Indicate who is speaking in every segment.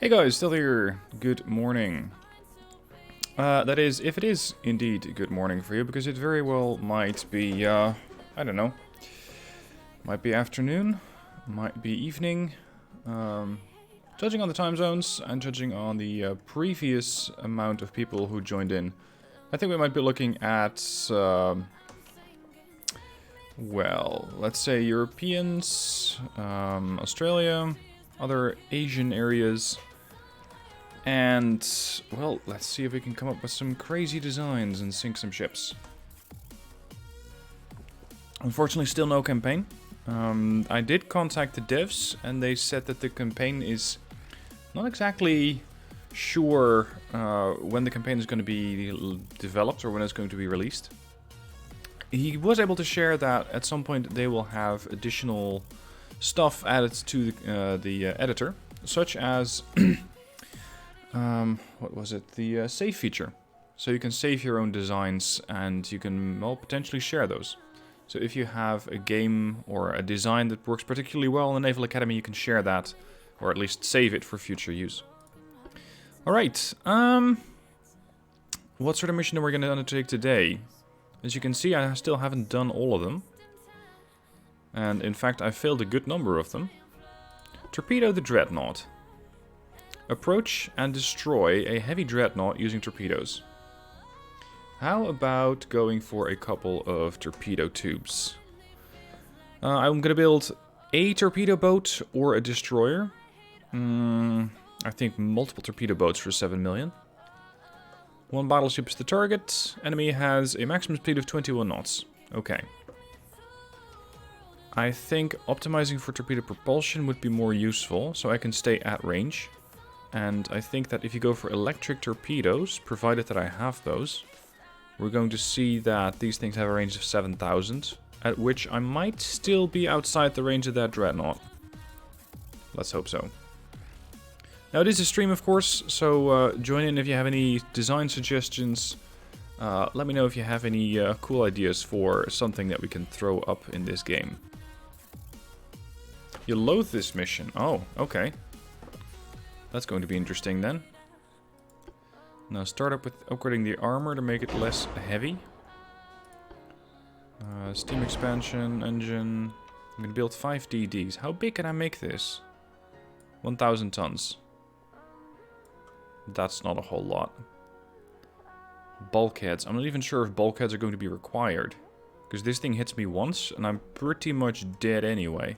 Speaker 1: Hey guys, still here. Good morning. That is, if it is indeed good morning for you, because it very well might be, I don't know. Might be afternoon, might be evening. Judging on the time zones and judging on the previous amount of people who joined in, I think we might be looking at, well, let's say Europeans, Australia, other Asian areas. And, well, let's see if we can come up with some crazy designs and sink some ships. Unfortunately, still no campaign. I did contact the devs, and they said that the campaign is not exactly sure when the campaign is going to be developed or when it's going to be released. He was able to share that at some point they will have additional stuff added to the editor, such as... what was it? The save feature. So you can save your own designs and you can, well, potentially share those. So if you have a game or a design that works particularly well in the Naval Academy, you can share that, or at least save it for future use. Alright, what sort of mission are we going to undertake today? As you can see, I still haven't done all of them. And in fact, I failed a good number of them. Torpedo the Dreadnought. Approach and destroy a heavy dreadnought using torpedoes. How about going for a couple of torpedo tubes? I'm going to build a torpedo boat or a destroyer. I think multiple torpedo boats for 7 million. One battleship is the target. Enemy has a maximum speed of 21 knots. Okay. I think optimizing for torpedo propulsion would be more useful, so I can stay at range. And I think that if you go for electric torpedoes, provided that I have those, we're going to see that these things have a range of 7,000, at which I might still be outside the range of that dreadnought. Let's hope so. Now it is a stream, of course, so join in if you have any design suggestions. Let me know if you have any cool ideas for something that we can throw up in this game. You loathe this mission. Oh, okay. That's going to be interesting then. Now start up with upgrading the armor to make it less heavy. Steam expansion, engine. I'm going to build 5 DDs. How big can I make this? 1,000 tons. That's not a whole lot. Bulkheads. I'm not even sure if bulkheads are going to be required. Because this thing hits me once and I'm pretty much dead anyway.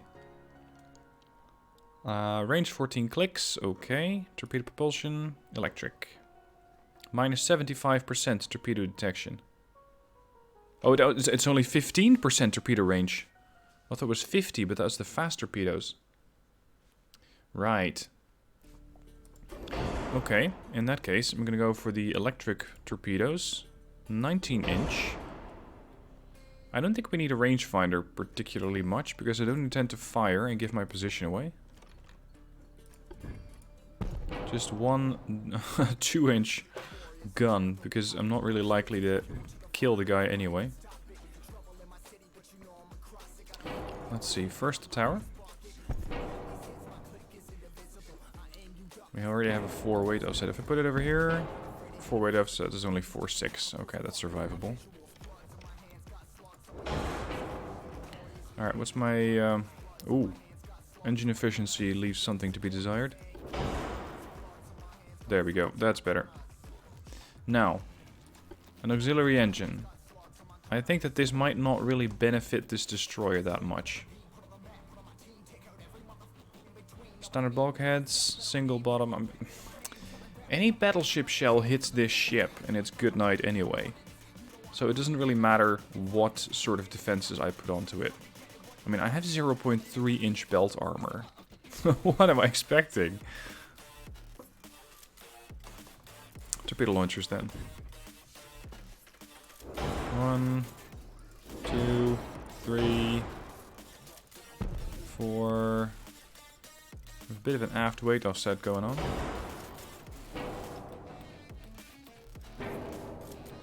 Speaker 1: Range 14 clicks, okay. Torpedo propulsion, electric. Minus 75% torpedo detection. Oh, it's only 15% torpedo range. I thought it was 50, but that's the fast torpedoes. Right. Okay, in that case, I'm gonna go for the electric torpedoes. 19-inch. I don't think we need a rangefinder particularly much, because I don't intend to fire and give my position away. Just one 2-inch gun, because I'm not really likely to kill the guy anyway. Let's see, first the tower. We already have a 4-weight offset. If I put it over here, 4-weight offset is only 4.6. Okay, that's survivable. Alright, what's my... ooh, engine efficiency leaves something to be desired. There we go, that's better. Now, an auxiliary engine. I think that this might not really benefit this destroyer that much. Standard bulkheads, single bottom. Any battleship shell hits this ship and it's good night anyway. So it doesn't really matter what sort of defenses I put onto it. I mean, I have 0.3-inch belt armor. What am I expecting? Torpedo launchers then. 1, 2, 3, 4. A bit of an aft weight offset going on.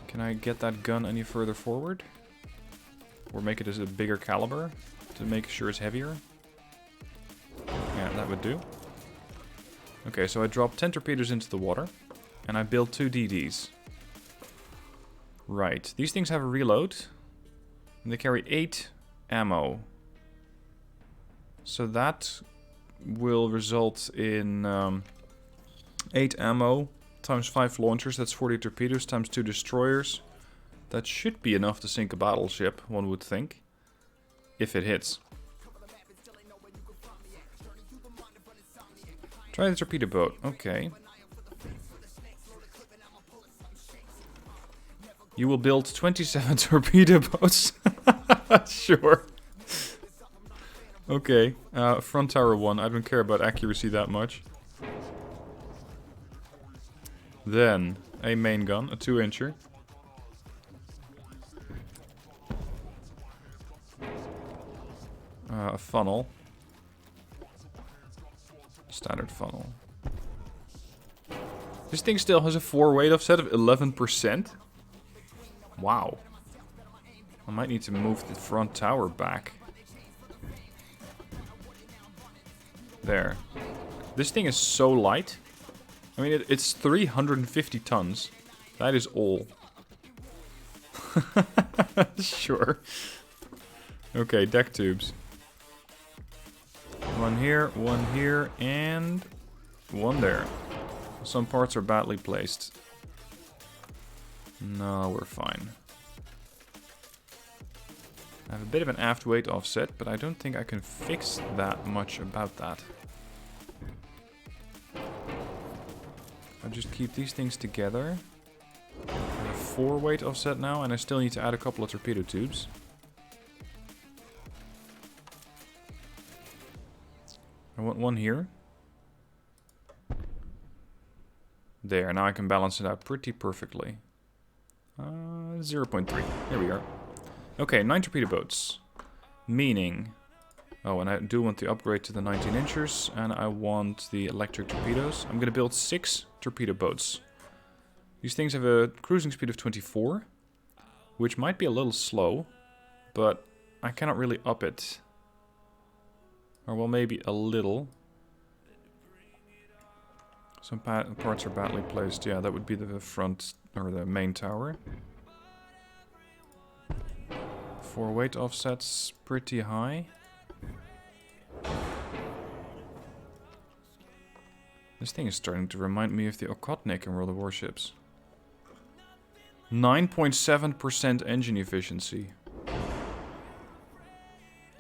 Speaker 1: Can I get that gun any further forward? Or make it as a bigger caliber to make sure it's heavier? Yeah, that would do. Okay, so I dropped 10 torpedoes into the water. And I built 2 DDs. Right. These things have a reload. And they carry 8 ammo. So that will result in 8 ammo times 5 launchers. That's 40 torpedoes times 2 destroyers. That should be enough to sink a battleship, one would think. If it hits. Try the torpedo boat. Okay. You will build 27 torpedo boats. Sure. Okay. Front tower 1. I don't care about accuracy that much. Then, a main gun. A 2-incher. A funnel. Standard funnel. This thing still has a 4 weight offset of 11%. Wow. I might need to move the front tower back. There. This thing is so light. I mean, it's 350 tons. That is all. Sure. Okay, deck tubes. One here, and one there. Some parts are badly placed. No, we're fine. I have a bit of an aft weight offset, but I don't think I can fix that much about that. I'll just keep these things together. I have 4 weight offset now, and I still need to add a couple of torpedo tubes. I want one here. There, now I can balance it out pretty perfectly. 0.3. There we are. Okay, 9 torpedo boats. Meaning... Oh, and I do want the upgrade to the 19-inchers, and I want the electric torpedoes. I'm going to build 6 torpedo boats. These things have a cruising speed of 24, which might be a little slow, but I cannot really up it. Or, well, maybe a little. Some parts are badly placed. Yeah, that would be the front, or the main tower. 4 weight offsets, pretty high. This thing is starting to remind me of the Okhotnik in World of Warships. 9.7% engine efficiency.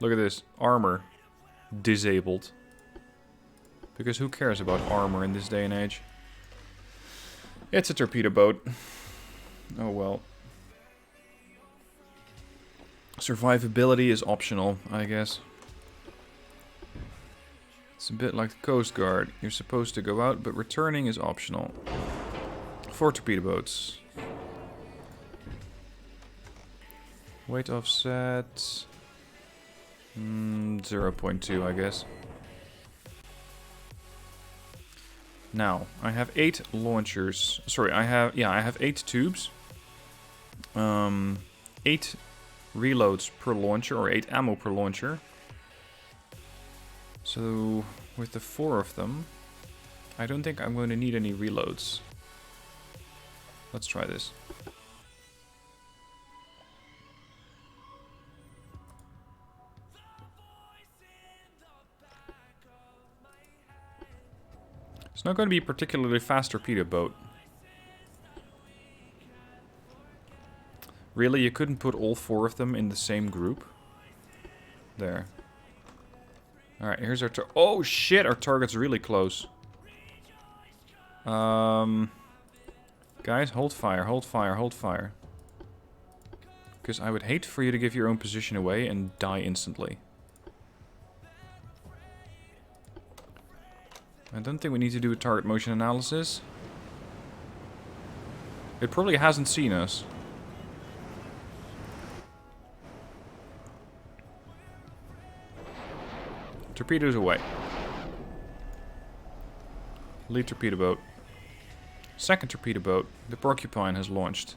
Speaker 1: Look at this. Armor. Disabled. Because who cares about armor in this day and age? It's a torpedo boat. Oh well. Survivability is optional, I guess. It's a bit like the Coast Guard. You're supposed to go out, but returning is optional. 4 torpedo boats. Weight offset... 0.2, I guess. Now, I have 8 launchers. Sorry, I have 8 tubes. 8 reloads per launcher, or 8 ammo per launcher. So, with the 4 of them, I don't think I'm going to need any reloads. Let's try this. It's not going to be a particularly fast torpedo boat. Really, you couldn't put all 4 of them in the same group? There. Alright, here's our oh shit, our target's really close. Guys, hold fire, hold fire, hold fire. Because I would hate for you to give your own position away and die instantly. I don't think we need to do a target motion analysis. It probably hasn't seen us. Torpedoes away. Lead torpedo boat. Second torpedo boat. The Porcupine has launched.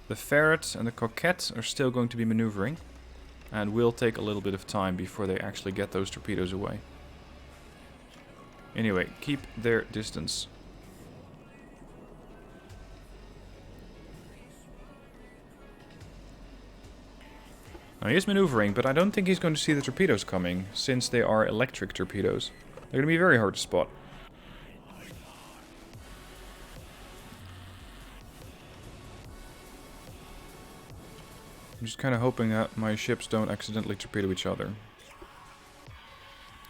Speaker 1: The Ferret and the Coquette are still going to be maneuvering. And will take a little bit of time before they actually get those torpedoes away. Anyway, keep their distance. Now he is maneuvering, but I don't think he's going to see the torpedoes coming, since they are electric torpedoes. They're going to be very hard to spot. I'm just kind of hoping that my ships don't accidentally torpedo each other.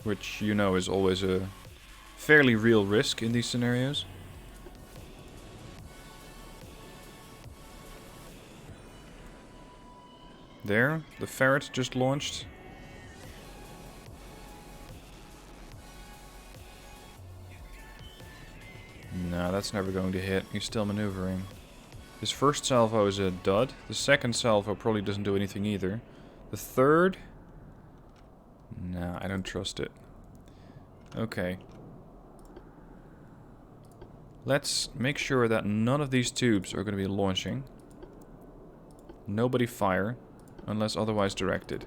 Speaker 1: Which, you know, is always a fairly real risk in these scenarios. There, the ferret just launched. No, that's never going to hit. He's still maneuvering. His first salvo is a dud. The second salvo probably doesn't do anything either. The third... Nah, I don't trust it. Okay. Let's make sure that none of these tubes are going to be launching. Nobody fire, unless otherwise directed.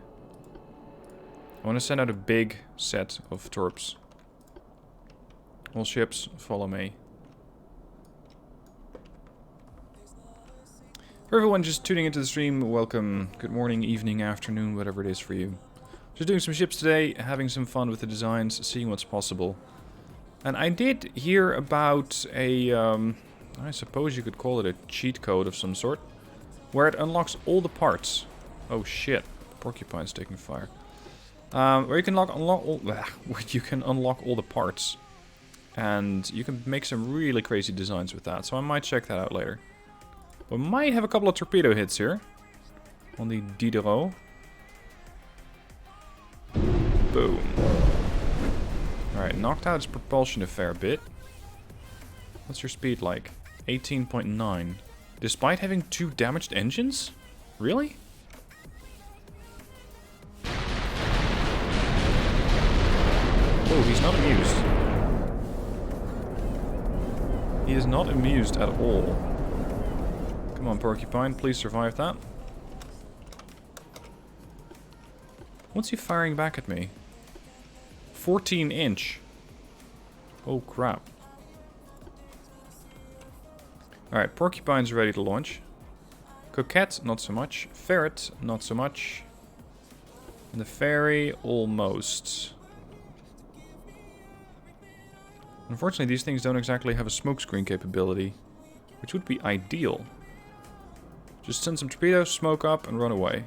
Speaker 1: I want to send out a big set of torps. All ships, follow me. For everyone just tuning into the stream, welcome. Good morning, evening, afternoon, whatever it is for you. Just doing some ships today, having some fun with the designs, seeing what's possible. And I did hear about a, I suppose you could call it a cheat code of some sort, where it unlocks all the parts. Oh shit, Porcupine's taking fire. Where you can unlock all the parts. And you can make some really crazy designs with that, so I might check that out later. We might have a couple of torpedo hits here. On the Diderot. Boom. Alright, knocked out its propulsion a fair bit. What's your speed like? 18.9. Despite having 2 damaged engines? Really? Oh, he's not amused. He is not amused at all. Come on, Porcupine, please survive that. What's he firing back at me? 14 inch. Oh crap. Alright, Porcupine's ready to launch. Coquette, not so much. Ferret, not so much. And the Fairy, almost. Unfortunately, these things don't exactly have a smokescreen capability, which would be ideal. Just send some torpedoes, smoke up, and run away.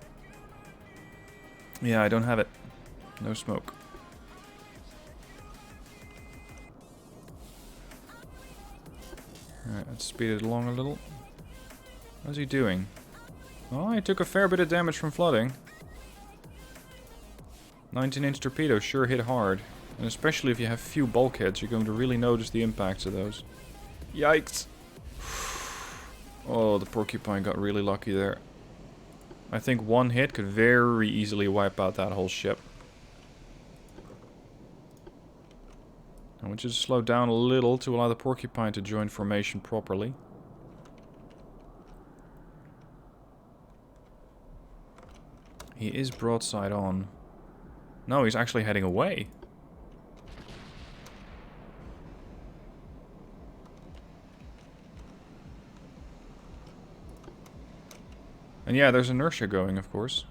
Speaker 1: Yeah, I don't have it. No smoke. Alright, let's speed it along a little. How's he doing? Oh, he took a fair bit of damage from flooding. 19-inch torpedoes sure hit hard. And especially if you have few bulkheads, you're going to really notice the impacts of those. Yikes! Oh, the Porcupine got really lucky there. I think one hit could very easily wipe out that whole ship. I want you to slow down a little to allow the Porcupine to join formation properly. He is broadside on. No, he's actually heading away. And yeah, there's inertia going, of course.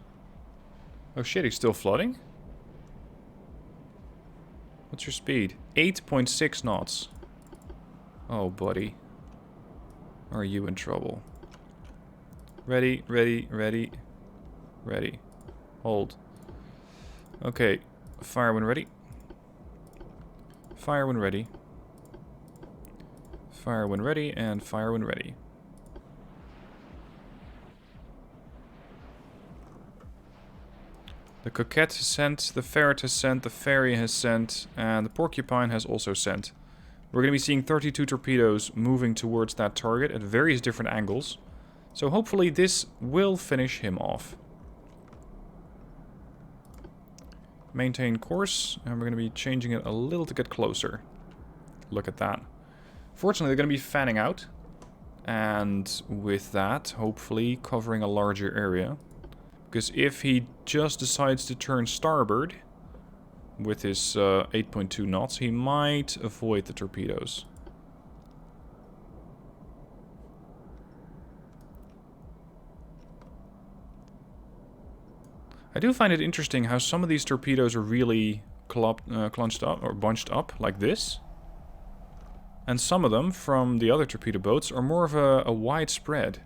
Speaker 1: Oh shit, he's still flooding? What's your speed? 8.6 knots. Oh, buddy. Are you in trouble? Ready, ready, ready. Ready. Hold. Okay. Fire when ready. Fire when ready. Fire when ready, and fire when ready. The Coquette has sent, the Ferret has sent, the Fairy has sent, and the Porcupine has also sent. We're going to be seeing 32 torpedoes moving towards that target at various different angles. So hopefully this will finish him off. Maintain course, and we're going to be changing it a little to get closer. Look at that. Fortunately, they're going to be fanning out. And with that, hopefully covering a larger area. Because if he just decides to turn starboard, with his 8.2 knots, he might avoid the torpedoes. I do find it interesting how some of these torpedoes are really clunched up or bunched up like this. And some of them from the other torpedo boats are more of a wide spread.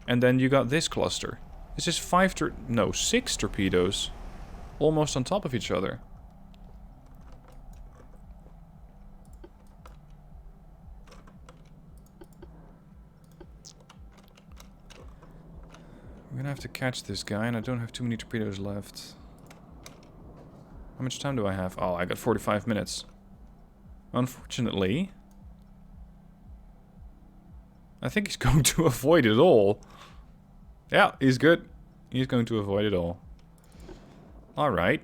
Speaker 1: And then you got this cluster. This is 6 torpedoes almost on top of each other. I'm gonna have to catch this guy, and I don't have too many torpedoes left. How much time do I have? Oh, I got 45 minutes. Unfortunately, I think he's going to avoid it all. Yeah, he's good. He's going to avoid it all. Alright.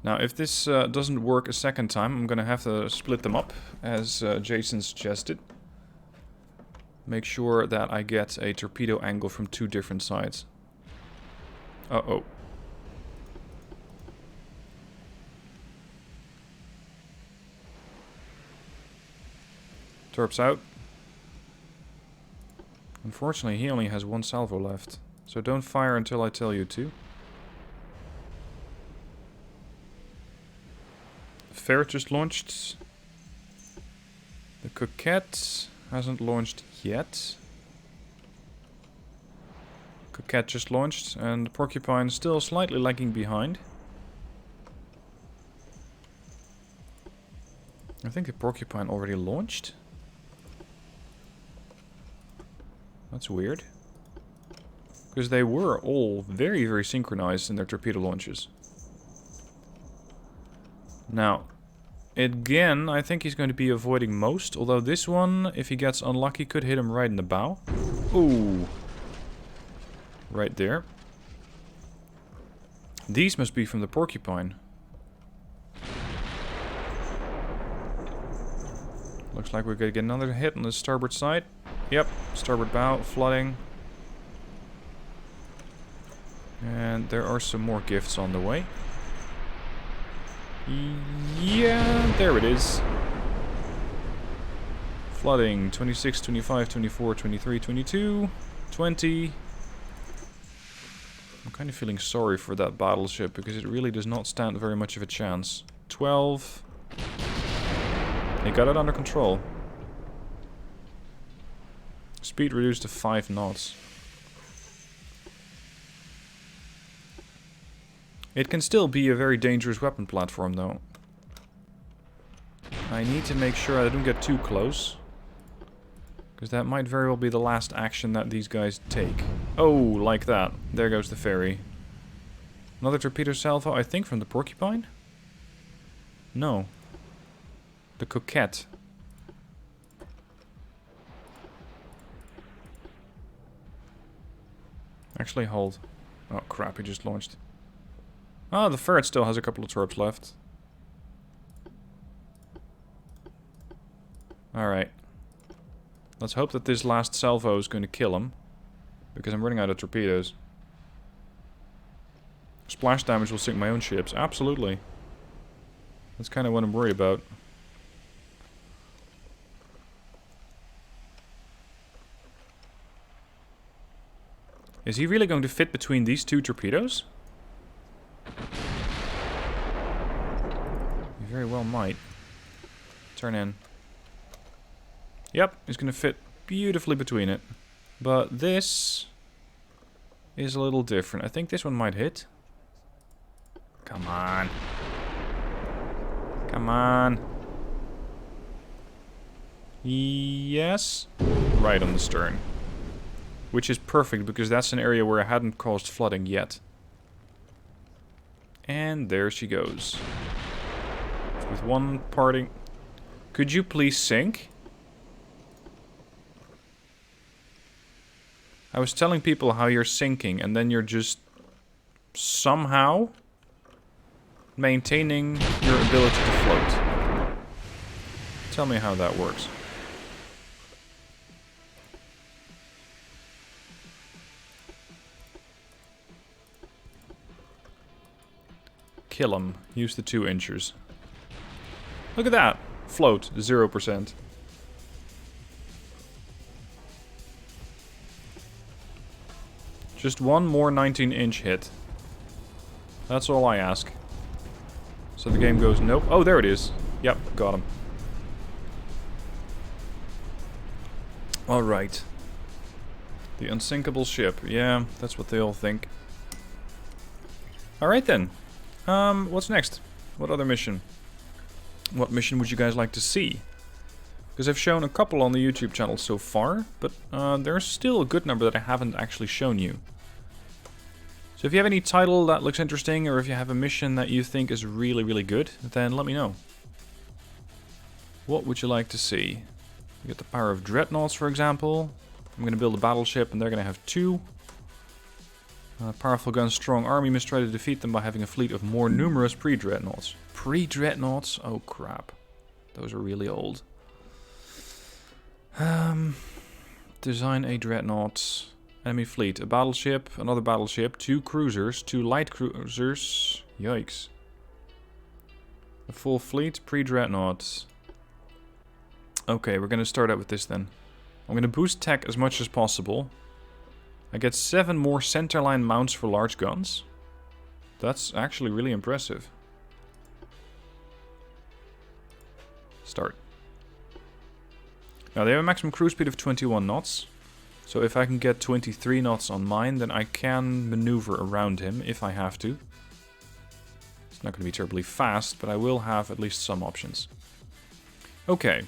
Speaker 1: Now, if this doesn't work a second time, I'm gonna have to split them up, as Jason suggested. Make sure that I get a torpedo angle from 2 different sides. Uh-oh. Torps out. Unfortunately, he only has 1 salvo left. So don't fire until I tell you to. The Ferret just launched. The Coquette hasn't launched yet. Coquette just launched, and the Porcupine still slightly lagging behind. I think the Porcupine already launched. That's weird. Because they were all very, very synchronized in their torpedo launches. Now, again, I think he's going to be avoiding most. Although this one, if he gets unlucky, could hit him right in the bow. Ooh. Right there. These must be from the Porcupine. Looks like we're going to get another hit on the starboard side. Yep, starboard bow, flooding. And there are some more gifts on the way. Yeah, there it is. Flooding, 26, 25, 24, 23, 22, 20. I'm kind of feeling sorry for that battleship, because it really does not stand very much of a chance. 12. He got it under control. Speed reduced to 5 knots. It can still be a very dangerous weapon platform, though. I need to make sure I don't get too close. Because that might very well be the last action that these guys take. Oh, like that. There goes the ferry. Another torpedo salvo, I think, from the Porcupine? No. The Coquette. Actually, hold. Oh, crap, he just launched. Oh, the Ferret still has a couple of torps left. Alright. Let's hope that this last salvo is going to kill him. Because I'm running out of torpedoes. Splash damage will sink my own ships. Absolutely. That's kind of what I'm worried about. Is he really going to fit between these 2 torpedoes? He very well might. Turn in. Yep, he's going to fit beautifully between it. But this is a little different. I think this one might hit. Come on. Come on. Yes. Right on the stern. Which is perfect, because that's an area where I hadn't caused flooding yet. And there she goes. With one parting... Could you please sink? I was telling people how you're sinking, and then you're just... somehow... maintaining your ability to float. Tell me how that works. kill him. Use the 2 inchers. Look at that. Float, 0%. Just one more 19-inch hit. That's all I ask. So the game goes, nope. Oh, there it is. Yep, got him. Alright. The unsinkable ship. Yeah, that's what they all think. Alright then. What's next? What other mission? What mission would you guys like to see? Because I've shown a couple on the YouTube channel so far, but there's still a good number that I haven't actually shown you. So if you have any title that looks interesting, or if you have a mission that you think is really, really good, then let me know. What would you like to see? You get the power of Dreadnoughts, for example. I'm going to build a battleship, and they're going to have 2. Powerful guns, strong army must try to defeat them by having a fleet of more numerous pre-Dreadnoughts. Pre-Dreadnoughts? Oh crap. Those are really old. Design a Dreadnought. Enemy fleet. A battleship, another battleship, 2 cruisers, 2 light cruisers. Yikes. A full fleet, pre-Dreadnought. Okay, we're going to start out with this then. I'm going to boost tech as much as possible. I get 7 more centerline mounts for large guns. That's actually really impressive. Start. Now they have a maximum cruise speed of 21 knots. So if I can get 23 knots on mine, then I can maneuver around him if I have to. It's not going to be terribly fast, but I will have at least some options. Okay.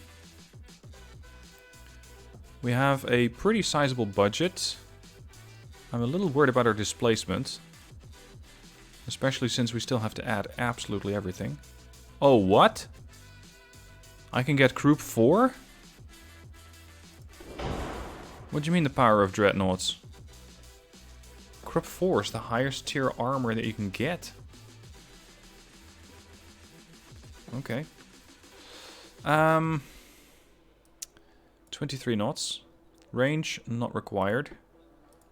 Speaker 1: We have a pretty sizable budget. I'm a little worried about our displacement. Especially since we still have to add absolutely everything. Oh, what? I can get Group 4? What do you mean the power of Dreadnoughts? Group 4 is the highest tier armor that you can get. Okay. 23 knots. Range not required.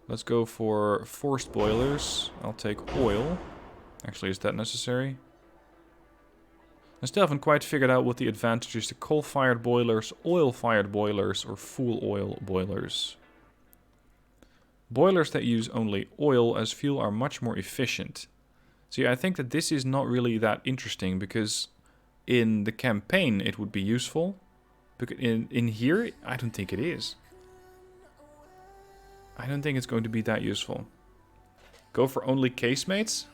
Speaker 1: Let's go for forced boilers. I'll take oil. Actually, is that necessary? I still haven't quite figured out what the advantage is to coal-fired boilers, oil-fired boilers, or fuel oil boilers. Boilers that use only oil as fuel are much more efficient. See, I think that this is not really that interesting, because in the campaign it would be useful. But in here, I don't think it is. I don't think it's going to be that useful. Go for only casemates?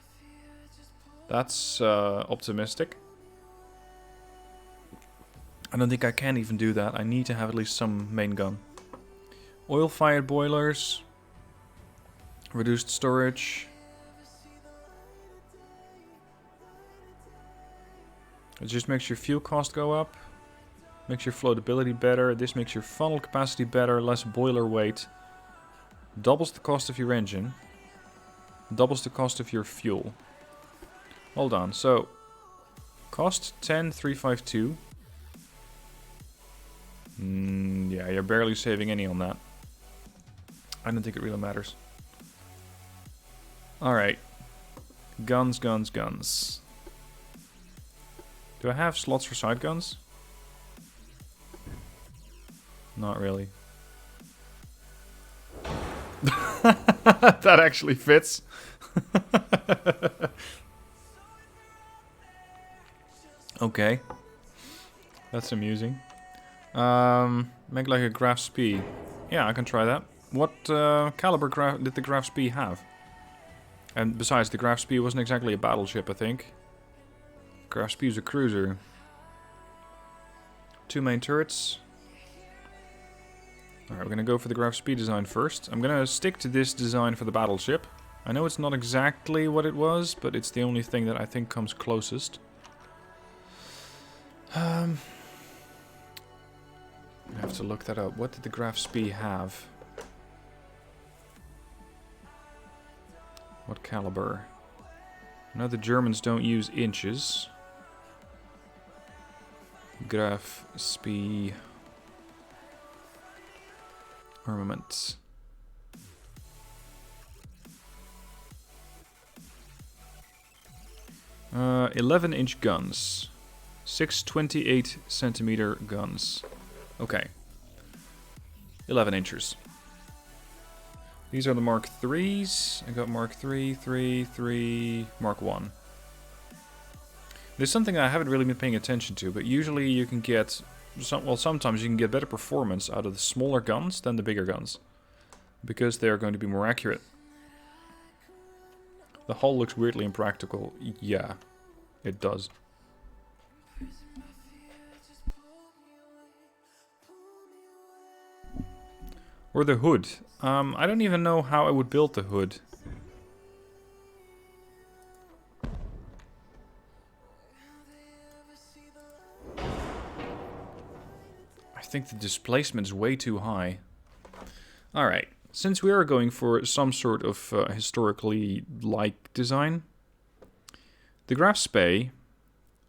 Speaker 1: That's optimistic. I don't think I can even do that. I need to have at least some main gun. Oil-fired boilers. Reduced storage. It just makes your fuel cost go up. Makes your floatability better. This makes your funnel capacity better. Less boiler weight. Doubles the cost of your engine. Doubles the cost of your fuel. Hold on. So, cost 10,352. Yeah, you're barely saving any on that. I don't think it really matters. Alright. Guns, guns, guns. Do I have slots for side guns? Not really. That actually fits. Okay. That's amusing. Make like a Graf Spee. Yeah, I can try that. What caliber did the Graf Spee have? And besides, the Graf Spee wasn't exactly a battleship, I think. Graf Spee is a cruiser. 2 main turrets. Alright, we're gonna go for the Graf Spee design first. I'm gonna stick to this design for the battleship. I know it's not exactly what it was, but it's the only thing that I think comes closest. I have to look that up. What did the Graf Spee have? What caliber? I know the Germans don't use inches. Graf Spee armament. 11-inch guns. 6 28-centimeter guns. Okay. 11 inches. These are the Mark 3s. I got Mark 3, 3, 3, Mark 1. There's something I haven't really been paying attention to, but usually you can get... sometimes you can get better performance out of the smaller guns than the bigger guns. Because they're going to be more accurate. The hull looks weirdly impractical. Yeah, it does. Or the hood. I don't even know how I would build the hood. I think the displacement is way too high. Alright, since we are going for some sort of historically-like design, the Graf Spee,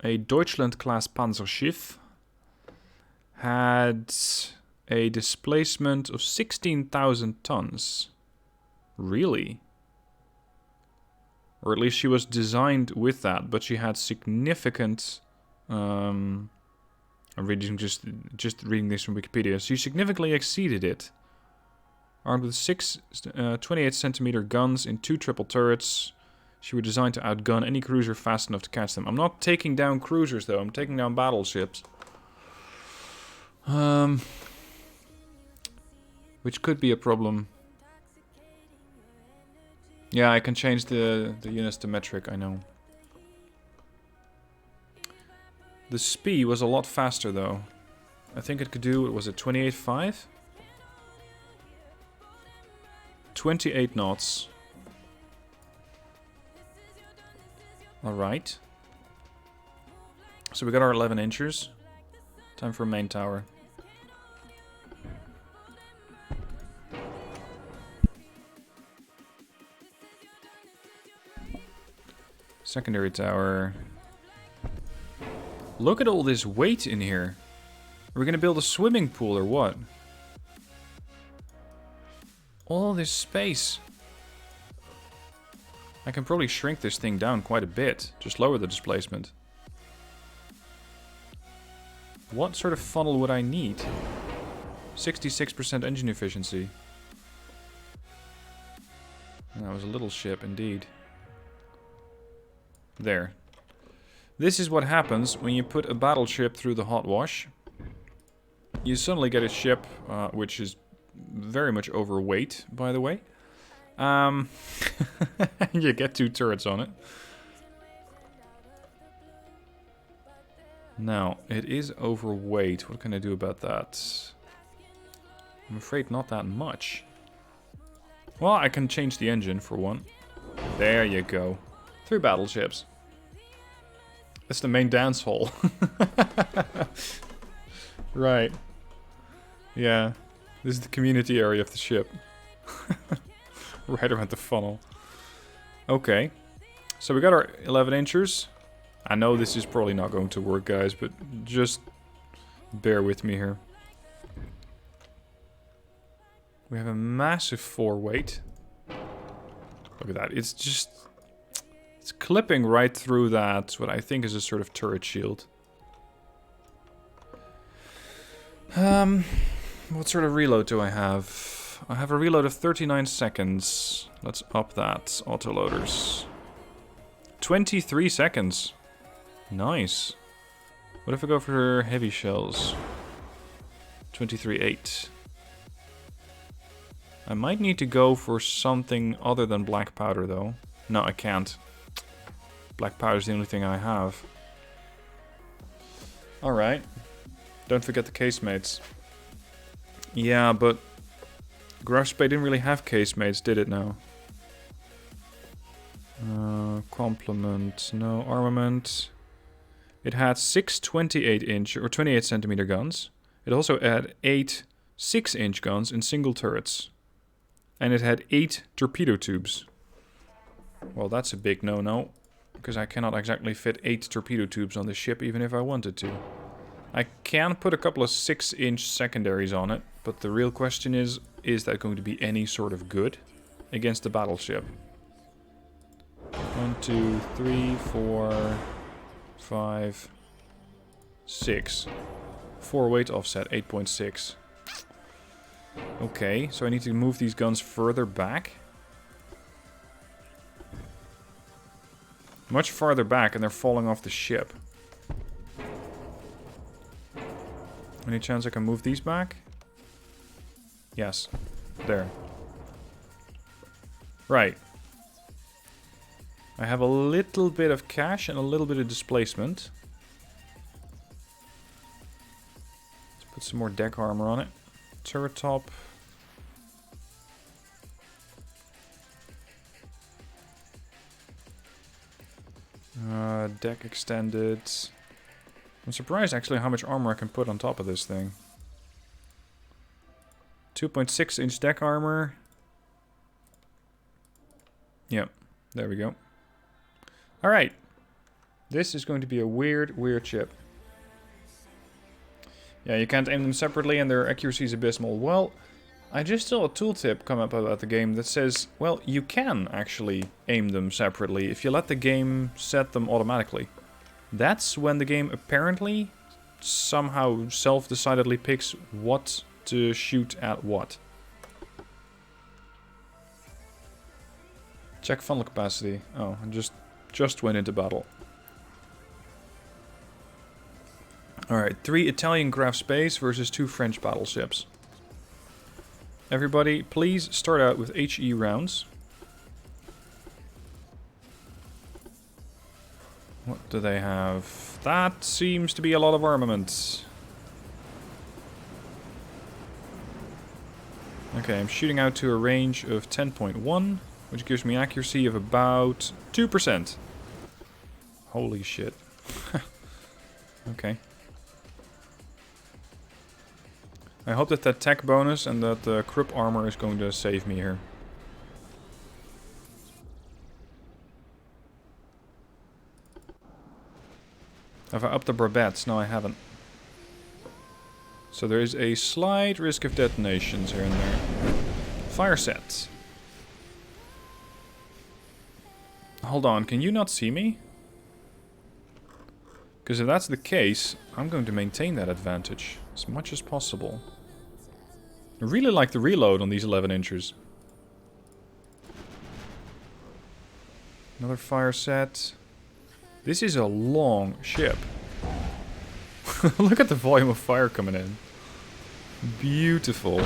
Speaker 1: a Deutschland-class Panzerschiff, had a displacement of 16,000 tons. Really? Or at least she was designed with that, but she had significant... I'm reading just reading this from Wikipedia. She significantly exceeded it. Armed with 6 28-centimeter guns in 2 triple turrets, she was designed to outgun any cruiser fast enough to catch them. I'm not taking down cruisers, though. I'm taking down battleships. Which could be a problem. Yeah, I can change the units to metric, I know. The Spee was a lot faster, though. I think it could do, was it 28.5? 28 knots. Alright. So we got our 11 inchers. Time for main tower. Secondary tower. Look at all this weight in here. Are we gonna build a swimming pool or what? All this space. I can probably shrink this thing down quite a bit. Just lower the displacement. What sort of funnel would I need? 66% engine efficiency. That was a little ship indeed. There. This is what happens when you put a battleship through the hot wash. You suddenly get a ship which is very much overweight, by the way. You get 2 turrets on it. Now, it is overweight. What can I do about that? I'm afraid not that much. Well, I can change the engine for one. There you go. 3 battleships. That's the main dance hall. Right. Yeah. This is the community area of the ship. Right around the funnel. Okay. So we got our 11 inchers. I know this is probably not going to work, guys, but just bear with me here. We have a massive 4 weight. Look at that. It's just... It's clipping right through that, what I think is a sort of turret shield. What sort of reload do I have? I have a reload of 39 seconds. Let's up that. Autoloaders. 23 seconds. Nice. What if I go for heavy shells? 23.8. I might need to go for something other than black powder, though. No, I can't. Black powder is the only thing I have. Alright. Don't forget the casemates. Yeah, but... Graf Spee didn't really have casemates, did it now? Complement. No armament. It had 6 28-inch or 28-centimeter guns. It also had 8 6-inch guns in single turrets. And it had 8 torpedo tubes. Well, that's a big no-no. Because I cannot exactly fit 8 torpedo tubes on the ship, even if I wanted to. I can put a couple of 6-inch secondaries on it, but the real question is that going to be any sort of good against the battleship? 1, 2, 3, 4, 5, 6. 4 weight offset, 8.6. Okay, so I need to move these guns further back. Much farther back, and they're falling off the ship. Any chance I can move these back? Yes. There. Right. I have a little bit of cash and a little bit of displacement. Let's put some more deck armor on it. Turret top. Deck extended. I'm surprised actually how much armor I can put on top of this thing. 2.6 inch deck armor. Yep, there we go. Alright. This is going to be a weird ship. Yeah, you can't aim them separately and their accuracy is abysmal. Well, I just saw a tooltip come up about the game that says, well, you can actually aim them separately if you let the game set them automatically. That's when the game apparently somehow self-decidedly picks what to shoot at what. Check funnel capacity. Oh, I just went into battle. Alright, 3 Italian Graf Space versus 2 French battleships. Everybody, please start out with HE rounds. What do they have? That seems to be a lot of armament. Okay, I'm shooting out to a range of 10.1, which gives me accuracy of about 2%. Holy shit. Okay. I hope that that tech bonus and that the Krupp armor is going to save me here. Have I upped the barbettes? No, I haven't. So there is a slight risk of detonations here and there. Fire sets. Hold on, can you not see me? Because if that's the case, I'm going to maintain that advantage as much as possible. I really like the reload on these 11 inchers. Another fire set. This is a long ship. Look at the volume of fire coming in. Beautiful.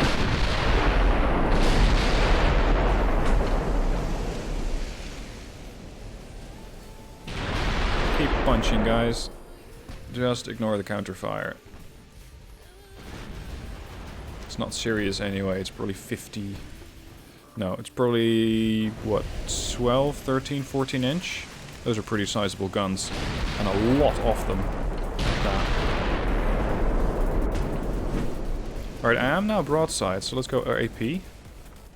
Speaker 1: Keep punching, guys. Just ignore the counterfire. It's not serious anyway, it's probably 50... No, it's probably, what, 12, 13, 14 inch? Those are pretty sizable guns. And a lot of them. Alright, I am now broadside, so let's go AP.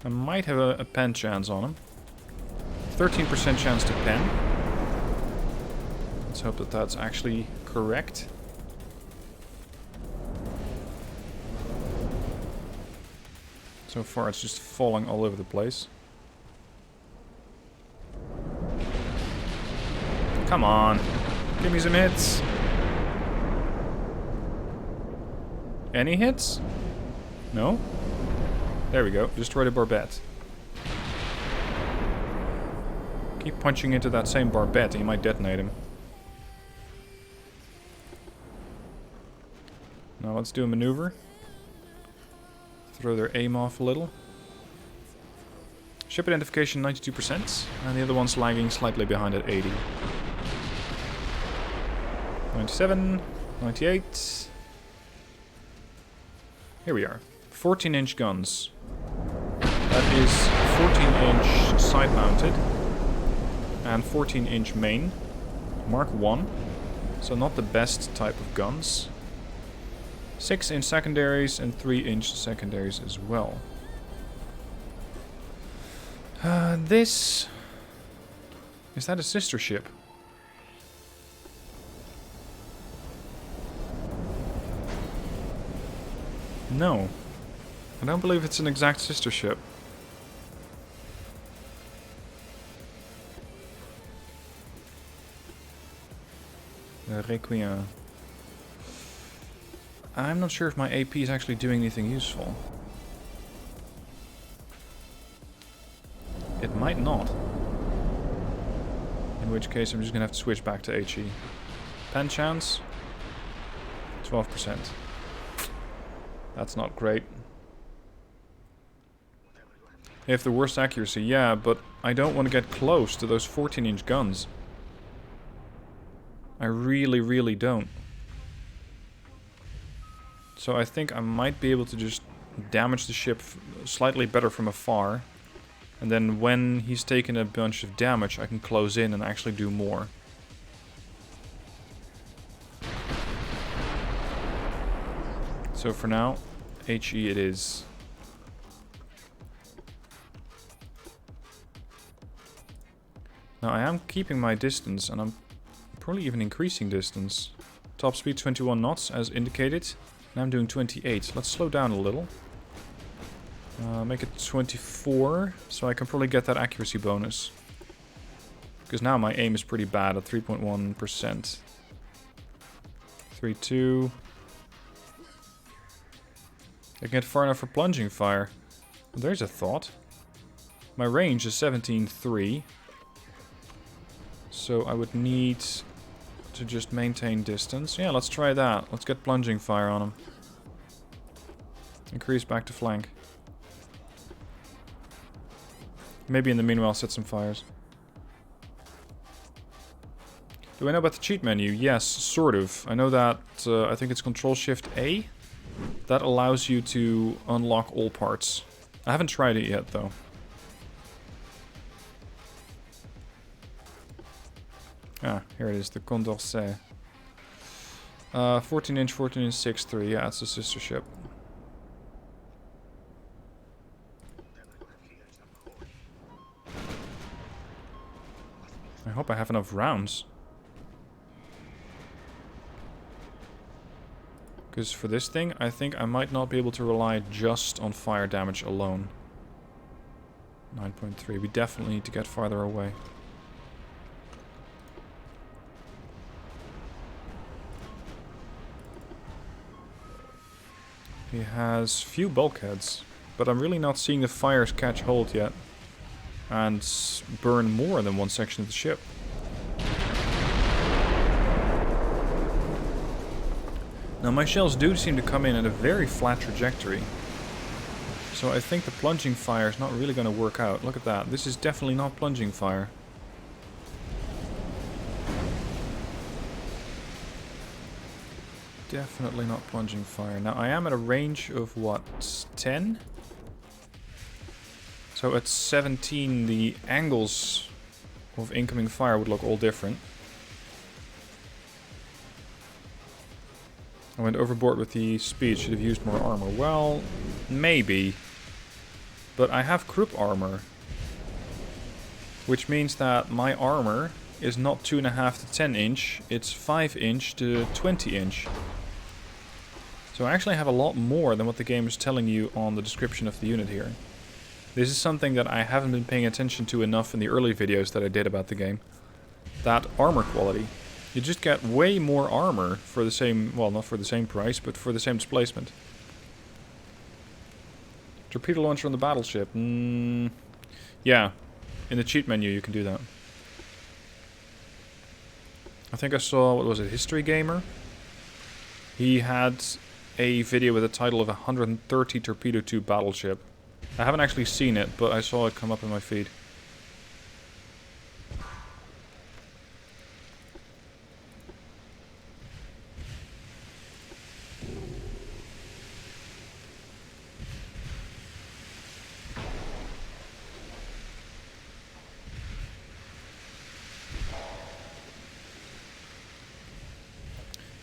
Speaker 1: I might have a pen chance on him. 13% chance to pen. Let's hope that that's actually correct. So far it's just falling all over the place. Come on. Give me some hits. Any hits? No? There we go. Destroy the barbette. Keep punching into that same barbette and you might detonate him. Now let's do a maneuver. Throw their aim off a little. Ship identification 92%, and the other one's lagging slightly behind at 80. 97, 98. Here we are. 14-inch guns. That is 14-inch side-mounted and 14-inch main. Mark 1. So not the best type of guns. 6-inch secondaries and 3-inch secondaries as well. This... Is that a sister ship? No. I don't believe it's an exact sister ship. Requiem. I'm not sure if my AP is actually doing anything useful. It might not. In which case I'm just gonna have to switch back to HE. Pen chance? 12%. That's not great. They have the worst accuracy, yeah, but I don't want to get close to those 14-inch guns. I really, really don't. So I think I might be able to just damage the ship slightly better from afar. And then when he's taken a bunch of damage, I can close in and actually do more. So for now, HE it is. Now I am keeping my distance, and I'm probably even increasing distance. Top speed 21 knots as indicated. Now I'm doing 28. Let's slow down a little. Make it 24, so I can probably get that accuracy bonus. Because now my aim is pretty bad at 3.1%. 3.2. I can get far enough for plunging fire. Well, there's a thought. My range is 17.3. So I would need to just maintain distance. Yeah, let's try that. Let's get plunging fire on him. Increase back to flank. Maybe in the meanwhile set some fires. Do I know about the cheat menu? Yes, sort of. I know that, I think it's Control-Shift-A. That allows you to unlock all parts. I haven't tried it yet, though. Ah, here it is, the Condorcet. 14-inch, 14-inch, 6.3. Yeah, it's a sister ship. I hope I have enough rounds. Because for this thing, I think I might not be able to rely just on fire damage alone. 9.3. We definitely need to get farther away. He has few bulkheads, but I'm really not seeing the fires catch hold yet and burn more than one section of the ship. Now my shells do seem to come in at a very flat trajectory, so I think the plunging fire is not really going to work out. Look at that, this is definitely not plunging fire. Definitely not plunging fire. Now I am at a range of what, 10? So at 17 the angles of incoming fire would look all different. I went overboard with the speed, should have used more armor. Well, maybe. But I have croup armor. Which means that my armor is not 2.5 to 10 inch, it's 5 inch to 20 inch. So I actually have a lot more than what the game is telling you on the description of the unit here. This is something that I haven't been paying attention to enough in the early videos that I did about the game. That armor quality. You just get way more armor for the same, well, not for the same price, but for the same displacement. Torpedo launcher on the battleship. Yeah, in the cheat menu you can do that. I think I saw, what was it, History Gamer? He had a video with a title of 130 torpedo tube battleship. I haven't actually seen it, but I saw it come up in my feed.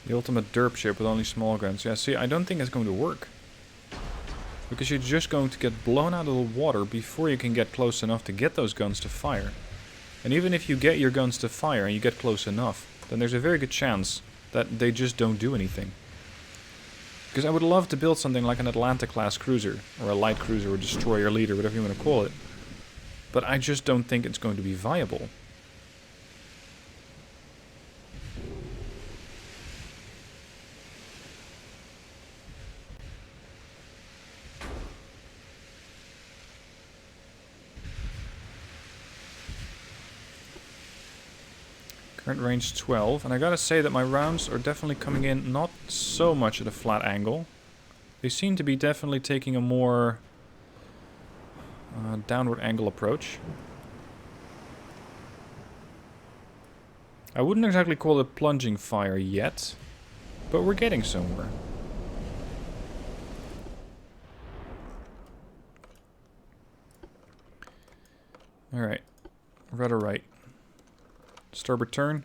Speaker 1: The ultimate derp ship with only small guns. Yeah, see, I don't think it's going to work. Because you're just going to get blown out of the water before you can get close enough to get those guns to fire. And even if you get your guns to fire and you get close enough, then there's a very good chance that they just don't do anything. Because I would love to build something like an Atlanta-class cruiser, or a light cruiser, or destroyer leader, whatever you want to call it. But I just don't think it's going to be viable. Current range 12. And I gotta say that my rounds are definitely coming in not so much at a flat angle. They seem to be definitely taking a more downward angle approach. I wouldn't exactly call it plunging fire yet, but we're getting somewhere. Alright, rudder right. Starboard turn.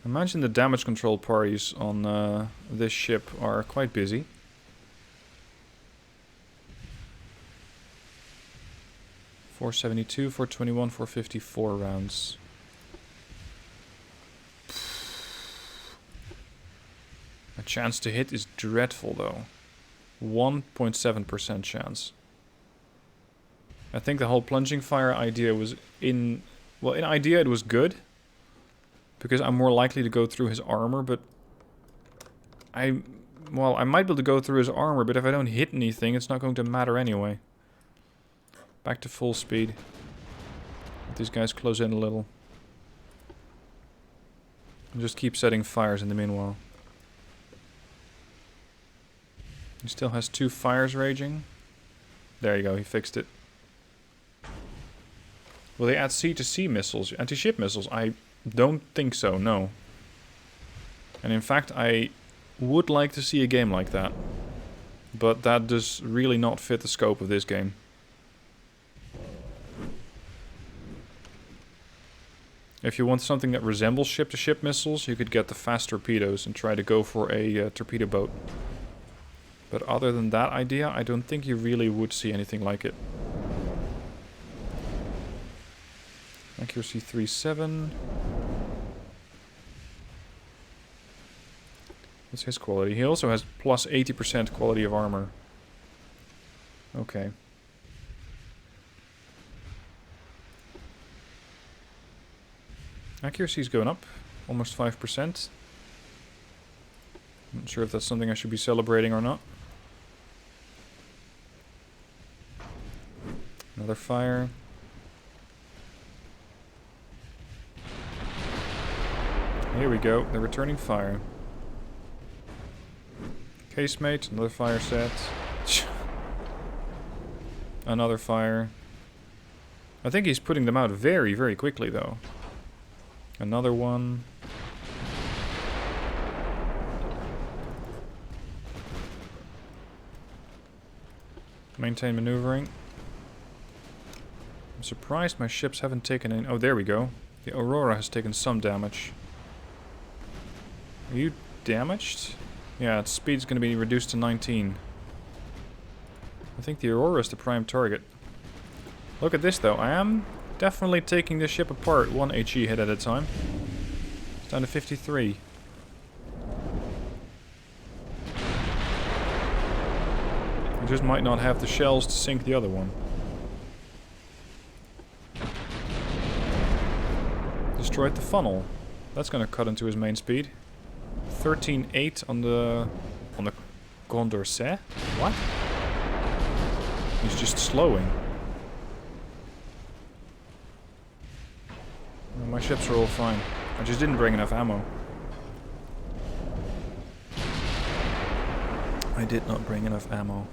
Speaker 1: Imagine the damage control parties on this ship are quite busy. .472, .421, .454 rounds. A chance to hit is dreadful though. 1.7% chance. I think the whole plunging fire idea was in idea it was good. Because I'm more likely to go through his armor, but I might be able to go through his armor, but if I don't hit anything, it's not going to matter anyway. Back to full speed. Let these guys close in a little. And just keep setting fires in the meanwhile. He still has 2 fires raging. There you go, he fixed it. Will they add sea-to-sea missiles? Anti-ship missiles? I don't think so, no. And in fact, I would like to see a game like that. But that does really not fit the scope of this game. If you want something that resembles ship-to-ship missiles, you could get the fast torpedoes and try to go for a torpedo boat. But other than that idea, I don't think you really would see anything like it. Accuracy 3.7. What's his quality? He also has plus 80% quality of armor. Okay. Accuracy's going up. Almost 5%. Not sure if that's something I should be celebrating or not. Another fire. Here we go, they're returning fire. Casemate, another fire set. Another fire. I think he's putting them out very, very quickly though. Another one. Maintain maneuvering. I'm surprised my ships haven't taken any... Oh, there we go. The Aurora has taken some damage. Are you damaged? Yeah, its speed's going to be reduced to 19. I think the Aurora is the prime target. Look at this though, I am definitely taking this ship apart 1 HE hit at a time. It's down to 53. I just might not have the shells to sink the other one. Destroyed the funnel. That's going to cut into his main speed. 13.8 on the Condorcet. What? He's just slowing. Well, my ships are all fine. I just didn't bring enough ammo. I did not bring enough ammo.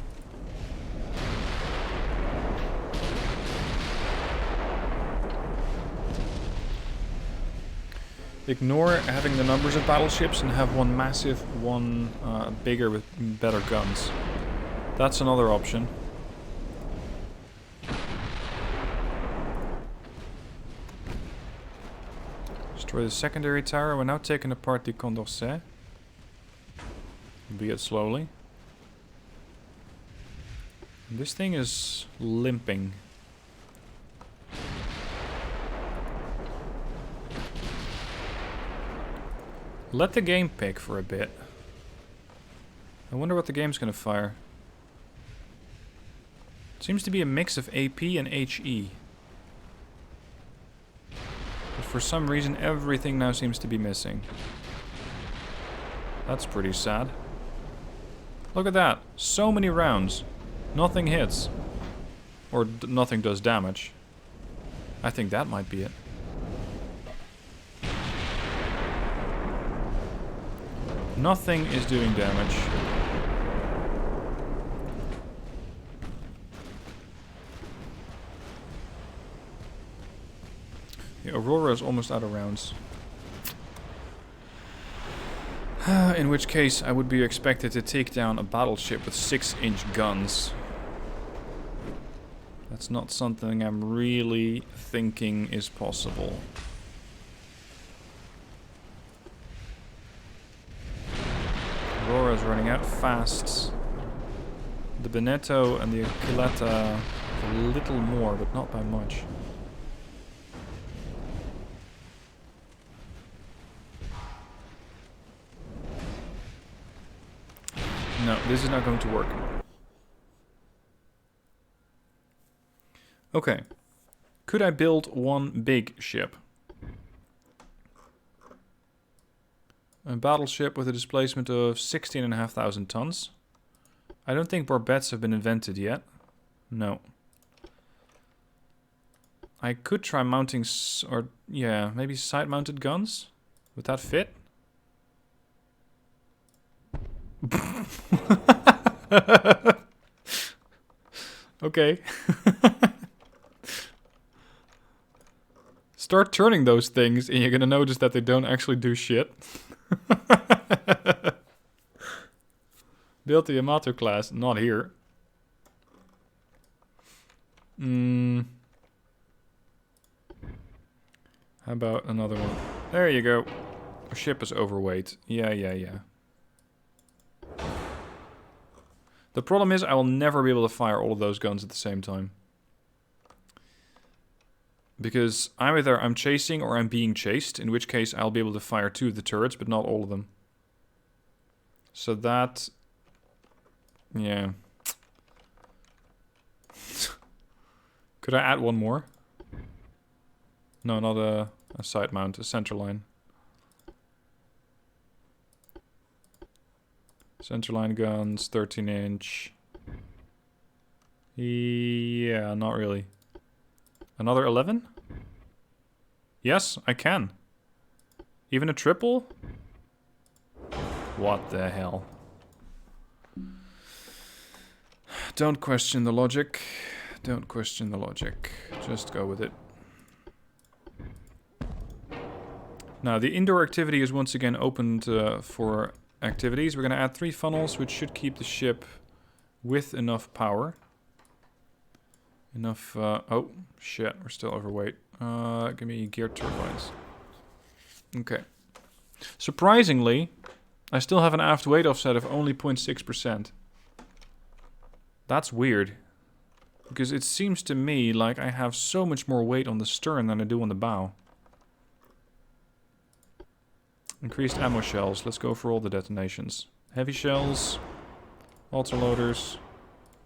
Speaker 1: Ignore having the numbers of battleships and have one massive, one bigger with better guns. That's another option. Destroy the secondary tower. We're now taking apart the Condorcet. Albeit slowly. This thing is limping. Let the game pick for a bit. I wonder what the game's gonna fire. It seems to be a mix of AP and HE. But for some reason everything now seems to be missing. That's pretty sad. Look at that. So many rounds. Nothing hits. Or nothing does damage. I think that might be it. Nothing is doing damage. The Aurora is almost out of rounds. In which case I would be expected to take down a battleship with 6-inch guns. That's not something I'm really thinking is possible. Aurora's running out fast. The Beneteau and the Aquiletta a little more, but not by much. No, this is not going to work. Okay. Could I build one big ship? A battleship with a displacement of 16,500 tons. I don't think barbettes have been invented yet. No. I could try mounting, yeah, maybe side-mounted guns. Would that fit? Okay. Start turning those things and you're gonna notice that they don't actually do shit. Build the Yamato class, not here. How about another one? There you go. Our ship is overweight. Yeah. The problem is I will never be able to fire all of those guns at the same time. Because either I'm chasing or I'm being chased, in which case I'll be able to fire 2 of the turrets, but not all of them. So that... yeah. Could I add one more? No, not a side mount, a center line. Centerline guns, 13-inch. Yeah, not really. Another 11? Yes, I can. Even a triple? What the hell? Don't question the logic. Don't question the logic. Just go with it. Now, the indoor activity is once again opened for activities. We're going to add 3 funnels, which should keep the ship with enough power. Enough, oh, shit, we're still overweight. Give me geared turbines. Okay. Surprisingly, I still have an aft weight offset of only 0.6%. That's weird. Because it seems to me like I have so much more weight on the stern than I do on the bow. Increased ammo shells. Let's go for all the detonations. Heavy shells. Autoloaders.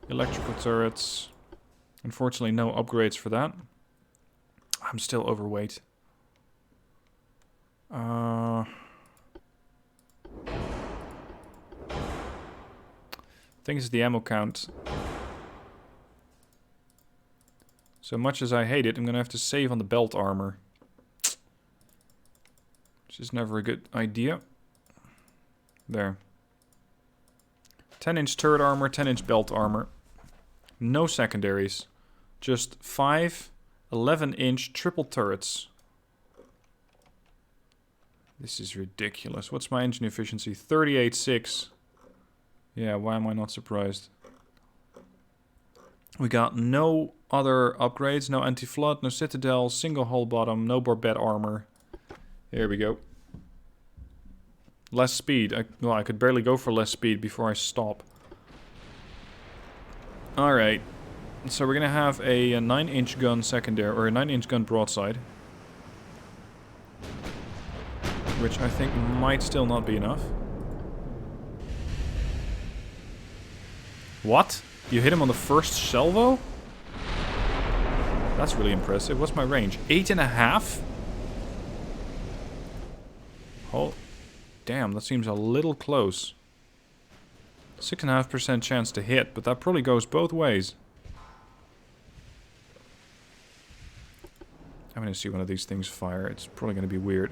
Speaker 1: Electrical turrets. Unfortunately, no upgrades for that. I'm still overweight. Thing is the ammo count. So much as I hate it, I'm gonna have to save on the belt armor. Which is never a good idea. There. 10-inch turret armor, 10-inch belt armor. No secondaries. Just 5 11-inch triple turrets. This is ridiculous. What's my engine efficiency? 38.6. Yeah, why am I not surprised? We got no other upgrades. No anti-flood, no citadel, single hull bottom, no barbette armor. Here we go. Less speed. Well, I could barely go for less speed before I stop. Alright. So we're gonna have a 9-inch gun secondary, or a 9-inch gun broadside. Which I think might still not be enough. What? You hit him on the first salvo? That's really impressive. What's my range? 8.5? Oh, damn, that seems a little close. 6.5% chance to hit, but that probably goes both ways. I'm going to see one of these things fire. It's probably going to be weird.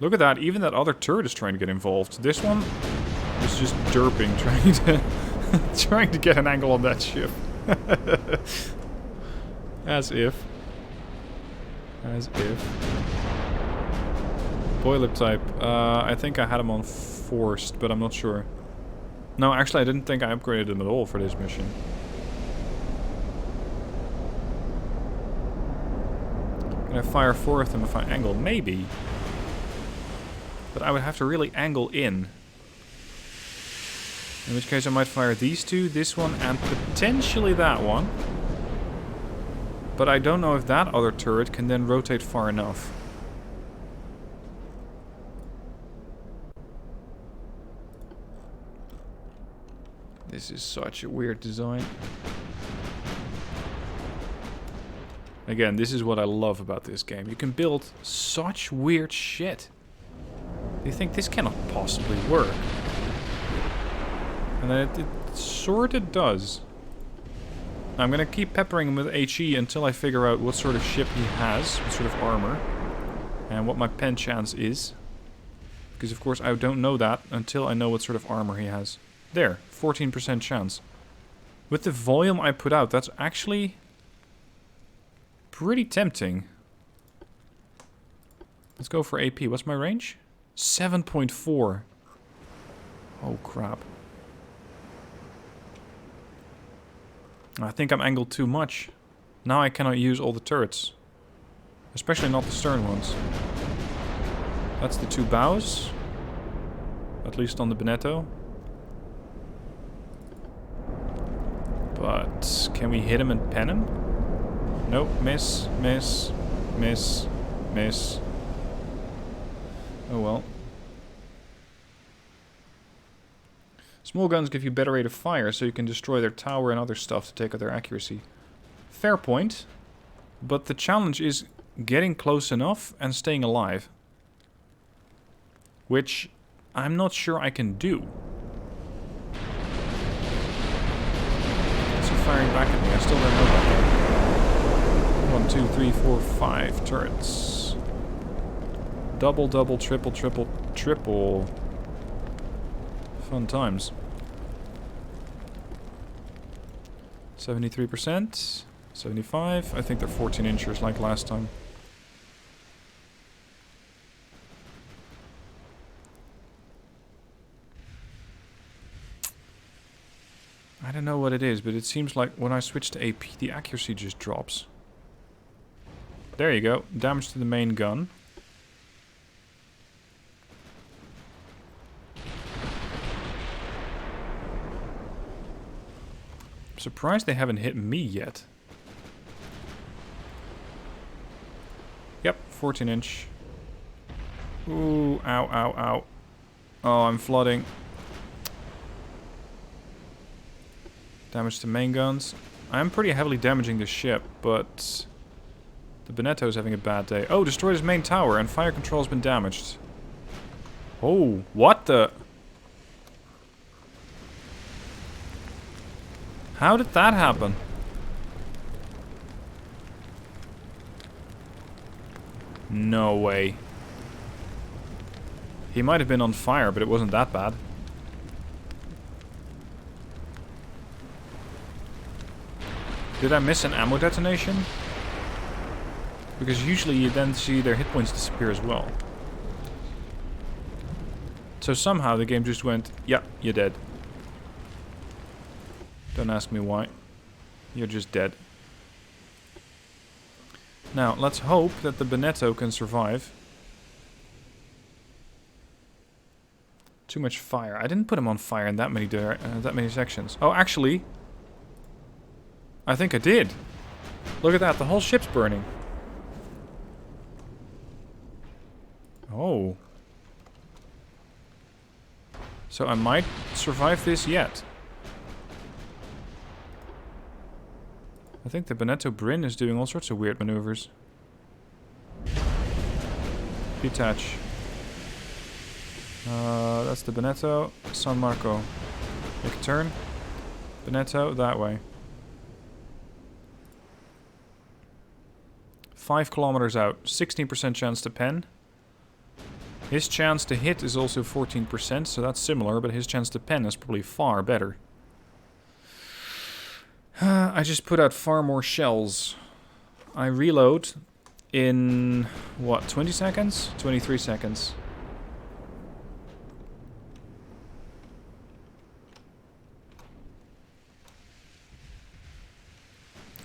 Speaker 1: Look at that. Even that other turret is trying to get involved. This one is just derping, trying to get an angle on that ship. As if. Boiler type. I think I had him on forced, but I'm not sure. No, actually I didn't think I upgraded him at all for this mission. Can I fire 4 of them if I angle? Maybe. But I would have to really angle in. In which case I might fire these two, this one, and potentially that one. But I don't know if that other turret can then rotate far enough. This is such a weird design. Again, this is what I love about this game. You can build such weird shit. You think this cannot possibly work. And then it sort of does. I'm gonna keep peppering him with HE until I figure out what sort of ship he has, what sort of armor, and what my pen chance is. Because of course I don't know that until I know what sort of armor he has. There, 14% chance. With the volume I put out, that's actually pretty tempting. Let's go for AP. What's my range? 7.4. Oh crap. I think I'm angled too much. Now I cannot use all the turrets. Especially not the stern ones. That's the 2 bows. At least on the Bonetto. But can we hit him and pen him? Nope. Miss, miss, miss, miss. Oh well. Small guns give you better rate of fire, so you can destroy their tower and other stuff to take out their accuracy. Fair point. But the challenge is getting close enough and staying alive. Which I'm not sure I can do. Is he firing back at me? I still don't know about that. 1, 2, 3, 4, 5 turrets. Double, double, triple, triple, triple. Fun times. 73%. 75. I think they're 14 inchers like last time. I don't know what it is, but it seems like when I switch to AP, the accuracy just drops. There you go. Damage to the main gun. Surprised they haven't hit me yet. Yep, 14 inch. Ooh, ow, ow, ow. Oh, I'm flooding. Damage to main guns. I'm pretty heavily damaging the ship, but the Bonetto's having a bad day. Oh, destroyed his main tower and fire control's been damaged. Oh, what the... How did that happen? No way. He might have been on fire, but it wasn't that bad. Did I miss an ammo detonation? Because usually you then see their hit points disappear as well. So somehow the game just went, yeah, you're dead. Don't ask me why. You're just dead. Now, let's hope that the Bonetto can survive. Too much fire. I didn't put him on fire in that many sections. Oh, actually, I think I did. Look at that. The whole ship's burning. Oh. So I might survive this yet. I think the Bonetto Bryn is doing all sorts of weird maneuvers. Detach. That's the Bonetto. San Marco. Make a turn. Bonetto, that way. 5 kilometers out. 16% chance to pen. His chance to hit is also 14%, so that's similar, but his chance to pen is probably far better. I just put out far more shells. I reload in, what, 20 seconds? 23 seconds.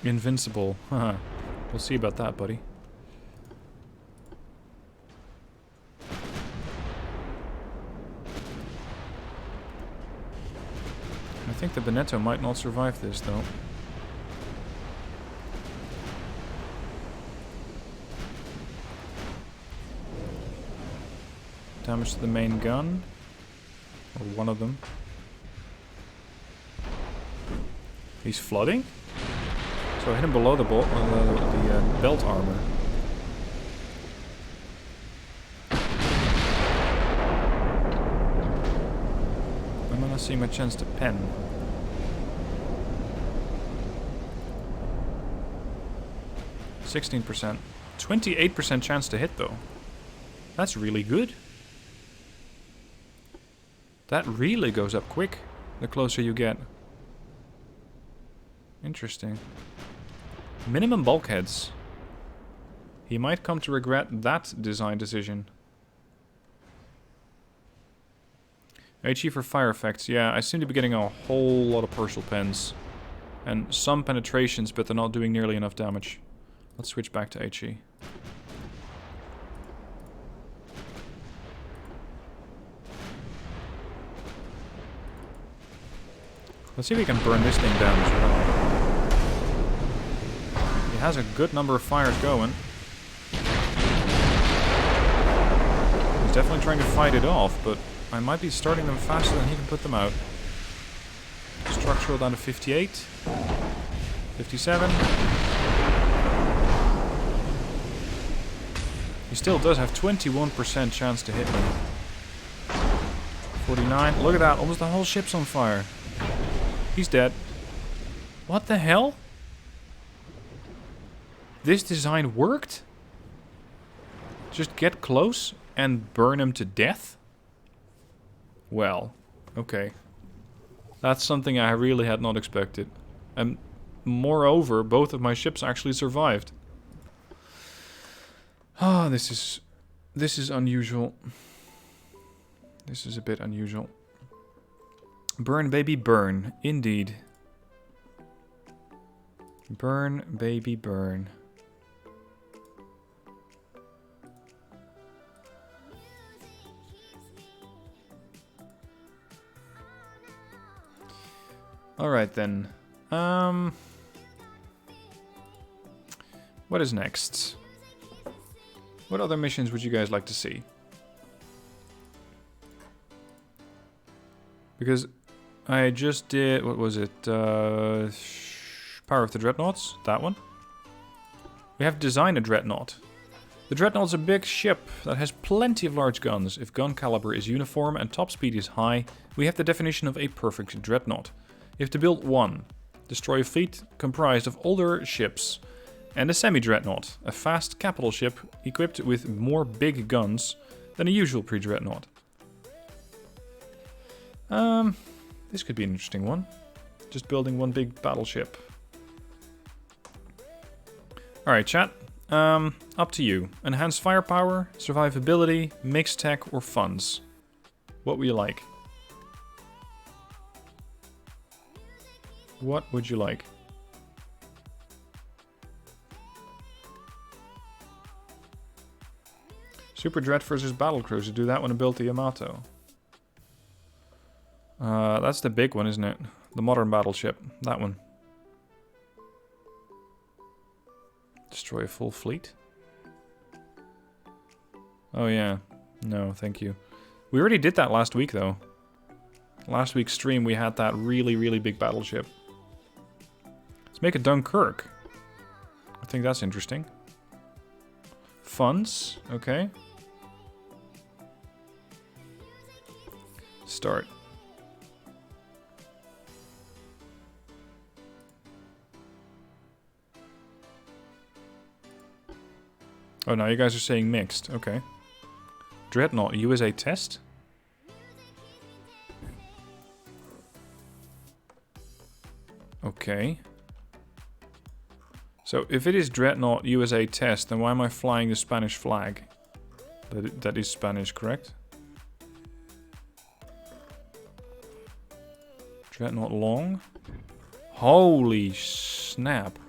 Speaker 1: Invincible. Haha. We'll see about that, buddy. I think the Benetto might not survive this, though. Damage to the main gun. Or one of them. He's flooding? So I hit him below the belt armor. I'm gonna see my chance to pen. %. 28% chance to hit, though. That's really good. That really goes up quick, the closer you get. Interesting. Minimum bulkheads. He might come to regret that design decision. HE for fire effects. Yeah, I seem to be getting a whole lot of partial pens. And some penetrations, but they're not doing nearly enough damage. Let's switch back to HE. Let's see if we can burn this thing down as well. He has a good number of fires going. He's definitely trying to fight it off, but I might be starting them faster than he can put them out. Structural down to 58. 57. He still does have 21% chance to hit me. 49. Look at that, almost the whole ship's on fire. He's dead. What the hell? This design worked? Just get close and burn him to death? Well, okay. That's something I really had not expected. And moreover, both of my ships actually survived. Ah, this is unusual. This is a bit unusual. Burn, baby, burn. Indeed. Burn, baby, burn. Alright then. What is next? What other missions would you guys like to see? Because I just did, what was it? Power of the Dreadnoughts, that one. We have designed a Dreadnought. The Dreadnought's a big ship that has plenty of large guns. If gun caliber is uniform and top speed is high, we have the definition of a perfect Dreadnought. You have to build one. Destroy a fleet comprised of older ships. And a semi-Dreadnought, a fast capital ship equipped with more big guns than a usual pre-Dreadnought. This could be an interesting one. Just building one big battleship. Alright, chat. Up to you. Enhanced firepower, survivability, mixed tech, or funds. What would you like? What would you like? Super Dread versus Battlecruiser. Do that one and build the Yamato. That's the big one, isn't it? The modern battleship. That one. Destroy a full fleet. Oh yeah. No, thank you. We already did that last week, though. Last week's stream, we had that really, really big battleship. Let's make a Dunkirk. I think that's interesting. Funds. Okay. Start. Oh, now you guys are saying mixed. Okay. Dreadnought, USA test? Okay. So, if it is Dreadnought USA test, then why am I flying the Spanish flag? That is Spanish, correct? Dreadnought long? Holy snap.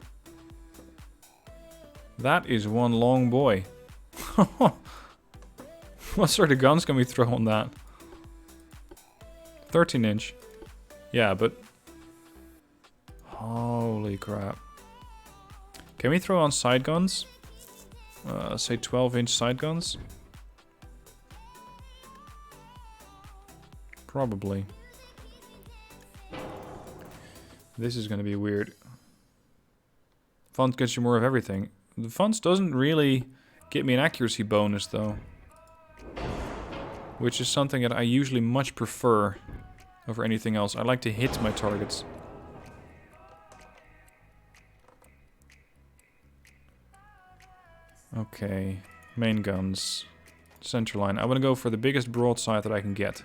Speaker 1: That is one long boy. What sort of guns can we throw on that? 13 inch. Yeah, but... Holy crap. Can we throw on side guns? Say 12-inch side guns? Probably. This is gonna be weird. Font gets you more of everything. The fonts doesn't really get me an accuracy bonus though. Which is something that I usually much prefer over anything else. I like to hit my targets. Okay, main guns. Centerline. I want to go for the biggest broadside that I can get.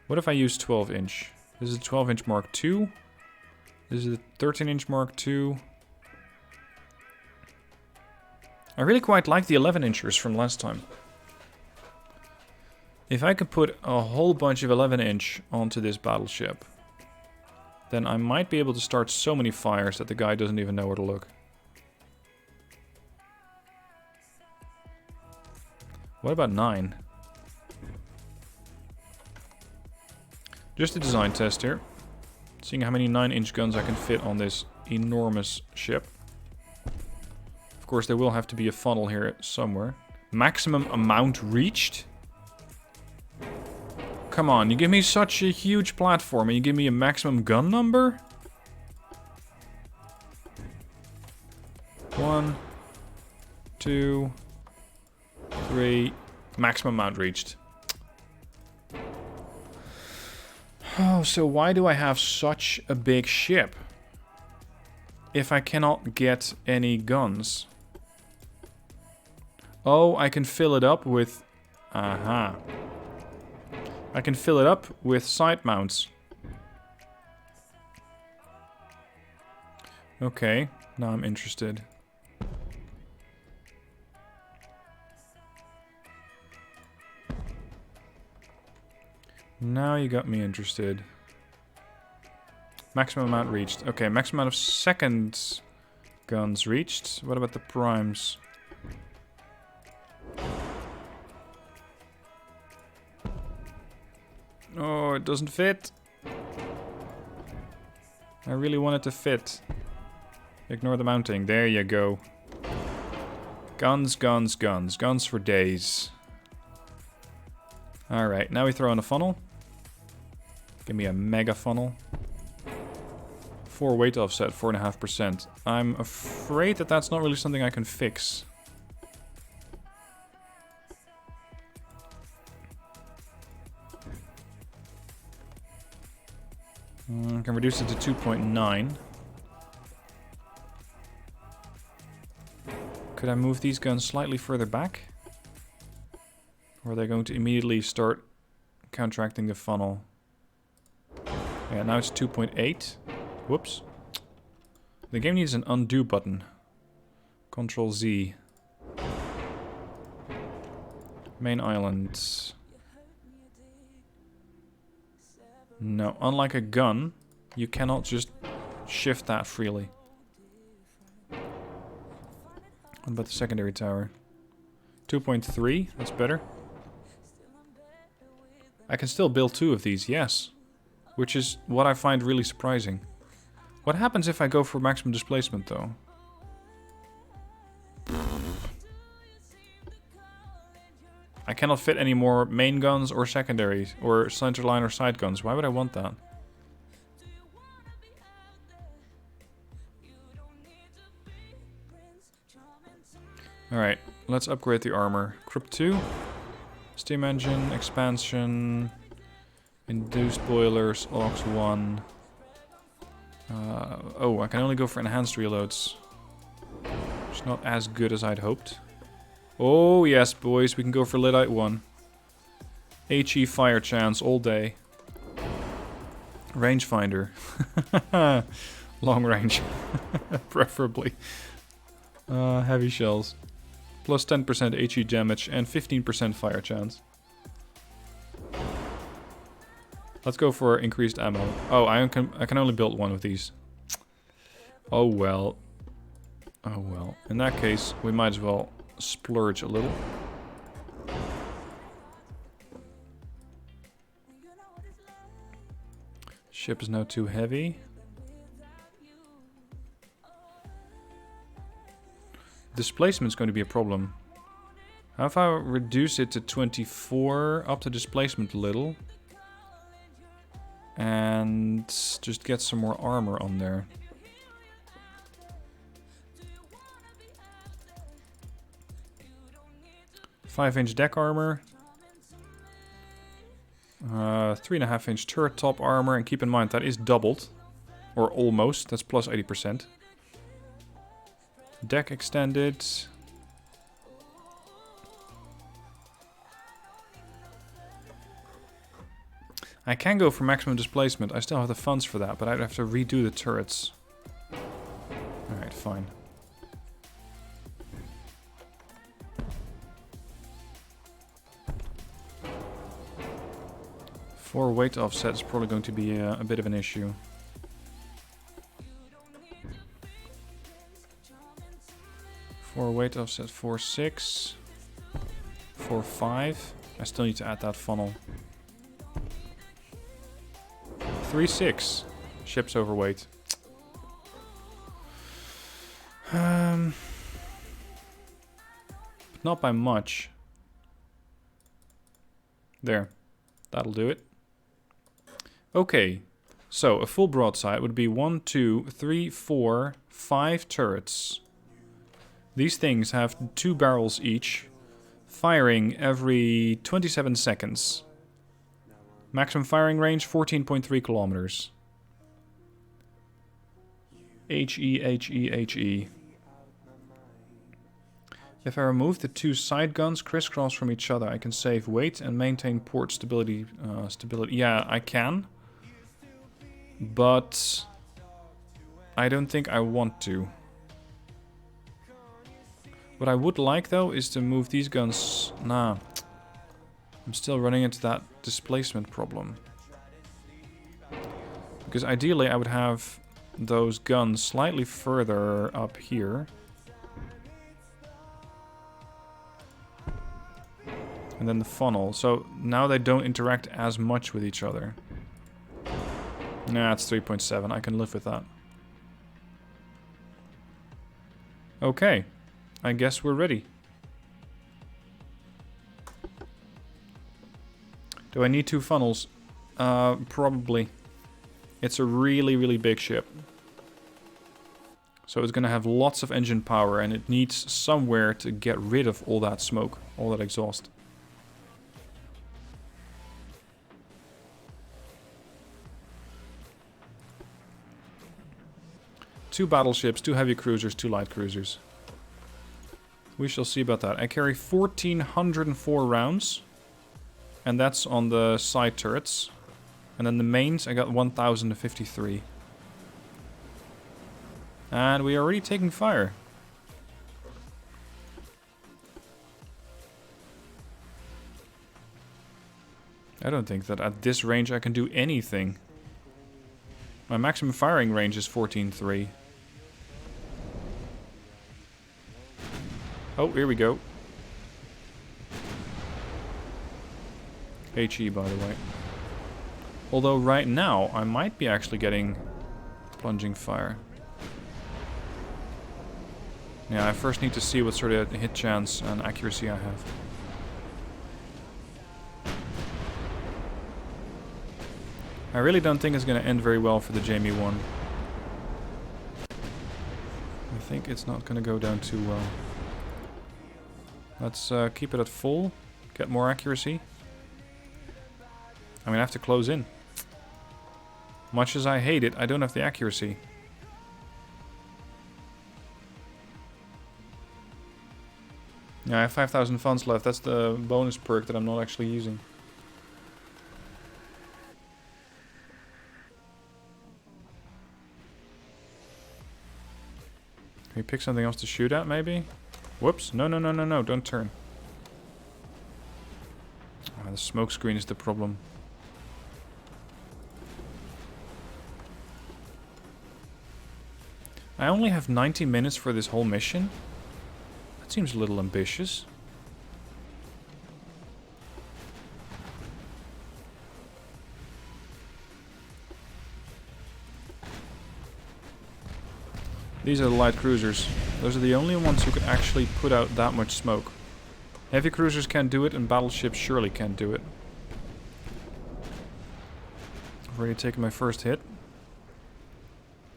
Speaker 1: What if I use 12-inch? This is a 12-inch Mark II. This is a 13-inch Mark II. I really quite like the 11-inchers from last time. If I could put a whole bunch of 11-inch onto this battleship, then I might be able to start so many fires that the guy doesn't even know where to look. What about 9? Just a design test here. Seeing how many 9-inch guns I can fit on this enormous ship. Of course, there will have to be a funnel here somewhere. Maximum amount reached? Come on, you give me such a huge platform and you give me a maximum gun number? 1, 2, 3. Maximum amount reached. Oh, so why do I have such a big ship if I cannot get any guns? Oh, I can fill it up with... Aha. I can fill it up with side mounts. Okay, now I'm interested. Now you got me interested. Maximum amount reached. Okay, maximum amount of second guns reached. What about the primes? Oh, it doesn't fit. I really want it to fit. Ignore the mounting. There you go. Guns, guns, guns. Guns for days. Alright, now we throw in a funnel. Give me a mega funnel. 4 weight offset, 4.5%. I'm afraid that that's not really something I can fix. I can reduce it to 2.9. Could I move these guns slightly further back? Or are they going to immediately start counteracting the funnel? Yeah, now it's 2.8. Whoops. The game needs an undo button. Control Z. Main island. No, unlike a gun, you cannot just shift that freely. What about the secondary tower? 2.3, that's better. I can still build 2 of these, yes. Which is what I find really surprising. What happens if I go for maximum displacement, though? I cannot fit any more main guns or secondaries, or centerline or side guns. Why would I want that? Alright, let's upgrade the armor. Crypt 2. Steam engine, expansion, induced boilers, aux 1. Oh, I can only go for enhanced reloads. Which is not as good as I'd hoped. Oh, yes, boys. We can go for Lyddite 1. HE fire chance all day. Rangefinder. Long range. Preferably. Heavy shells. Plus 10% HE damage and 15% fire chance. Let's go for increased ammo. Oh, I can only build one of these. Oh well. Oh well. In that case, we might as well splurge a little. Ship is now too heavy. Displacement is going to be a problem. How if I reduce it to 24, up the displacement a little, and just get some more armor on there. "5" deck armor. 3.5" turret top armor, and keep in mind that is doubled. Or almost, that's plus 80%. Deck extended. I can go for maximum displacement, I still have the funds for that, but I'd have to redo the turrets. Alright, fine. Four weight offset is probably going to be a bit of an issue. Four weight offset, 4.6. 4.5. I still need to add that funnel. 3.6. Ship's overweight. But not by much. There. That'll do it. Okay. So, a full broadside would be 1, 2, 3, 4, 5 turrets. These things have 2 barrels each, firing every 27 seconds. Maximum firing range, 14.3 kilometers. HE, HE, HE. If I remove the 2 side guns crisscross from each other, I can save weight and maintain port stability. Yeah, I can. But I don't think I want to. What I would like, though, is to move these guns... Nah. I'm still running into that displacement problem. Because ideally I would have those guns slightly further up here. And then the funnel. So now they don't interact as much with each other. Nah, it's 3.7. I can live with that. Okay. I guess we're ready. Do I need 2 funnels? Probably. It's a really, really big ship. So it's gonna have lots of engine power, and it needs somewhere to get rid of all that smoke, all that exhaust. Two battleships, 2 heavy cruisers, 2 light cruisers. We shall see about that. I carry 1,404 rounds. And that's on the side turrets. And then the mains, I got 1,053. And we are already taking fire. I don't think that at this range I can do anything. My maximum firing range is 14.3. Oh, here we go. HE, by the way. Although right now, I might be actually getting plunging fire. Yeah, I first need to see what sort of hit chance and accuracy I have. I really don't think it's going to end very well for the Jamie 1. I think it's not going to go down too well. Let's keep it at full. Get more accuracy. I mean, I have to close in. Much as I hate it, I don't have the accuracy. Yeah, I have 5,000 funds left. That's the bonus perk that I'm not actually using. Can we pick something else to shoot at, maybe? Whoops. No, no, no, no, no. Don't turn. Oh, the smoke screen is the problem. I only have 90 minutes for this whole mission. That seems a little ambitious. These are the light cruisers. Those are the only ones who can actually put out that much smoke. Heavy cruisers can't do it, and battleships surely can't do it. I've already taken my first hit.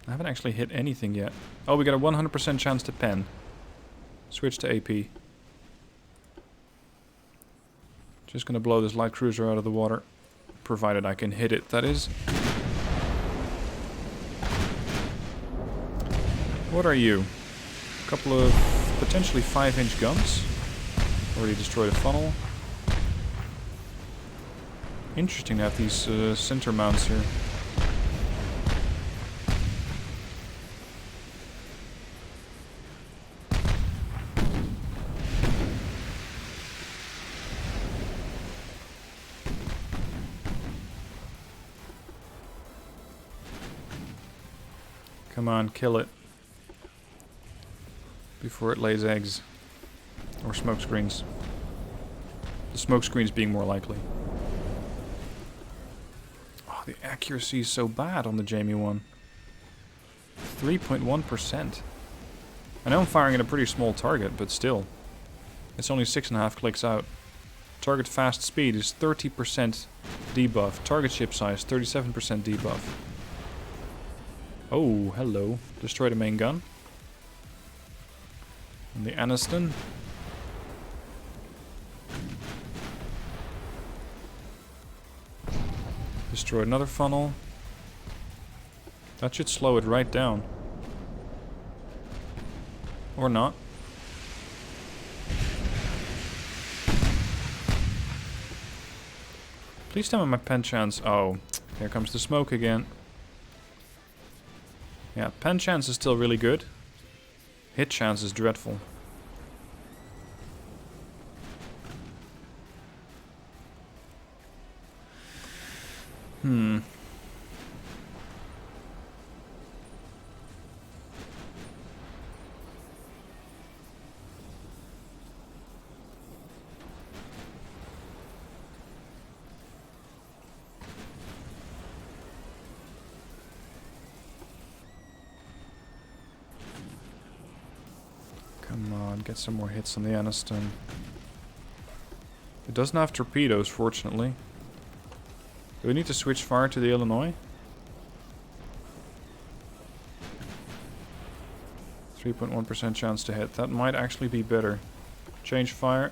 Speaker 1: I haven't actually hit anything yet. Oh, we got a 100% chance to pen. Switch to AP. Just gonna blow this light cruiser out of the water. Provided I can hit it, that is. What are you? A couple of potentially 5-inch guns. Already destroyed a funnel. Interesting to have these center mounts here. Come on, kill it. Before it lays eggs. Or smoke screens. The smoke screens being more likely. Oh, the accuracy is so bad on the Jamie one. 3.1%. I know I'm firing at a pretty small target, but still. It's only 6.5 clicks out. Target fast speed is 30% debuff. Target ship size, 37% debuff. Oh, hello. Destroy the main gun. And the Aniston. Destroy another funnel. That should slow it right down. Or not. Please tell me my pen chance. Oh, here comes the smoke again. Yeah, pen chance is still really good. Hit chance is dreadful. Come on, get some more hits on the Aniston. It doesn't have torpedoes, fortunately. Do we need to switch fire to the Illinois? 3.1% chance to hit. That might actually be better. Change fire.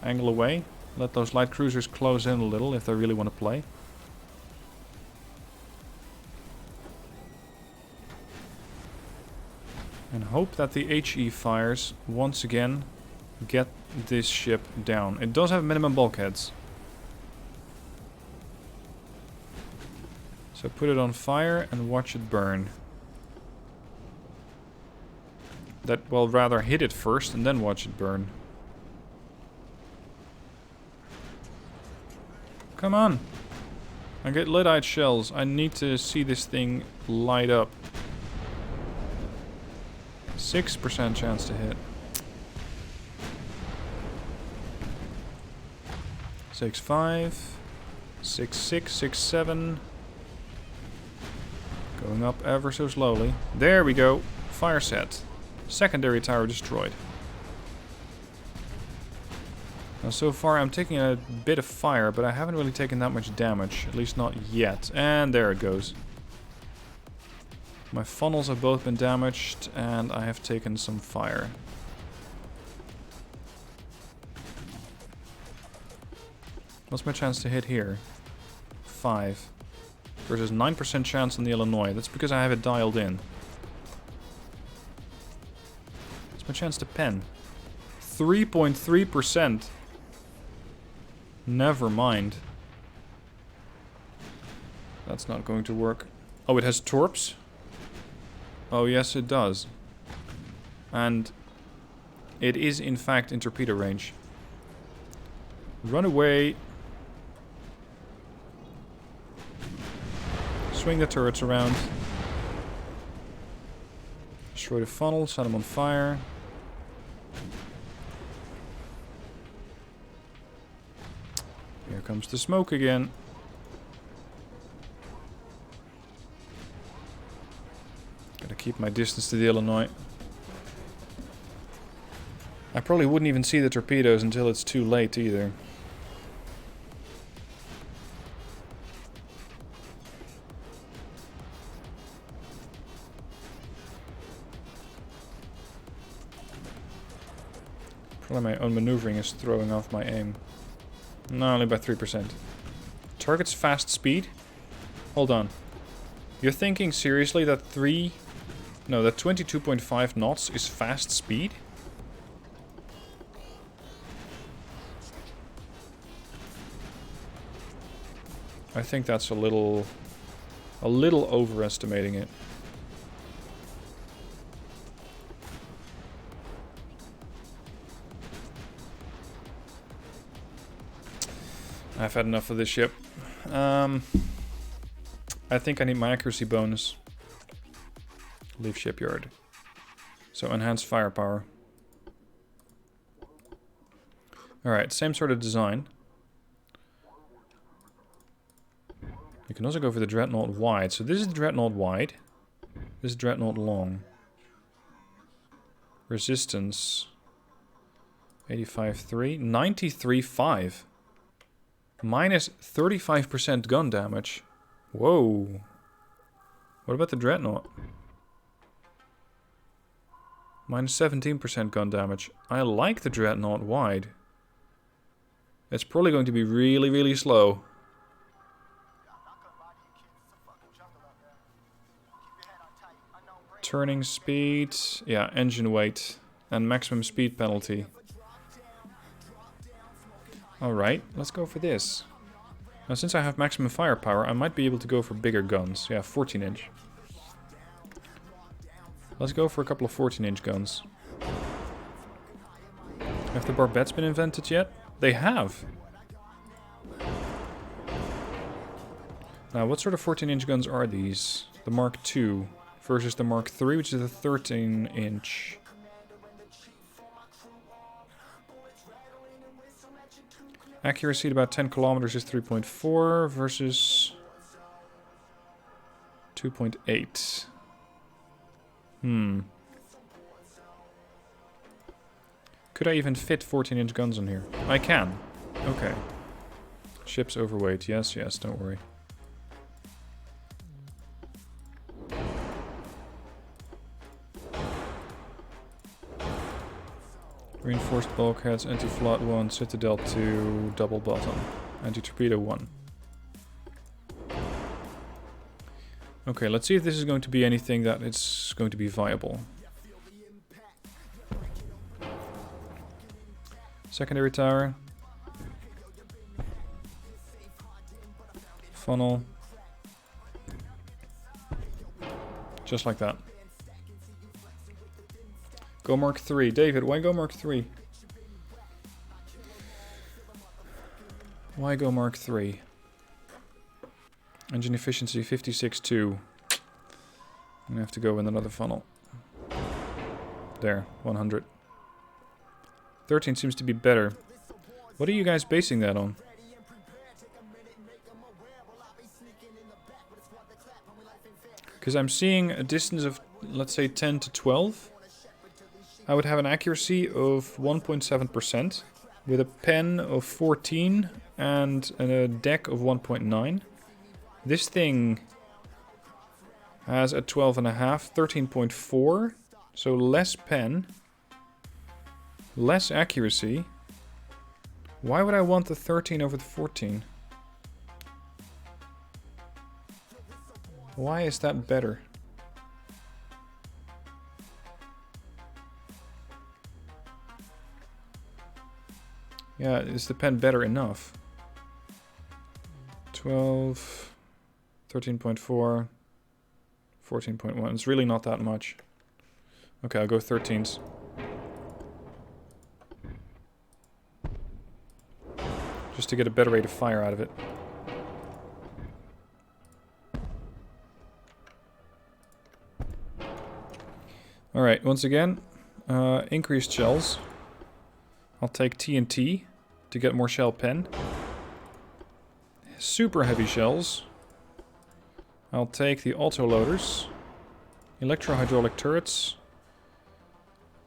Speaker 1: Angle away. Let those light cruisers close in a little if they really want to play. And hope that the HE fires once again get this ship down. It does have minimum bulkheads. So put it on fire and watch it burn. Well, rather hit it first and then watch it burn. Come on! I get lyddite shells. I need to see this thing light up. 6% chance to hit. 6.5. 6.6. 6.7. Going up ever so slowly. There we go. Fire set. Secondary tower destroyed. Now so far I'm taking a bit of fire, but I haven't really taken that much damage. At least not yet. And there it goes. My funnels have both been damaged, and I have taken some fire. What's my chance to hit here? 5. Versus 9% chance on the Illinois. That's because I have it dialed in. What's my chance to pen? 3.3%. Never mind. That's not going to work. Oh, it has torps? Oh, yes, it does. And it is, in fact, in torpedo range. Run away. Swing the turrets around. Destroy the funnel, set them on fire. Here comes the smoke again. Gotta keep my distance to the Illinois. I probably wouldn't even see the torpedoes until it's too late either. Probably my own maneuvering is throwing off my aim. No, only by 3%. Target's fast speed? Hold on. You're thinking seriously that that 22.5 knots is fast speed? I think that's a little overestimating it. I've had enough of this ship. I think I need my accuracy bonus. Leave shipyard. So enhanced firepower. Alright, same sort of design. You can also go for the Dreadnought wide. So this is the Dreadnought wide. This is Dreadnought long. Resistance 85.3. 93.5. Minus 35% gun damage. Whoa. What about the Dreadnought? Minus 17% gun damage. I like the Dreadnought wide. It's probably going to be really, really slow. Turning speed. Yeah, engine weight. And maximum speed penalty. Alright, let's go for this. Now, since I have maximum firepower, I might be able to go for bigger guns. Yeah, 14-inch. Let's go for a couple of 14-inch guns. Have the barbettes been invented yet? They have! Now, what sort of 14-inch guns are these? The Mark II versus the Mark III, which is a 13-inch. Accuracy at about 10 kilometers is 3.4 versus 2.8. Could I even fit 14-inch guns on here? I can. Okay. Ship's overweight. Yes, yes, don't worry. Reinforced bulkheads, anti-flood 1, Citadel 2, double bottom, anti-torpedo 1. Okay, let's see if this is going to be anything that it's going to be viable. Secondary tower. Funnel. Just like that. Go Mark III. David, why go Mark III? Why go Mark III? Engine efficiency 56.2. I'm gonna have to go with another funnel. There, 100. 13 seems to be better. What are you guys basing that on? Because I'm seeing a distance of, let's say, 10 to 12. I would have an accuracy of 1.7% with a pen of 14 and a deck of 1.9. This thing has a 12.5, 13.4, so less pen, less accuracy. Why would I want the 13 over the 14? Why is that better? Yeah, is the pen better enough? 12, 13.4, 14.1. It's really not that much. Okay, I'll go 13s. Just to get a better rate of fire out of it. Alright, once again, increased shells. I'll take TNT to get more shell pen. Super heavy shells. I'll take the autoloaders. Electro-hydraulic turrets.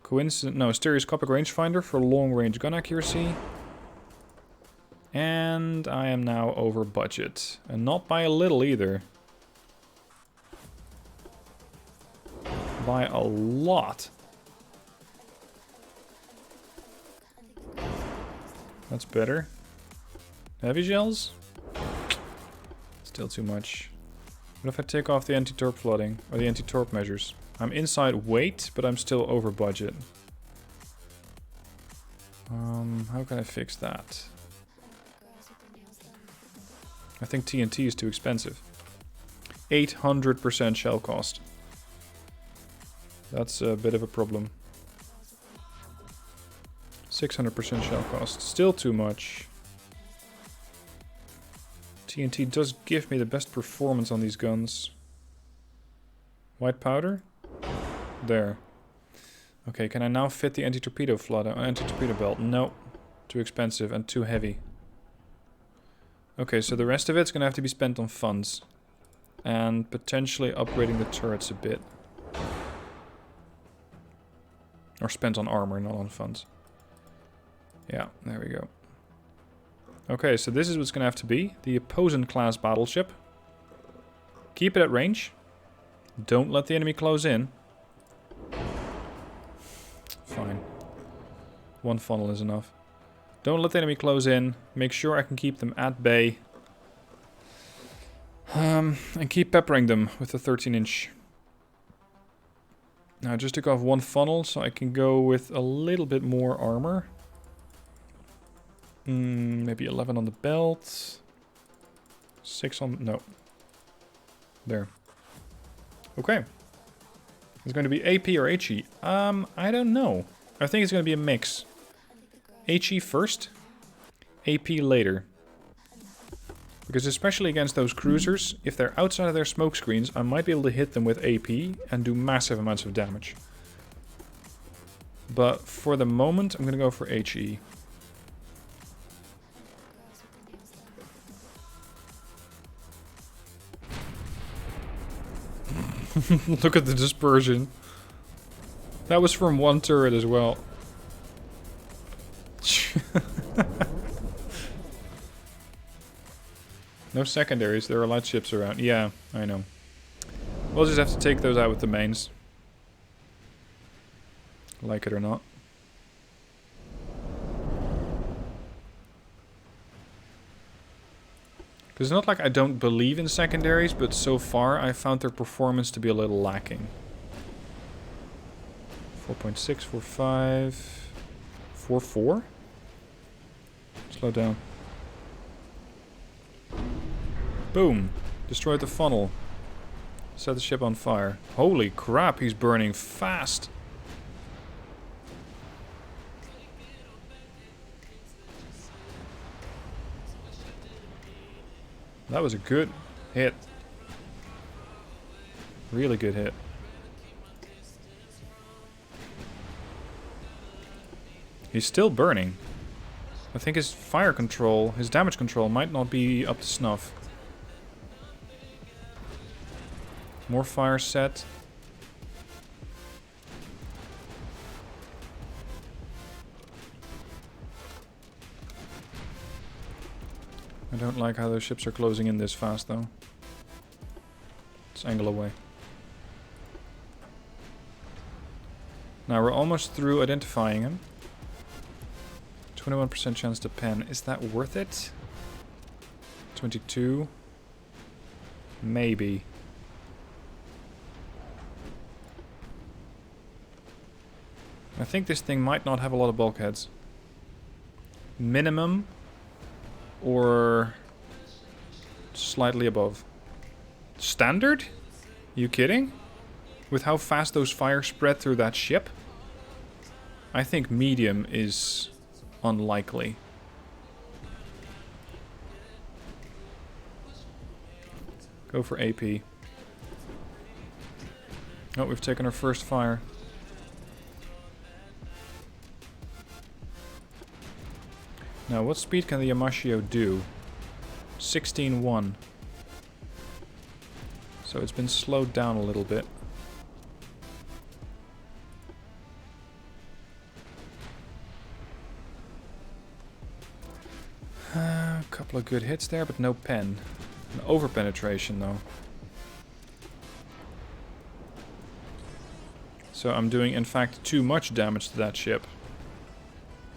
Speaker 1: Stereoscopic rangefinder for long-range gun accuracy. And I am now over budget. And not by a little either. By a lot. That's better. Heavy shells? Still too much. What if I take off the anti-torp flooding? Or the anti-torp measures? I'm inside weight, but I'm still over budget. How can I fix that? I think TNT is too expensive. 800% shell cost. That's a bit of a problem. 600% shell cost. Still too much. TNT does give me the best performance on these guns. White powder? There. Okay, can I now fit the anti-torpedo flood, anti-torpedo belt? No. Too expensive and too heavy. Okay, so the rest of it's gonna have to be spent on funds. And potentially upgrading the turrets a bit. Or spent on armor, not on funds. Yeah, there we go. Okay, so this is what's gonna have to be. The opposing class battleship. Keep it at range. Don't let the enemy close in. Fine. One funnel is enough. Don't let the enemy close in. Make sure I can keep them at bay. And keep peppering them with the 13-inch. Now I just took off one funnel, so I can go with a little bit more armor. Maybe 11 on the belt. 6 on... no. There. Okay. It's going to be AP or HE. I don't know. I think it's going to be a mix. HE first. AP later. Because especially against those cruisers, if they're outside of their smoke screens, I might be able to hit them with AP and do massive amounts of damage. But for the moment, I'm going to go for HE. Look at the dispersion. That was from one turret as well. No secondaries, there are light ships around. Yeah, I know. We'll just have to take those out with the mains. Like it or not. Because it's not like I don't believe in secondaries, but so far I found their performance to be a little lacking. 4.6, 4.5, 4.4? Slow down. Boom. Destroyed the funnel. Set the ship on fire. Holy crap, he's burning fast. That was a good hit. Really good hit. He's still burning. I think his fire control, his damage control might not be up to snuff. More fire set. I don't like how those ships are closing in this fast though. Let's angle away. Now we're almost through identifying him. 21% chance to pen. Is that worth it? 22. Maybe. I think this thing might not have a lot of bulkheads. minimum or slightly above. Standard? You kidding? With how fast those fires spread through that ship? I think medium is unlikely. Go for AP. Oh, we've taken our first fire. Now, what speed can the Yamashio do? 16-1. So it's been slowed down a little bit. A couple of good hits there, but no pen. An over-penetration, though. So I'm doing, in fact, too much damage to that ship.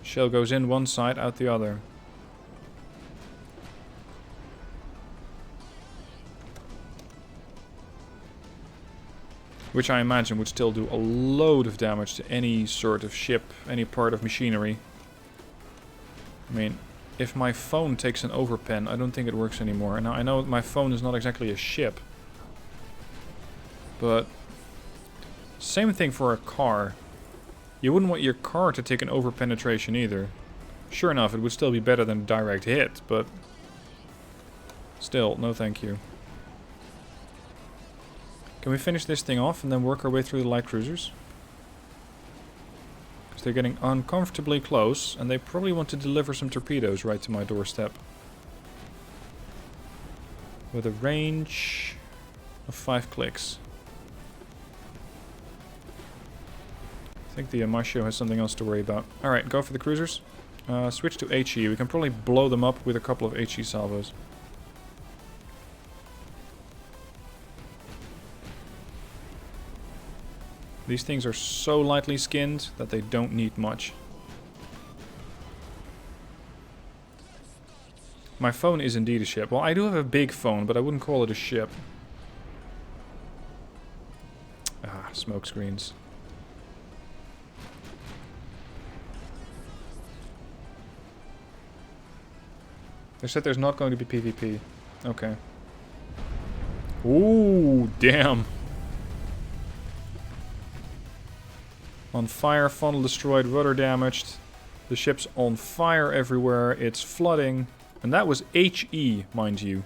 Speaker 1: Shell goes in one side, out the other. Which I imagine would still do a load of damage to any sort of ship, any part of machinery. I mean, if my phone takes an overpen, I don't think it works anymore. Now, I know my phone is not exactly a ship. But same thing for a car. You wouldn't want your car to take an overpenetration either. Sure enough, it would still be better than a direct hit, but still, no thank you. Can we finish this thing off and then work our way through the light cruisers? Because they're getting uncomfortably close, and they probably want to deliver some torpedoes right to my doorstep. With a range of 5 clicks. I think the Morscher has something else to worry about. Alright, go for the cruisers. Switch to HE. We can probably blow them up with a couple of HE salvos. These things are so lightly skinned that they don't need much. My phone is indeed a ship. Well, I do have a big phone, but I wouldn't call it a ship. Ah, smoke screens. They said there's not going to be PvP. Okay. Ooh, damn. On fire, funnel destroyed, rudder damaged. The ship's on fire everywhere. It's flooding. And that was HE, mind you.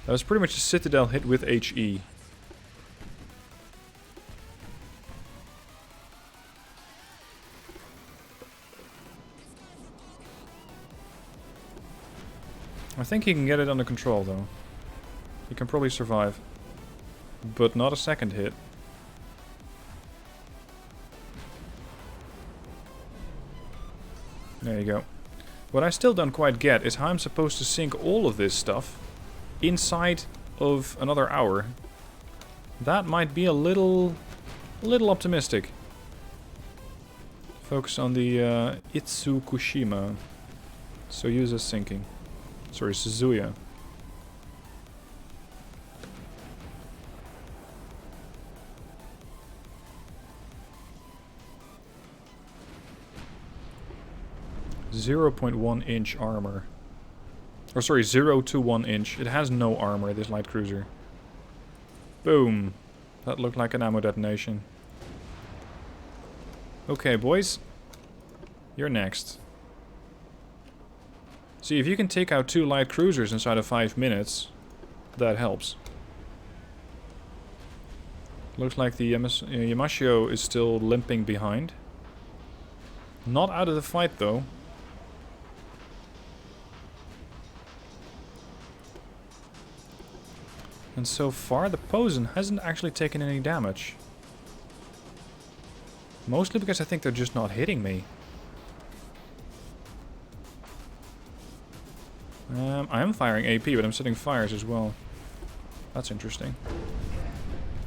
Speaker 1: That was pretty much a Citadel hit with HE. I think he can get it under control, though. He can probably survive. But not a second hit. There you go. What I still don't quite get is how I'm supposed to sink all of this stuff inside of another hour. That might be a little optimistic. Focus on the Itsukushima. Soyuza sinking. Sorry, Suzuya. .1-inch armor. Or sorry, 0 to 1 inch. It has no armor, this light cruiser. Boom. That looked like an ammo detonation. Okay, boys. You're next. See, if you can take out 2 light cruisers inside of 5 minutes, that helps. Looks like the Yamashio is still limping behind. Not out of the fight, though. And so far, the Posen hasn't actually taken any damage. Mostly because I think they're just not hitting me. I am firing AP, but I'm setting fires as well. That's interesting.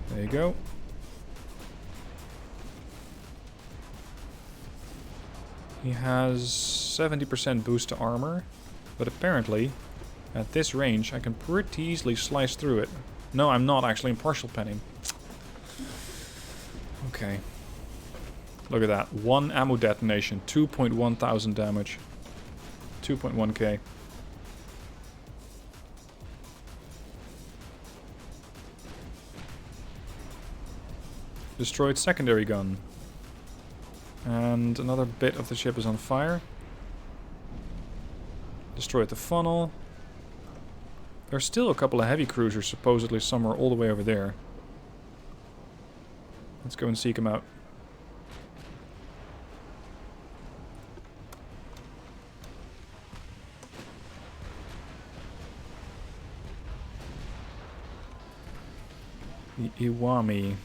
Speaker 1: There you go. He has 70% boost to armor, but apparently, at this range, I can pretty easily slice through it. No, I'm not actually. I'm partial penning. Okay. Look at that. 1 ammo detonation. 2.1 thousand damage. 2.1k. Destroyed secondary gun. And another bit of the ship is on fire. Destroyed the funnel. There's still a couple of heavy cruisers supposedly somewhere all the way over there. Let's go and seek them out. The Iwami.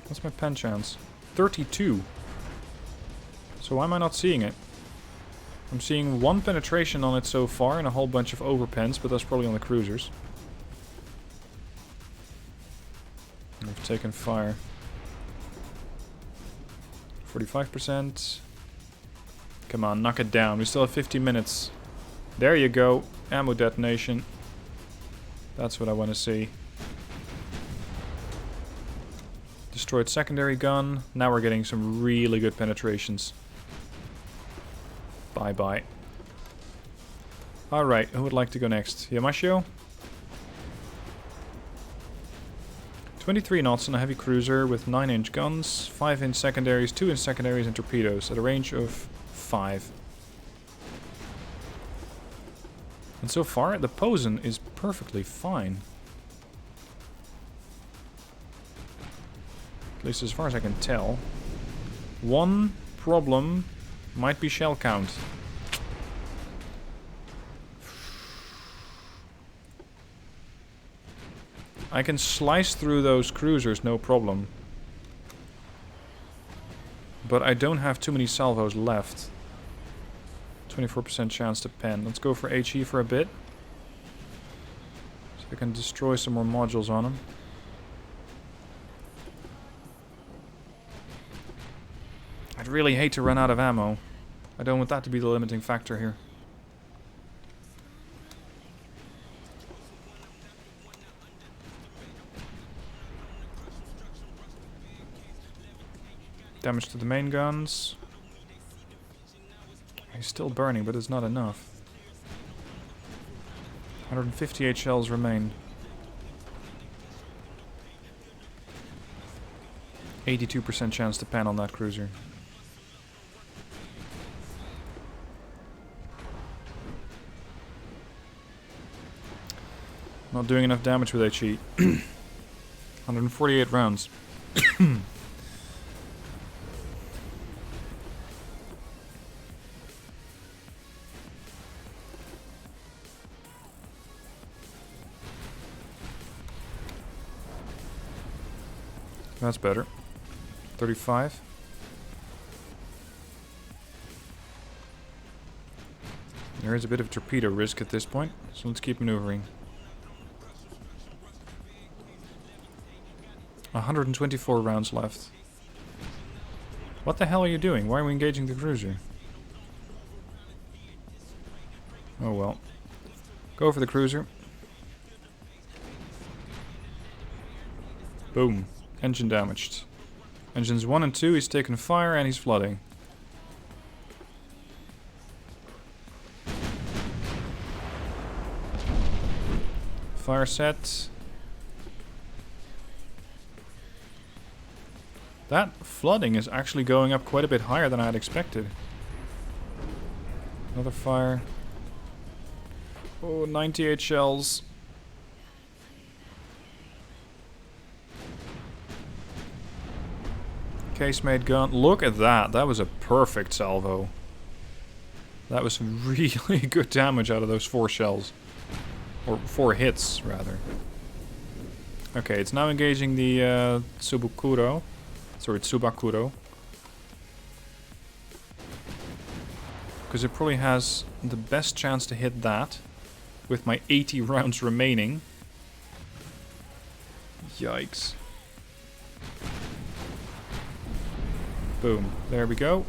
Speaker 1: What's my pen chance? 32. So why am I not seeing it? I'm seeing 1 penetration on it so far and a whole bunch of overpens, but that's probably on the cruisers. We've taken fire. 45%. Come on, knock it down. We still have 15 minutes. There you go. Ammo detonation. That's what I want to see. Destroyed secondary gun. Now we're getting some really good penetrations. Bye-bye. Alright, who would like to go next? Yamashio? 23 knots on a heavy cruiser with 9-inch guns, 5-inch secondaries, 2-inch secondaries and torpedoes at a range of 5. And so far, the Posen is perfectly fine. At least as far as I can tell. One problem might be shell count. I can slice through those cruisers, no problem. But I don't have too many salvos left. 24% chance to pen. Let's go for HE for a bit. So I can destroy some more modules on them. I'd really hate to run out of ammo. I don't want that to be the limiting factor here. Damage to the main guns. He's still burning, but it's not enough. 158 shells remain. 82% chance to pan on that cruiser. Not doing enough damage with HE. 148 rounds. That's better. 35. There is a bit of torpedo risk at this point, so let's keep maneuvering. 124 rounds left. What the hell are you doing? Why are we engaging the cruiser? Oh well. Go for the cruiser. Boom. Engine damaged. Engines 1 and 2, he's taken fire and he's flooding. Fire set. That flooding is actually going up quite a bit higher than I had expected. Another fire. Oh, 98 shells. Casemate gun. Look at that. That was a perfect salvo. That was some really good damage out of those 4 shells. Or 4 hits, rather. Okay, it's now engaging the Tsubakuro. Sorry, Tsubakuro. Because it probably has the best chance to hit that. With my 80 rounds remaining. Yikes. Boom. There we go.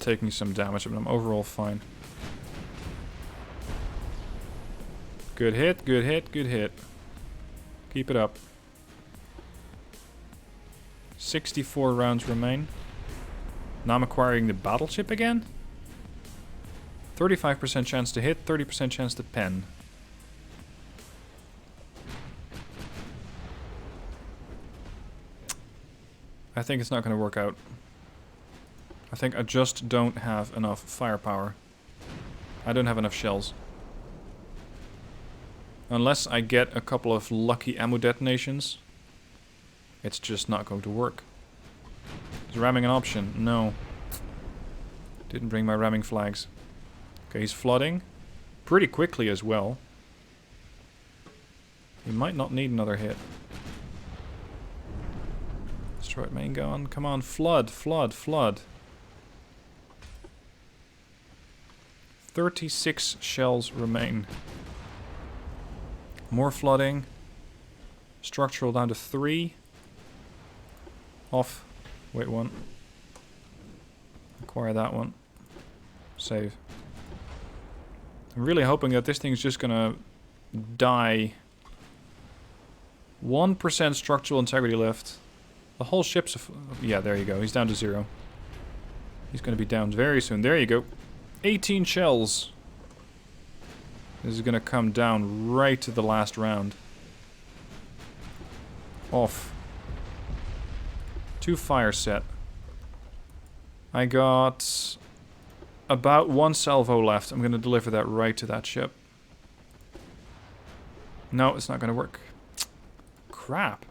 Speaker 1: Taking some damage, but I'm overall fine. Good hit, good hit, good hit. Keep it up. 64 rounds remain. Now I'm acquiring the battleship again. 35% chance to hit, 30% chance to pen. I think it's not going to work out. I think I just don't have enough firepower. I don't have enough shells. Unless I get a couple of lucky ammo detonations, it's just not going to work. Is ramming an option? No. Didn't bring my ramming flags. Okay, he's flooding. Pretty quickly as well. He might not need another hit. Destroyed main gun. Come on, flood, flood, flood. 36 shells remain. More flooding. Structural down to 3. Off. Wait, 1. Acquire that one. Save. I'm really hoping that this thing's just gonna die. 1% structural integrity left. The whole ship's... yeah, there you go. He's down to 0. He's gonna be down very soon. There you go. 18 shells. This is gonna come down right to the last round. Off. 2 fire set. I got about 1 salvo left. I'm gonna deliver that right to that ship. No, it's not gonna work. Crap.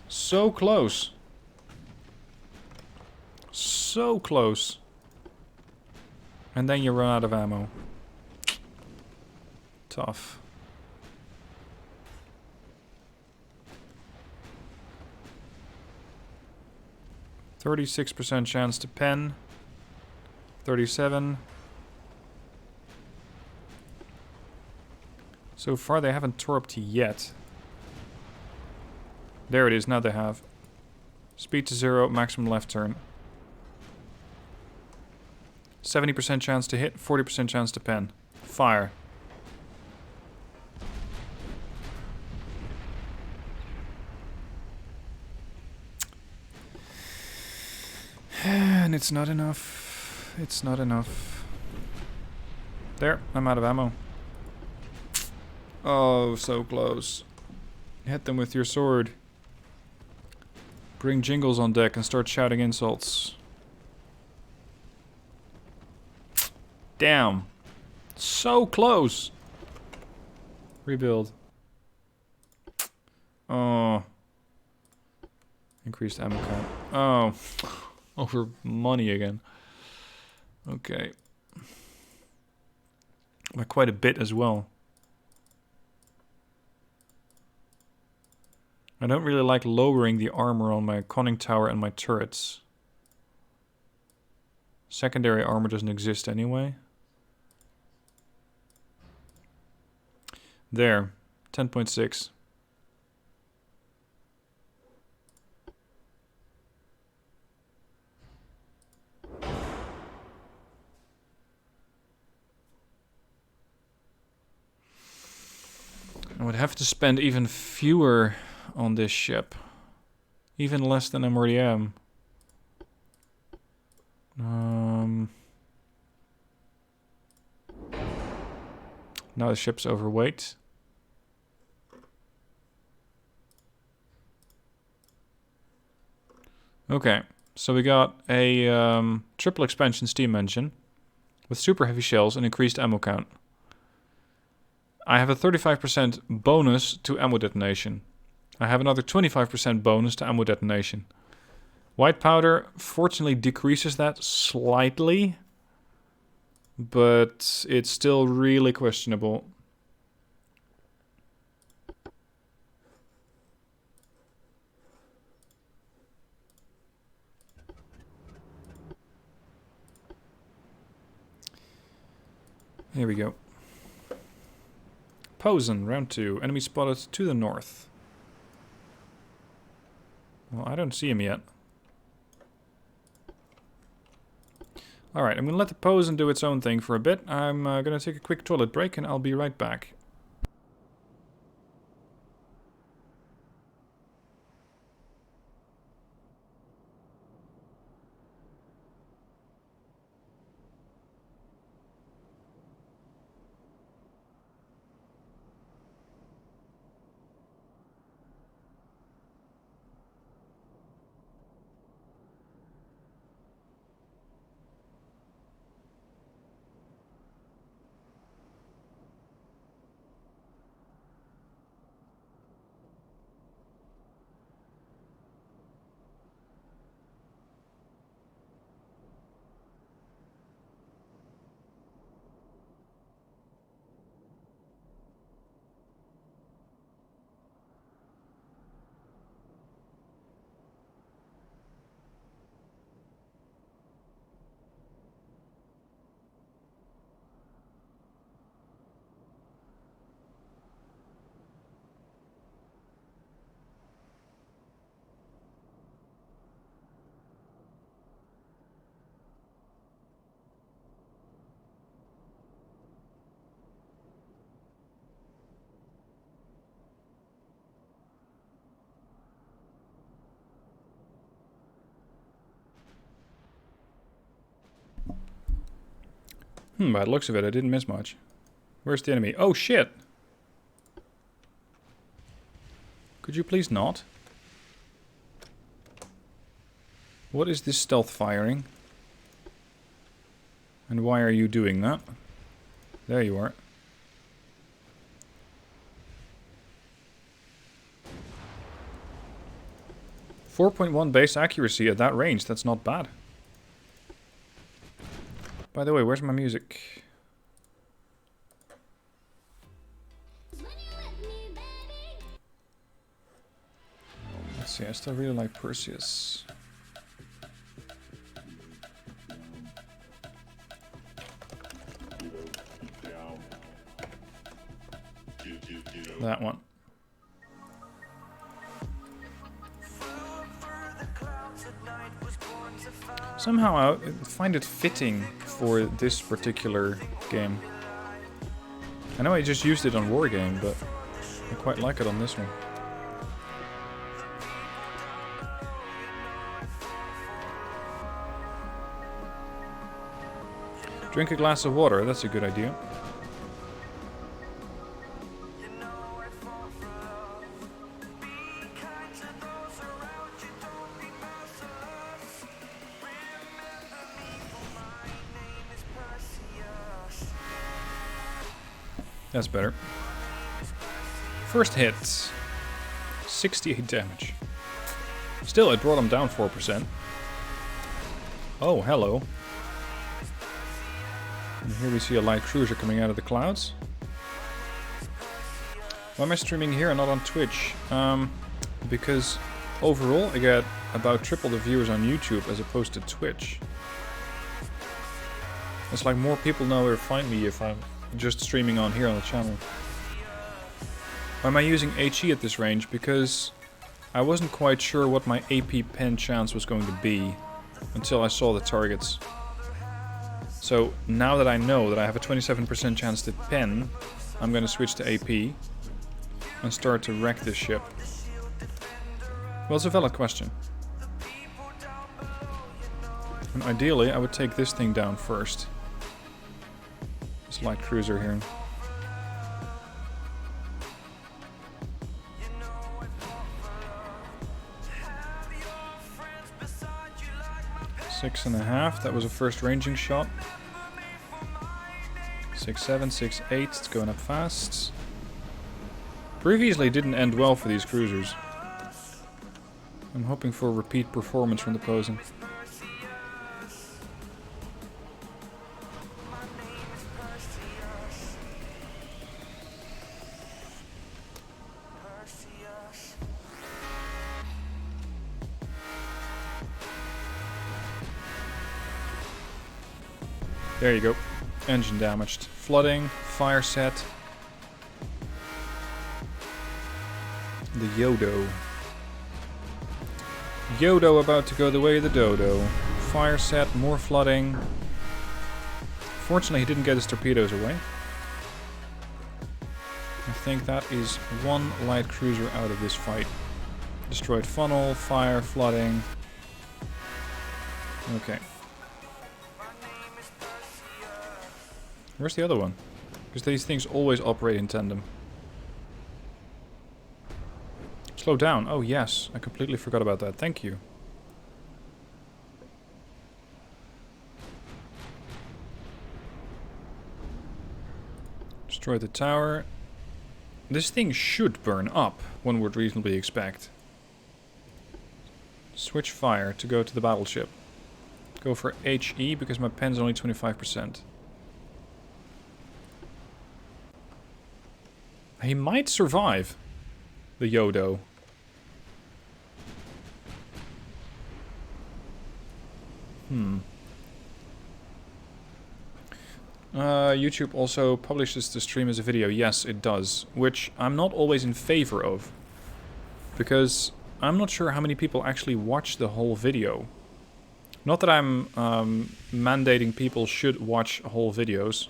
Speaker 1: So close. So close. And then you run out of ammo. Tough. %36% chance to pen. 37. So far they haven't torped yet. There it is, now they have. Speed to 0, maximum left turn. 70% chance to hit, 40% chance to pen. Fire. And it's not enough. It's not enough. There, I'm out of ammo. Oh, so close. Hit them with your sword. Bring Jingles on deck and start shouting insults. Damn. So close. Rebuild. Oh. Increased ammo count. Oh. Over money again. Okay. By quite a bit as well. I don't really like lowering the armor on my conning tower and my turrets. Secondary armor doesn't exist anyway. There. 10.6. I would have to spend even fewer on this ship. Even less than I already am. Now the ship's overweight. Okay, so we got a triple expansion steam engine with super heavy shells and increased ammo count. I have a 35% bonus to ammo detonation. I have another 25% bonus to ammo detonation. White powder fortunately decreases that slightly, but it's still really questionable. Here we go. Posen, round 2. Enemy spotted to the north. Well, I don't see him yet. Alright, I'm gonna let the Posen do its own thing for a bit. I'm gonna take a quick toilet break and I'll be right back. By the looks of it, I didn't miss much. Where's the enemy? Oh, shit! Could you please not? What is this stealth firing? And why are you doing that? There you are. .1 base accuracy at that range. That's not bad. By the way, where's my music? Let's see, I still really like Perseus. That one. Somehow I find it fitting for this particular game. I know I just used it on Wargame, but I quite like it on this one. Drink a glass of water, that's a good idea. That's better. First hit. 68 damage. Still, it brought him down 4%. Oh, hello. And here we see a light cruiser coming out of the clouds. Why am I streaming here and not on Twitch? Because overall I get about triple the viewers on YouTube as opposed to Twitch. It's like more people know where to find me if I'm just streaming on here on the channel. Why am I using HE at this range? Because I wasn't quite sure what my AP pen chance was going to be until I saw the targets. So now that I know that I have a 27% chance to pen, I'm going to switch to AP and start to wreck this ship. Well, it's a valid question. And ideally I would take this thing down first. This light cruiser here. Six and a half, that was a first ranging shot. 6-7, 6-8, it's going up fast. Previously didn't end well for these cruisers. I'm hoping for a repeat performance from the Posen. There you go. Engine damaged. Flooding, fire set. The Yodo. Yodo about to go the way of the dodo. Fire set, more flooding. Fortunately, he didn't get his torpedoes away. I think that is one light cruiser out of this fight. Destroyed funnel, fire, flooding. Okay. Where's the other one? Because these things always operate in tandem. Slow down. Oh yes, I completely forgot about that. Thank you. Destroy the tower. This thing should burn up, one would reasonably expect. Switch fire to go to the battleship. Go for HE because my pen's only 25%. He might survive the Yodo. YouTube also publishes the stream as a video. Yes, it does. Which I'm not always in favor of. Because I'm not sure how many people actually watch the whole video. Not that I'm mandating people should watch whole videos.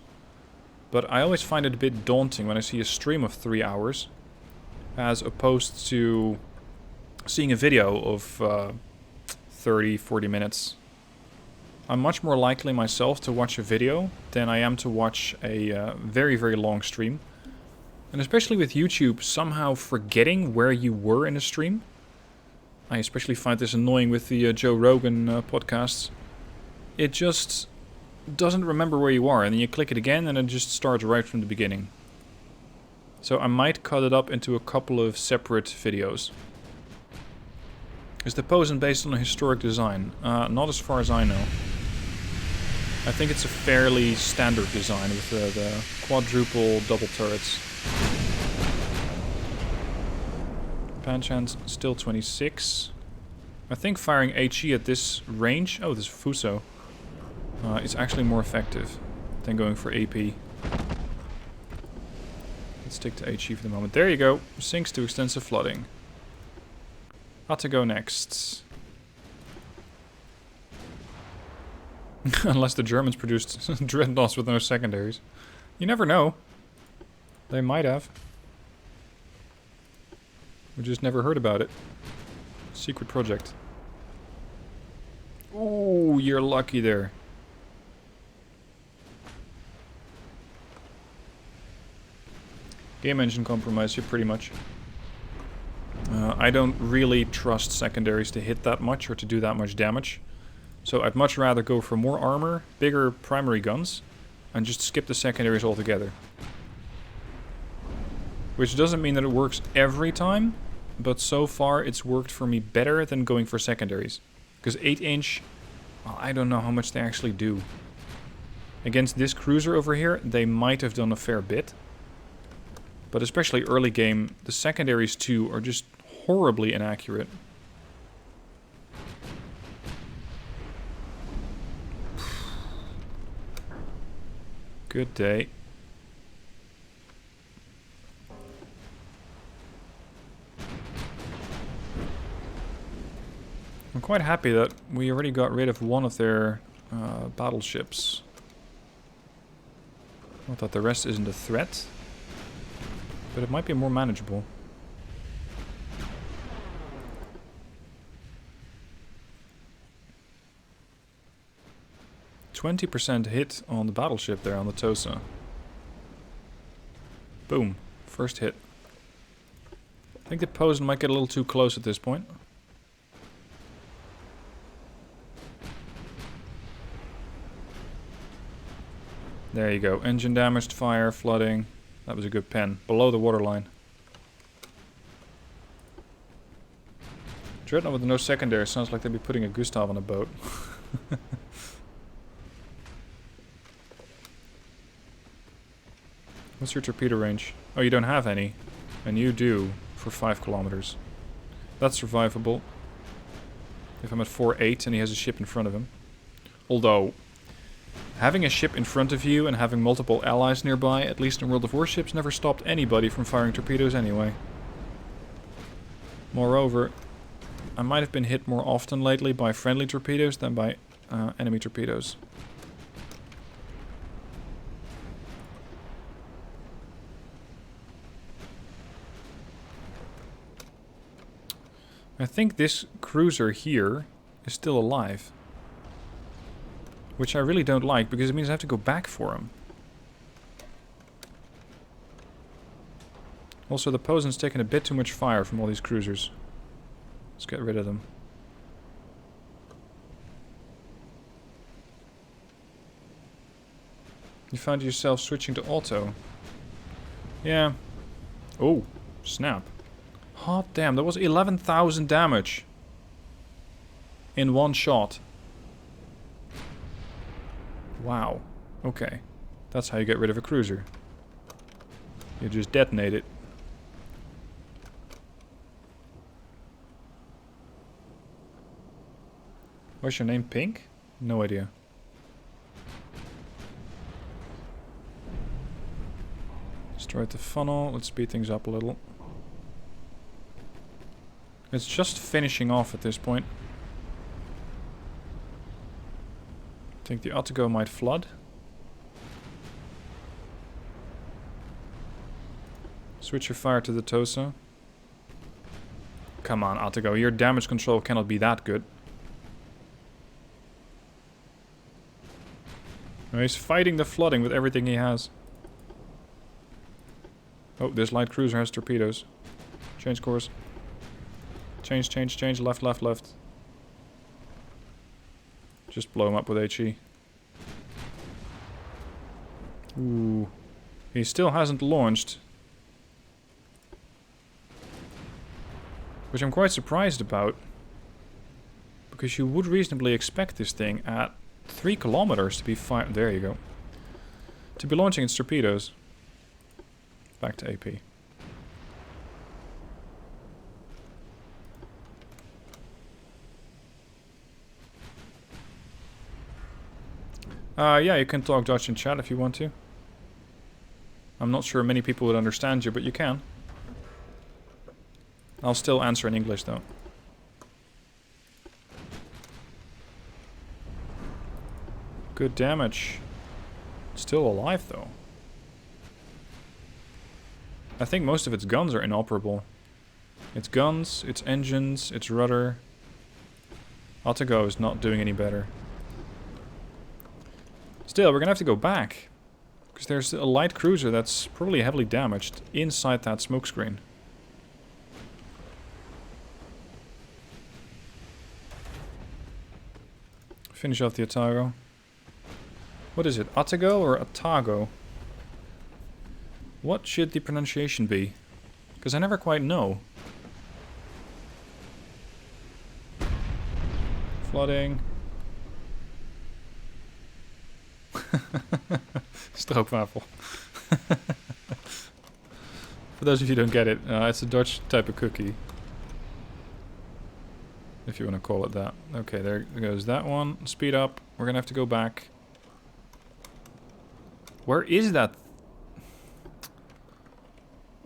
Speaker 1: But I always find it a bit daunting when I see a stream of 3 hours. As opposed to seeing a video of 30, 40 minutes. I'm much more likely myself to watch a video than I am to watch a very, very long stream. And especially with YouTube somehow forgetting where you were in a stream. I especially find this annoying with the Joe Rogan podcasts. It just doesn't remember where you are, and then you click it again and it just starts right from the beginning. So I might cut it up into a couple of separate videos. Is the Posen based on a historic design? Not as far as I know. I think it's a fairly standard design with the quadruple double turrets. Panchance still 26. I think firing HE at this range, oh this Fuso, is actually more effective than going for AP. Let's stick to HE for the moment. There you go. Sinks to extensive flooding. How to go next? Unless the Germans produced Dreadnoughts with no secondaries. You never know. They might have. We just never heard about it. Secret project. Ooh, you're lucky there. Game engine compromise, you pretty much. I don't really trust secondaries to hit that much or to do that much damage. So I'd much rather go for more armor, bigger primary guns, and just skip the secondaries altogether. Which doesn't mean that it works every time, but so far it's worked for me better than going for secondaries. Because 8-inch, well, I don't know how much they actually do. Against this cruiser over here, they might have done a fair bit. But especially early game, the secondaries too are just horribly inaccurate. Good day. I'm quite happy that we already got rid of one of their battleships. Not that the rest isn't a threat, but it might be more manageable. %20 hit on the battleship there on the Tosa. Boom. First hit. I think the Posen might get a little too close at this point. There you go. Engine damaged, fire, flooding. That was a good pen. Below the waterline. Dreadnought with no secondary. Sounds like they'd be putting a Gustav on a boat. What's your torpedo range? Oh, you don't have any. And you do for 5 kilometers. That's survivable. If I'm at 4-8 and he has a ship in front of him. Although, having a ship in front of you and having multiple allies nearby, at least in World of Warships, never stopped anybody from firing torpedoes anyway. Moreover, I might have been hit more often lately by friendly torpedoes than by enemy torpedoes. I think this cruiser here is still alive. Which I really don't like, because it means I have to go back for him. Also, the Posen's taking a bit too much fire from all these cruisers. Let's get rid of them. You found yourself switching to auto. Yeah. Oh, snap. Hot damn, that was 11,000 damage. In one shot. Wow. Okay. That's how you get rid of a cruiser. You just detonate it. What's your name? Pink? No idea. Destroyed the funnel. Let's speed things up a little. It's just finishing off at this point. I think the Otago might flood. Switch your fire to the Tosa. Come on, Otago. Your damage control cannot be that good. No, he's fighting the flooding with everything he has. Oh, this light cruiser has torpedoes. Change course. Change, change, change. Left, left, left. Just blow him up with HE. Ooh. He still hasn't launched. Which I'm quite surprised about. Because you would reasonably expect this thing at 3 kilometers to be fired. There you go. To be launching its torpedoes. Back to AP. Yeah, you can talk Dutch in chat if you want to. I'm not sure many people would understand you, but you can. I'll still answer in English though. Good damage. Still alive though. I think most of its guns are inoperable. Its guns, its engines, its rudder. Otago is not doing any better. Still, we're gonna have to go back. Because there's a light cruiser that's probably heavily damaged inside that smokescreen. Finish off the Otago. What is it? Otago or Otago? What should the pronunciation be? Because I never quite know. Flooding. Stroopwafel. For those of you who don't get it, it's a Dutch type of cookie. If you want to call it that. Okay, there goes that one. Speed up. We're gonna have to go back. Where is that?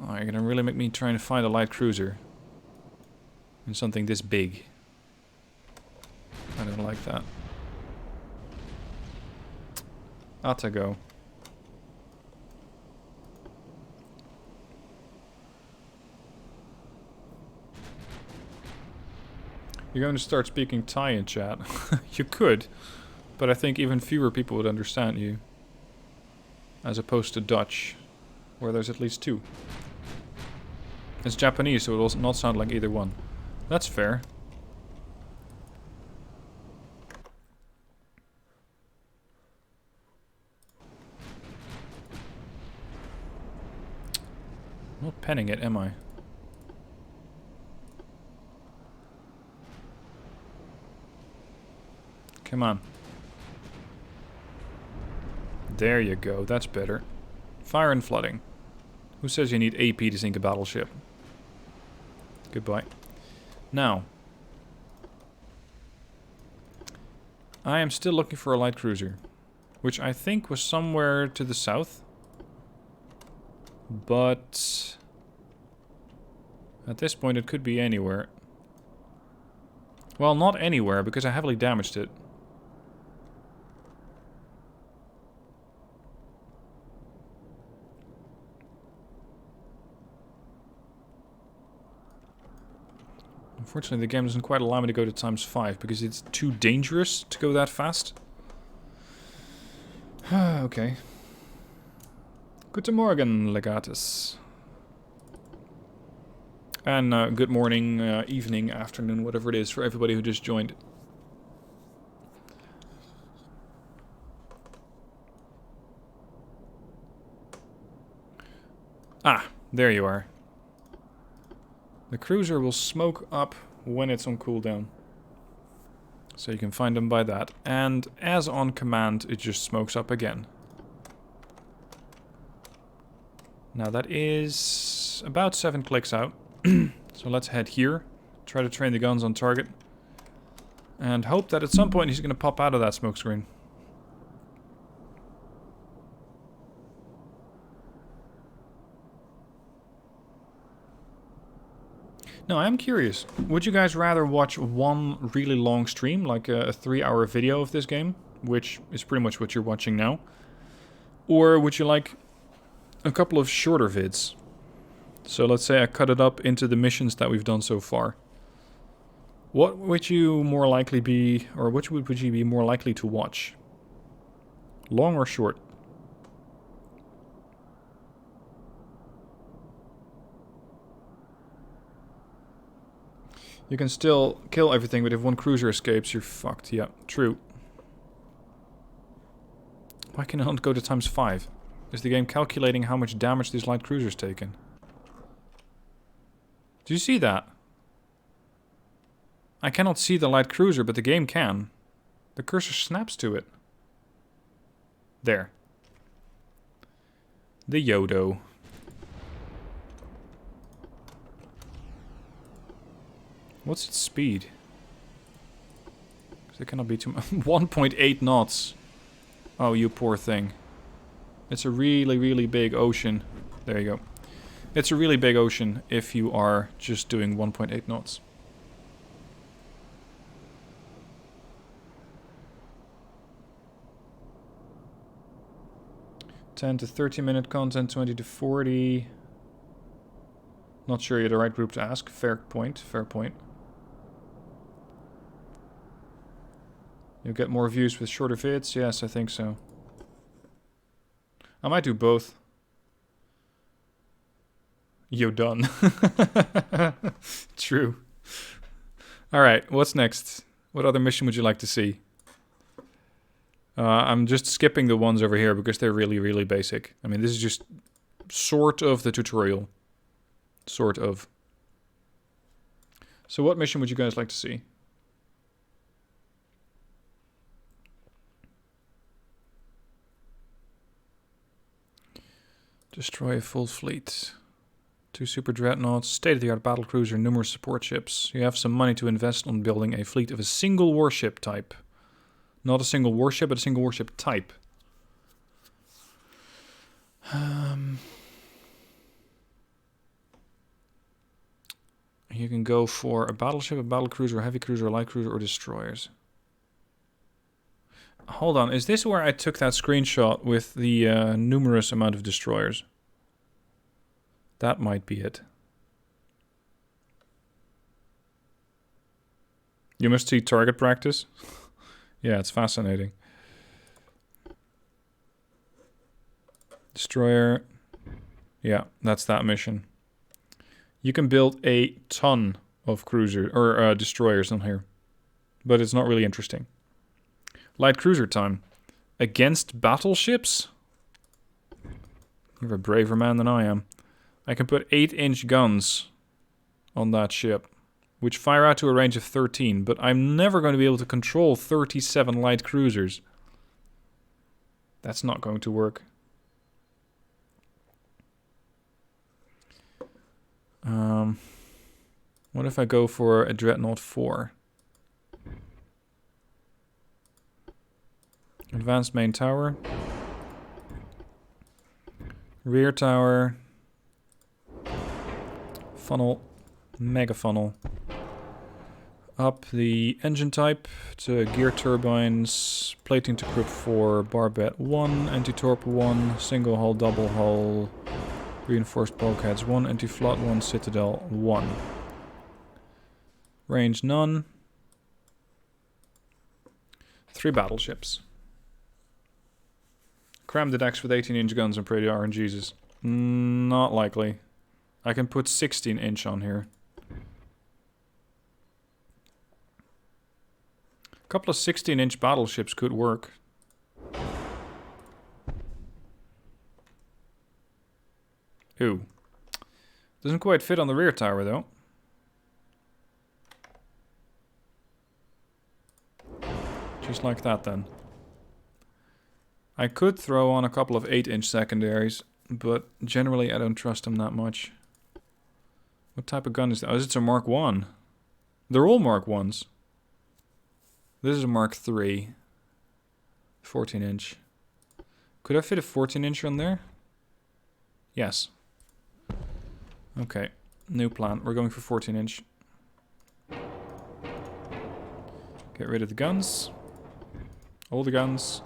Speaker 1: Oh, you're gonna really make me try to find a light cruiser. And something this big. I don't like that. Otago. You're going to start speaking Thai in chat. You could, but I think even fewer people would understand you. As opposed to Dutch, where there's at least 2. It's Japanese, so it will not sound like either one. That's fair. I'm not penning it, am I? Come on. There you go, that's better. Fire and flooding. Who says you need AP to sink a battleship? Goodbye. Now. I am still looking for a light cruiser. Which I think was somewhere to the south. But at this point it could be anywhere. Well, not anywhere, because I heavily damaged it. Unfortunately, the game doesn't quite allow me to go to ×5 because it's too dangerous to go that fast. Okay. Guten Morgen, Legatus. And good morning, evening, afternoon, whatever it is for everybody who just joined. Ah, there you are. The cruiser will smoke up when it's on cooldown. So you can find them by that. And as on command, it just smokes up again. Now that is about 7 clicks out. So let's head here. Try to train the guns on target. And hope that at some point he's going to pop out of that smoke screen. Now, I'm curious. Would you guys rather watch one really long stream, like a 3-hour video of this game, which is pretty much what you're watching now? Or would you like a couple of shorter vids? So let's say I cut it up into the missions that we've done so far. What would you more likely be, or which would you be more likely to watch? Long or short? You can still kill everything, but if one cruiser escapes, you're fucked. Yeah, true. Why can I not go to ×5? Is the game calculating how much damage this light cruiser's taken? Do you see that? I cannot see the light cruiser, but the game can. The cursor snaps to it. There. The Yodo. What's its speed? Because it cannot be too much. 1.8 knots. Oh, you poor thing. It's a really, really big ocean. There you go. It's a really big ocean if you are just doing 1.8 knots. $10 to 30-minute content, 20 to 40. Not sure you're the right group to ask. Fair point, fair point. You'll get more views with shorter vids? Yes, I think so. I might do both. You're done. True. Alright, what's next? What other mission would you like to see? I'm just skipping the ones over here because they're really, really basic. I mean, this is just sort of the tutorial. Sort of. So what mission would you guys like to see? Destroy a full fleet. 2 super dreadnoughts, state-of-the-art battlecruiser, numerous support ships. You have some money to invest on building a fleet of a single warship type. Not a single warship, but a single warship type. You can go for a battleship, a battlecruiser, a heavy cruiser, a light cruiser, or destroyers. Hold on, is this where I took that screenshot with the numerous amount of destroyers? That might be it. You must see target practice. Yeah, it's fascinating. Destroyer. Yeah, that's that mission. You can build a ton of cruiser or destroyers on here, but it's not really interesting. Light cruiser time. Against battleships? You're a braver man than I am. I can put 8-inch guns on that ship, which fire out to a range of 13, but I'm never going to be able to control 37 light cruisers. That's not going to work. What if I go for a Dreadnought 4? Advanced main tower. Rear tower. Funnel. Mega funnel. Up the engine type to gear turbines. Plating to grip 4. Barbette 1. Anti-torp 1. Single hull, double hull. Reinforced bulkheads 1. Anti-flood 1. Citadel 1. Range none. 3 battleships. Cram the decks with 18-inch guns and pray to RNGs. Not likely. I can put 16-inch on here. A couple of 16-inch battleships could work. Ooh. Doesn't quite fit on the rear tower, though. Just like that, then. I could throw on a couple of 8-inch secondaries, but generally I don't trust them that much. What type of gun is that? Oh, it's a Mark 1. They're all Mark 1s. This is a Mark 3. 14-inch. Could I fit a 14-inch on there? Yes. Okay, new plan. We're going for 14-inch. Get rid of the guns. All the guns.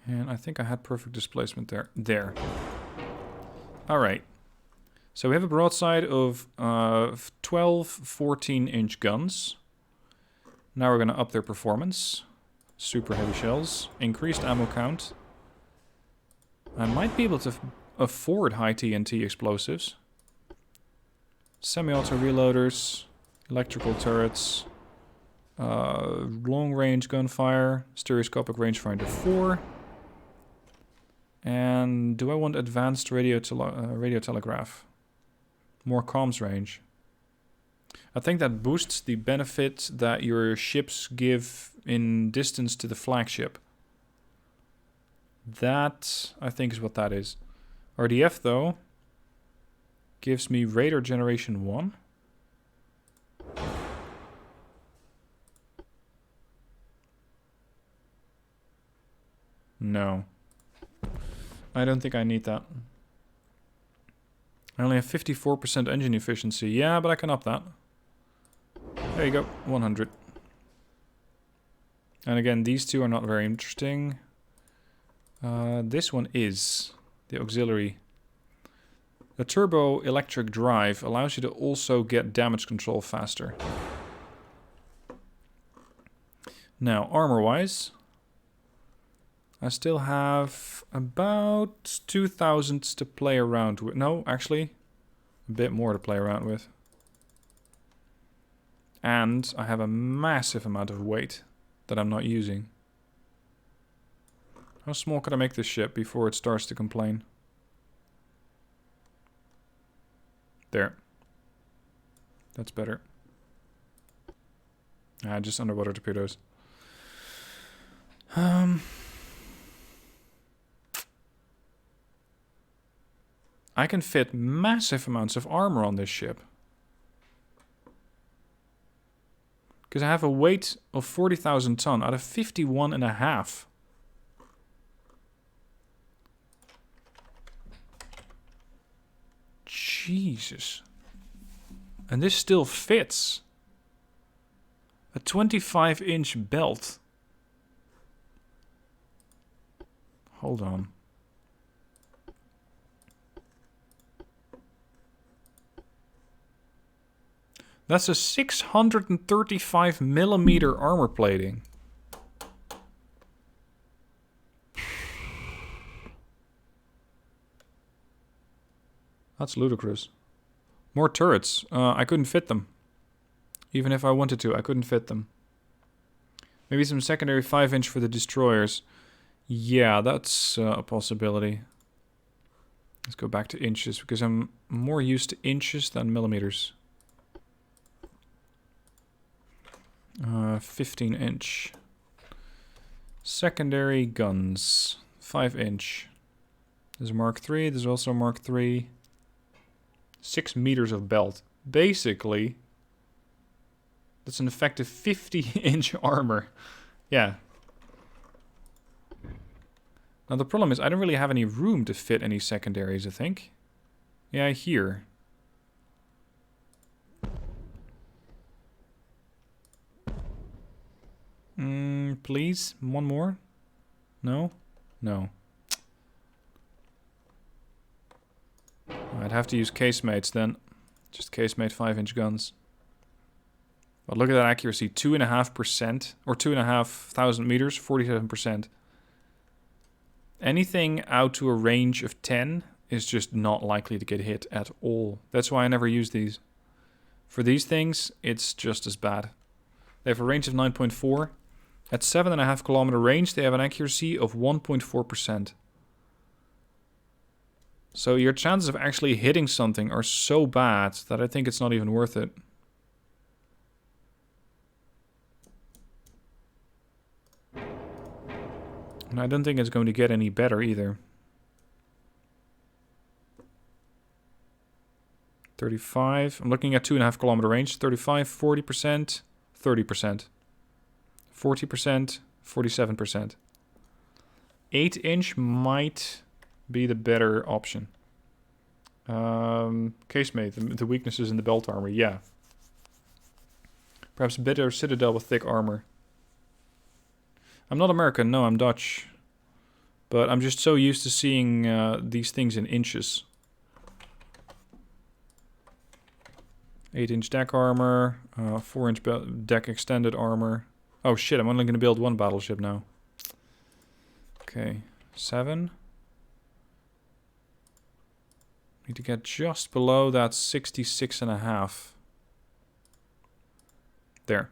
Speaker 1: And I think I had perfect displacement there. There. Alright. So we have a broadside of 12 14-inch guns. Now we're going to up their performance. Super heavy shells. Increased ammo count. I might be able to afford high TNT explosives. Semi-auto reloaders. Electrical turrets. Long-range gunfire. Stereoscopic rangefinder 4. And do I want advanced radio telegraph? More comms range. I think that boosts the benefit that your ships give in distance to the flagship. That, I think, is what that is. RDF, though, gives me radar generation 1. No. I don't think I need that. I only have 54% engine efficiency. Yeah, but I can up that. There you go, 100. And again, these two are not very interesting. This one is the auxiliary. The turbo electric drive allows you to also get damage control faster. Now, armor-wise, I still have about 2,000 to play around with. No, actually, a bit more to play around with. And I have a massive amount of weight that I'm not using. How small can I make this ship before it starts to complain? There. That's better. Just underwater torpedoes. I can fit massive amounts of armor on this ship. Because I have a weight of 40,000 ton out of 51.5. Jesus. And this still fits. A 25-inch belt. Hold on. That's a 635 millimeter armor plating. That's ludicrous. More turrets. I couldn't fit them. Even if I wanted to, I couldn't fit them. Maybe some secondary 5-inch for the destroyers. Yeah, that's a possibility. Let's go back to inches, because I'm more used to inches than millimeters. 15-inch. Secondary guns. 5-inch. There's a Mark 3. There's also a Mark 3. 6 meters of belt. Basically, that's an effective 50-inch armor. Yeah. Now the problem is I don't really have any room to fit any secondaries, I think. Yeah, here. Please, one more? No? No. I'd have to use casemates then. Just casemate 5-inch guns. But look at that accuracy, 2.5%, or 2,500 meters, 47%. Anything out to a range of 10 is just not likely to get hit at all. That's why I never use these. For these things, it's just as bad. They have a range of 9.4. At 7.5 kilometer range, they have an accuracy of 1.4%. So your chances of actually hitting something are so bad that I think it's not even worth it. And I don't think it's going to get any better either. 35. I'm looking at 2.5 kilometer range. 35, 40%, 30%. 40%, 47%. 8-inch might be the better option. Casemate, the weaknesses in the belt armor, yeah. Perhaps a better citadel with thick armor. I'm not American, no, I'm Dutch. But I'm just so used to seeing these things in inches. 8-inch deck armor, 4-inch deck extended armor. Oh shit, I'm only going to build one battleship now. Okay, 7. Need to get just below that 66.5. There.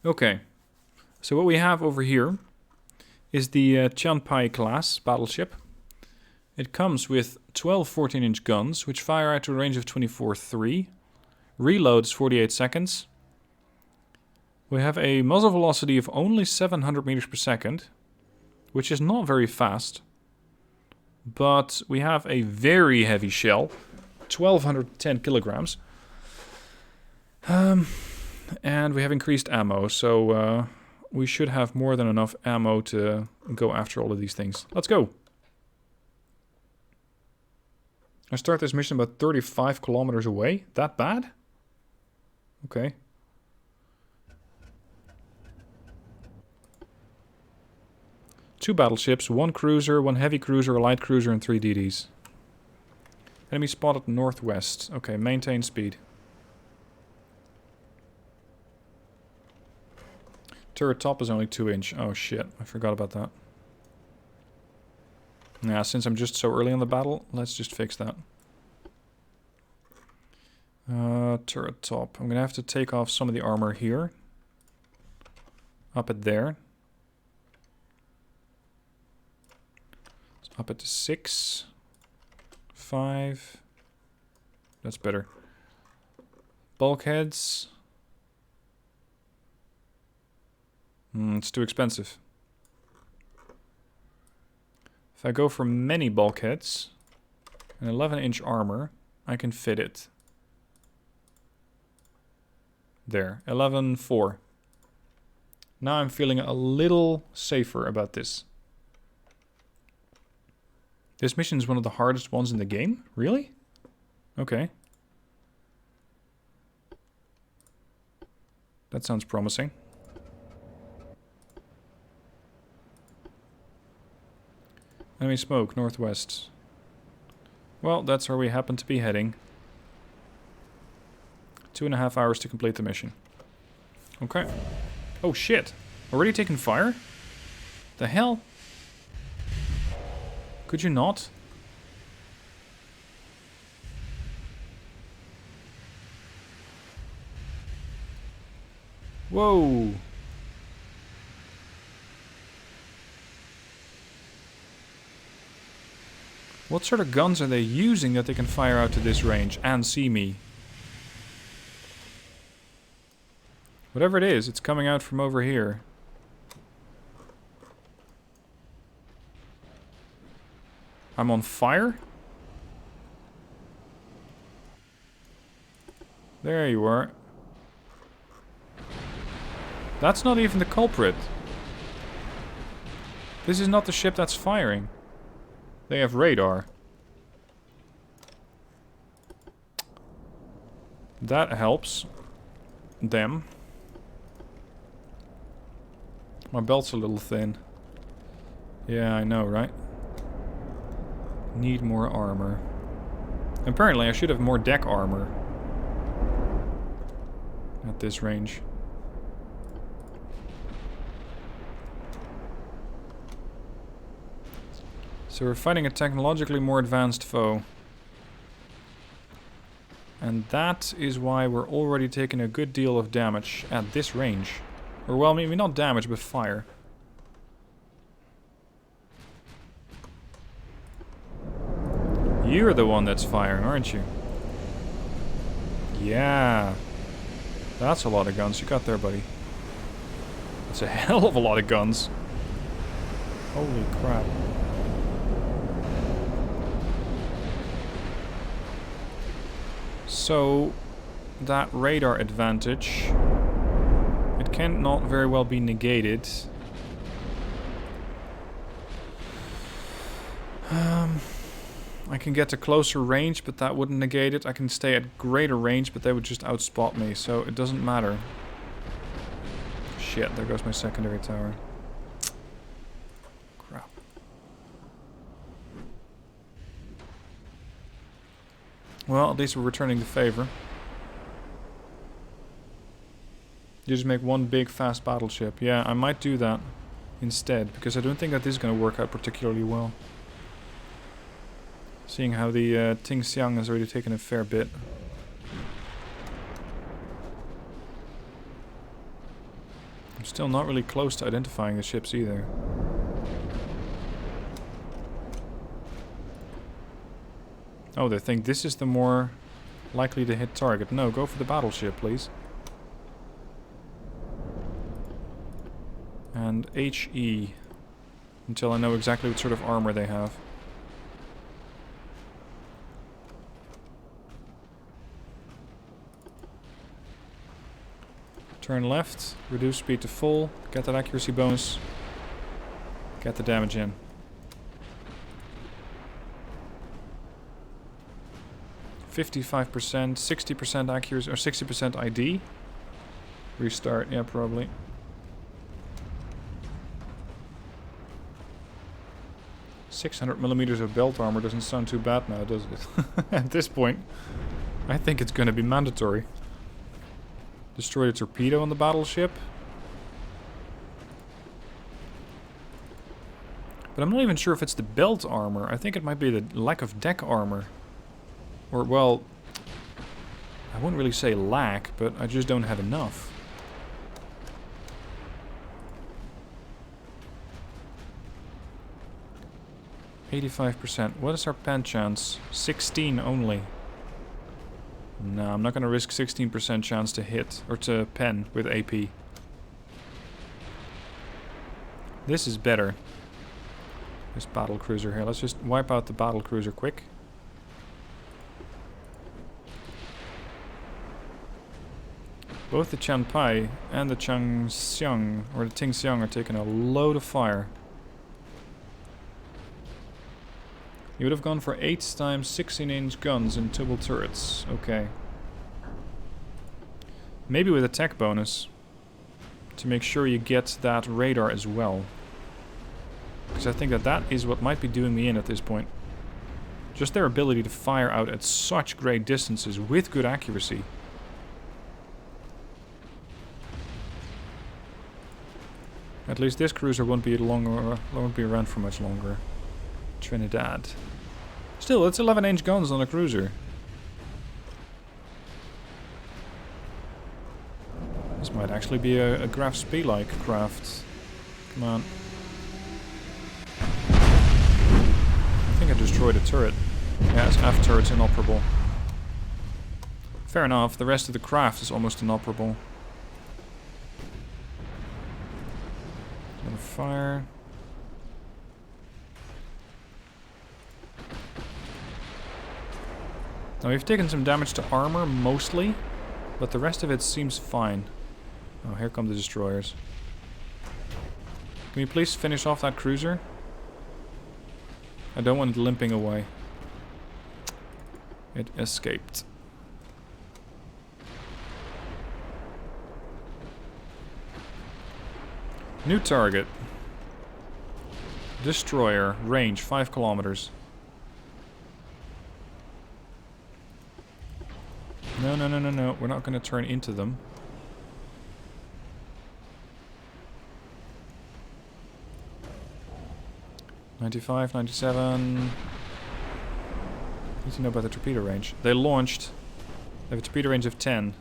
Speaker 1: Okay, so what we have over here is the Chung class battleship. It comes with 12 14-inch guns, which fire out to a range of 24.3. Reload is 48 seconds. We have a muzzle velocity of only 700 meters per second, which is not very fast. But we have a very heavy shell, 1,210 kilograms. And we have increased ammo, so we should have more than enough ammo to go after all of these things. Let's go! I start this mission about 35 kilometers away. That bad? Okay. Two battleships, one cruiser, one heavy cruiser, a light cruiser, and 3 DDs. Enemy spotted northwest. Okay, maintain speed. Turret top is only 2-inch. Oh shit, I forgot about that. Yeah, since I'm just so early in the battle, let's just fix that. Turret top. I'm gonna have to take off some of the armor here. Up it there. Up it to 6. 5. That's better. Bulkheads. It's too expensive. If I go for many bulkheads and 11-inch armor, I can fit it. There, 11.4. Now I'm feeling a little safer about this. This mission is one of the hardest ones in the game? Really? Okay. That sounds promising. Enemy smoke, northwest. Well, that's where we happen to be heading. 2.5 hours to complete the mission. Okay. Oh shit. Already taking fire? The hell? Could you not? Whoa. What sort of guns are they using that they can fire out to this range and see me? Whatever it is, it's coming out from over here. I'm on fire? There you are. That's not even the culprit. This is not the ship that's firing. They have radar. That helps them. My belt's a little thin. Yeah, I know, right? Need more armor. Apparently, I should have more deck armor. At this range. So we're fighting a technologically more advanced foe. And that is why we're already taking a good deal of damage at this range. Or well, maybe not damage, but fire. You're the one that's firing, aren't you? Yeah. That's a lot of guns you got there, buddy. That's a hell of a lot of guns. Holy crap. So, that radar advantage, it cannot very well be negated. I can get to closer range, but that wouldn't negate it. I can stay at greater range, but they would just outspot me, so it doesn't matter. Shit, there goes my secondary tower. Crap. Well, at least we're returning the favor. You just make one big fast battleship. Yeah, I might do that instead, because I don't think that this is going to work out particularly well. Seeing how the Ting Xiang has already taken a fair bit. I'm still not really close to identifying the ships either. Oh, they think this is the more likely to hit target. No, go for the battleship, please. And HE. Until I know exactly what sort of armor they have. Turn left, reduce speed to full, get that accuracy bonus, get the damage in. %, 60% accuracy, or 60% ID. Restart, yeah, probably. $600mm of belt armor doesn't sound too bad now, does it? At this point, I think it's going to be mandatory. Destroy the torpedo on the battleship. But I'm not even sure if it's the belt armor. I think it might be the lack of deck armor. Or, well, I wouldn't really say lack, but I just don't have enough. %. What is our pen chance? 16 only. No, I'm not going to risk 16% chance to hit, or to pen with AP. This is better. This battle cruiser here. Let's just wipe out the battle cruiser quick. Both the Chanpai and the Chung Xiang, or the Ting Xiang, are taking a load of fire. You would have gone for 8 times 16-inch guns and double turrets. Okay. Maybe with a tech bonus. To make sure you get that radar as well. Because I think that that is what might be doing me in at this point. Just their ability to fire out at such great distances with good accuracy. At least this cruiser won't be around for much longer. Trinidad. Still, it's 11-inch guns on a cruiser. This might actually be a Graf Spee-like craft. Come on. I think I destroyed a turret. Yeah, its aft turret's inoperable. Fair enough, the rest of the craft is almost inoperable. Another fire. Now we've taken some damage to armor, mostly, but the rest of it seems fine. Oh, here come the destroyers. Can we please finish off that cruiser? I don't want it limping away. It escaped. New target. Destroyer. Range 5 kilometers. No, no, no, no, no. We're not going to turn into them. $95, $97. Need to know about the torpedo range. They launched. They have a torpedo range of 10.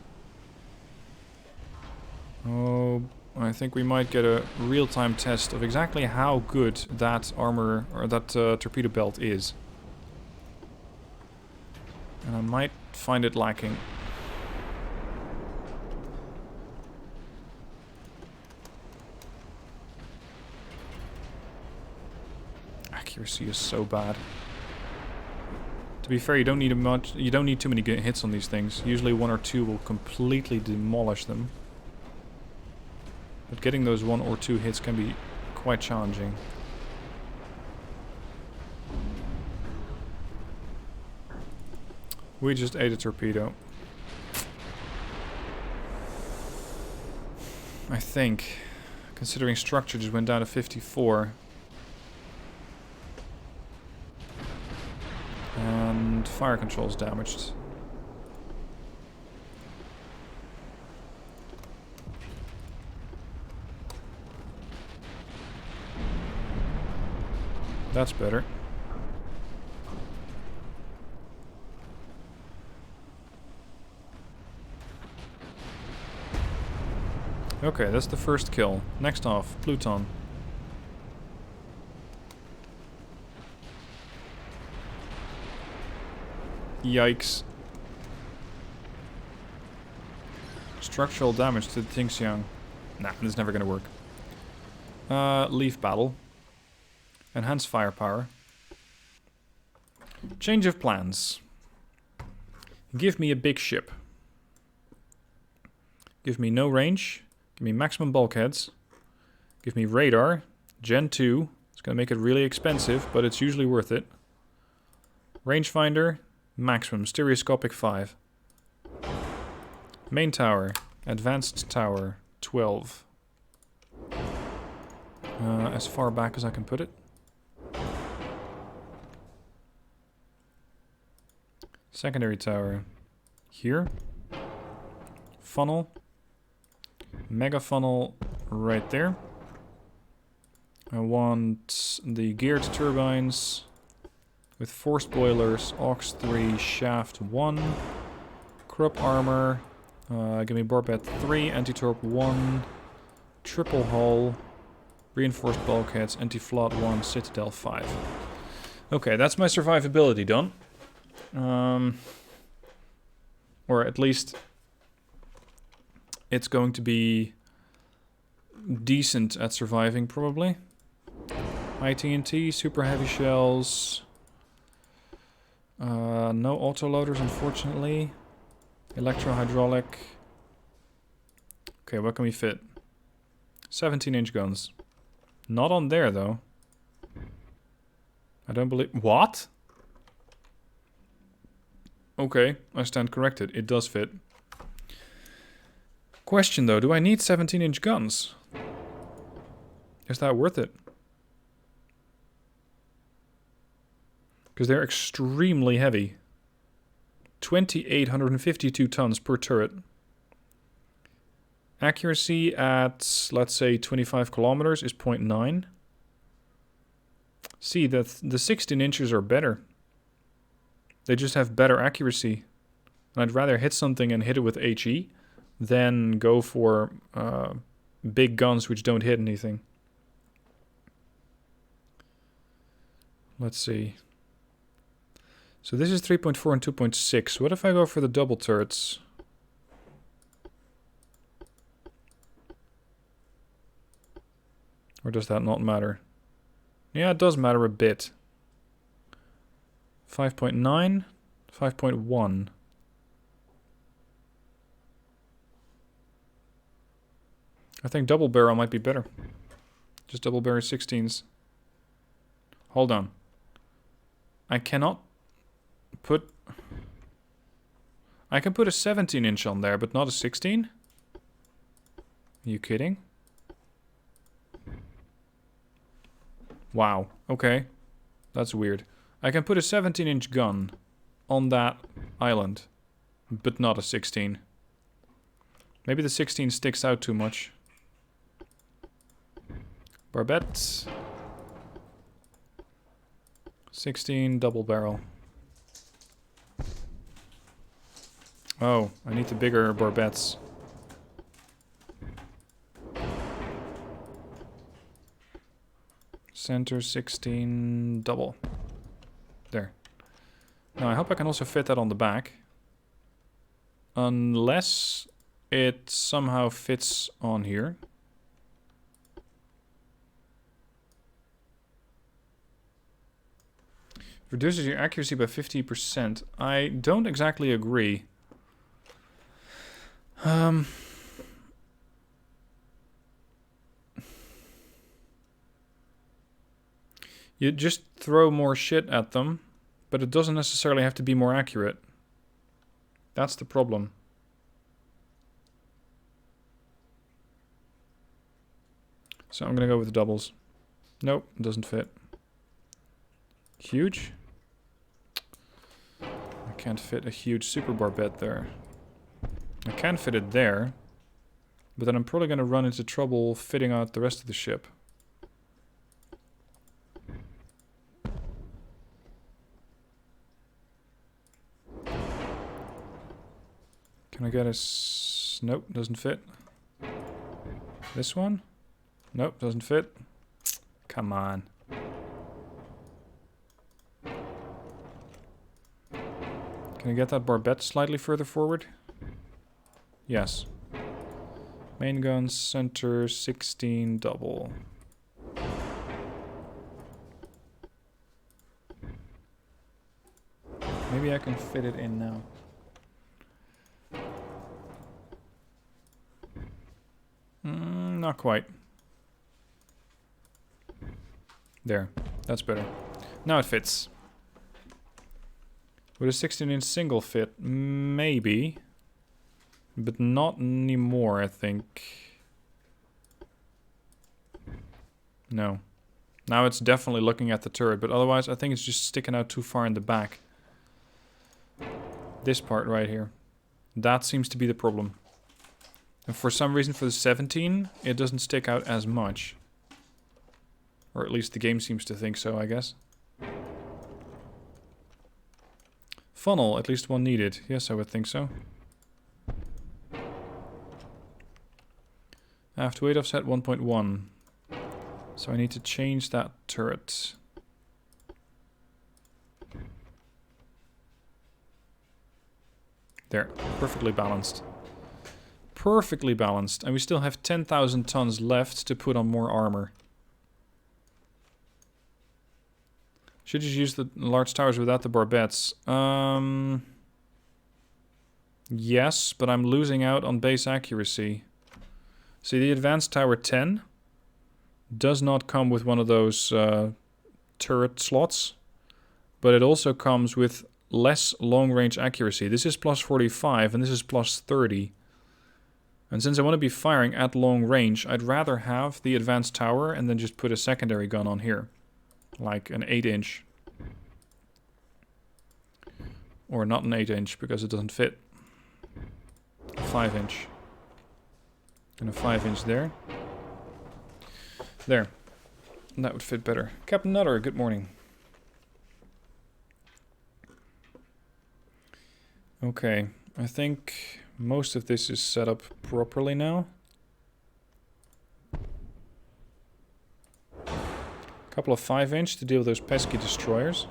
Speaker 1: Oh, I think we might get a real-time test of exactly how good that armor or that torpedo belt is. And I might find it lacking. Accuracy is so bad. To be fair, you don't need you don't need too many hits on these things. Usually 1 or 2 will completely demolish them. But getting those 1 or 2 hits can be quite challenging. We just ate a torpedo. I think, considering structure just went down to 54. And fire control is damaged. That's better. Okay, that's the first kill. Next off, Pluton. Yikes. Structural damage to the Xinjiang. Nah, this is never gonna work. Leave battle. Enhance firepower. Change of plans. Give me a big ship. Give me no range. Give me maximum bulkheads. Give me radar. Gen 2. It's gonna make it really expensive, but it's usually worth it. Rangefinder. Maximum. Stereoscopic 5. Main tower. Advanced tower. 12. As far back as I can put it. Secondary tower. Here. Funnel. Mega funnel right there. I want the geared turbines with forced boilers, aux 3, shaft 1, Krupp armor, give me barbette 3, anti-torp 1, triple hull, reinforced bulkheads, anti-flood 1, citadel 5. Okay, that's my survivability done. Or at least it's going to be decent at surviving, probably. ITNT, super heavy shells. No autoloaders, unfortunately. Electro-hydraulic. Okay, what can we fit? 17-inch guns. Not on there, though. I don't believe... What? Okay, I stand corrected. It does fit. Question, though. Do I need 17-inch guns? Is that worth it? Because they're extremely heavy. 2,852 tons per turret. Accuracy at, let's say, 25 kilometers is 0.9. See, the 16 inches are better. They just have better accuracy. And I'd rather hit something and hit it with HE than go for big guns which don't hit anything. Let's see. So this is 3.4 and 2.6. What if I go for the double turrets? Or does that not matter? Yeah, it does matter a bit. 5.9, 5.1. I think double barrel might be better. Just double barrel 16s. Hold on. I cannot put... I can put a 17-inch on there, but not a 16? Are you kidding? Wow, okay. That's weird. I can put a 17-inch gun on that island, but not a 16. Maybe the 16 sticks out too much. Barbettes. 16 double barrel. Oh, I need the bigger barbettes. Center 16 double. There. Now I hope I can also fit that on the back. Unless it somehow fits on here. Reduces your accuracy by 50%. I don't exactly agree. You just throw more shit at them, but it doesn't necessarily have to be more accurate. That's the problem. So I'm gonna go with the doubles. Nope, it doesn't fit. Huge? I can't fit a huge super barbette there. I can fit it there, but then I'm probably gonna run into trouble fitting out the rest of the ship. Can I get a nope, doesn't fit. This one? Nope, doesn't fit. Come on. Can I get that barbette slightly further forward? Yes. Main gun, center, 16 double. Maybe I can fit it in now. Not quite. There. That's better. Now it fits. Would a 16-inch single fit? Maybe. But not anymore, I think. No. Now it's definitely looking at the turret, but otherwise I think it's just sticking out too far in the back. This part right here. That seems to be the problem. And for some reason for the 17, it doesn't stick out as much. Or at least the game seems to think so, I guess. Funnel, at least one needed. Yes, I would think so. I have to weight offset 1.1. So I need to change that turret. There, perfectly balanced. Perfectly balanced. And we still have 10,000 tons left to put on more armor. Should just use the large towers without the barbettes. Yes, but I'm losing out on base accuracy. See, the advanced tower 10 does not come with one of those turret slots, but it also comes with less long-range accuracy. This is plus 45 and this is plus 30. And since I want to be firing at long range, I'd rather have the advanced tower and then just put a secondary gun on here. Like an 8-inch. Or not an 8-inch because it doesn't fit. A 5-inch. And a 5-inch there. There. And that would fit better. Captain Nutter, good morning. Okay, I think most of this is set up properly now. A couple of 5-inch to deal with those pesky destroyers.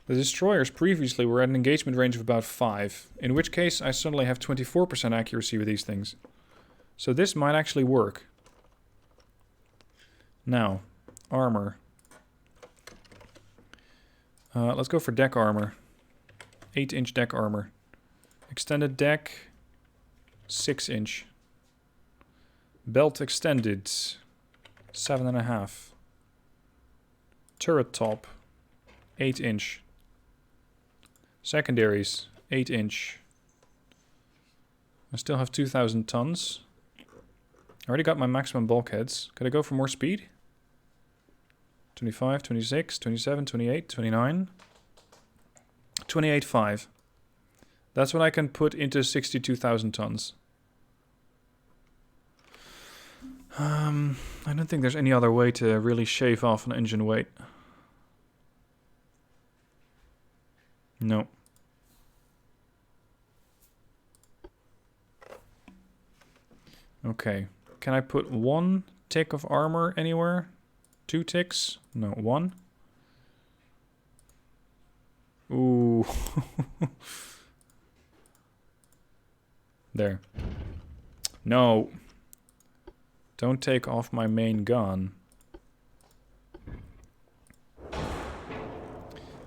Speaker 1: The destroyers previously were at an engagement range of about 5, in which case I suddenly have 24% accuracy with these things. So this might actually work. Now, armor. Let's go for deck armor. 8-inch deck armor. Extended deck, 6-inch. Belt extended, 7.5. Turret top, 8-inch. Secondaries, 8-inch. I still have 2,000 tons. I already got my maximum bulkheads. Could I go for more speed? 25, 26, 27, 28, 29. 28.5. That's what I can put into 62,000 tons. I don't think there's any other way to really shave off an engine weight. No. Okay. Can I put 1 tick of armor anywhere? 2 ticks? No, 1. Ooh. There. No. Don't take off my main gun.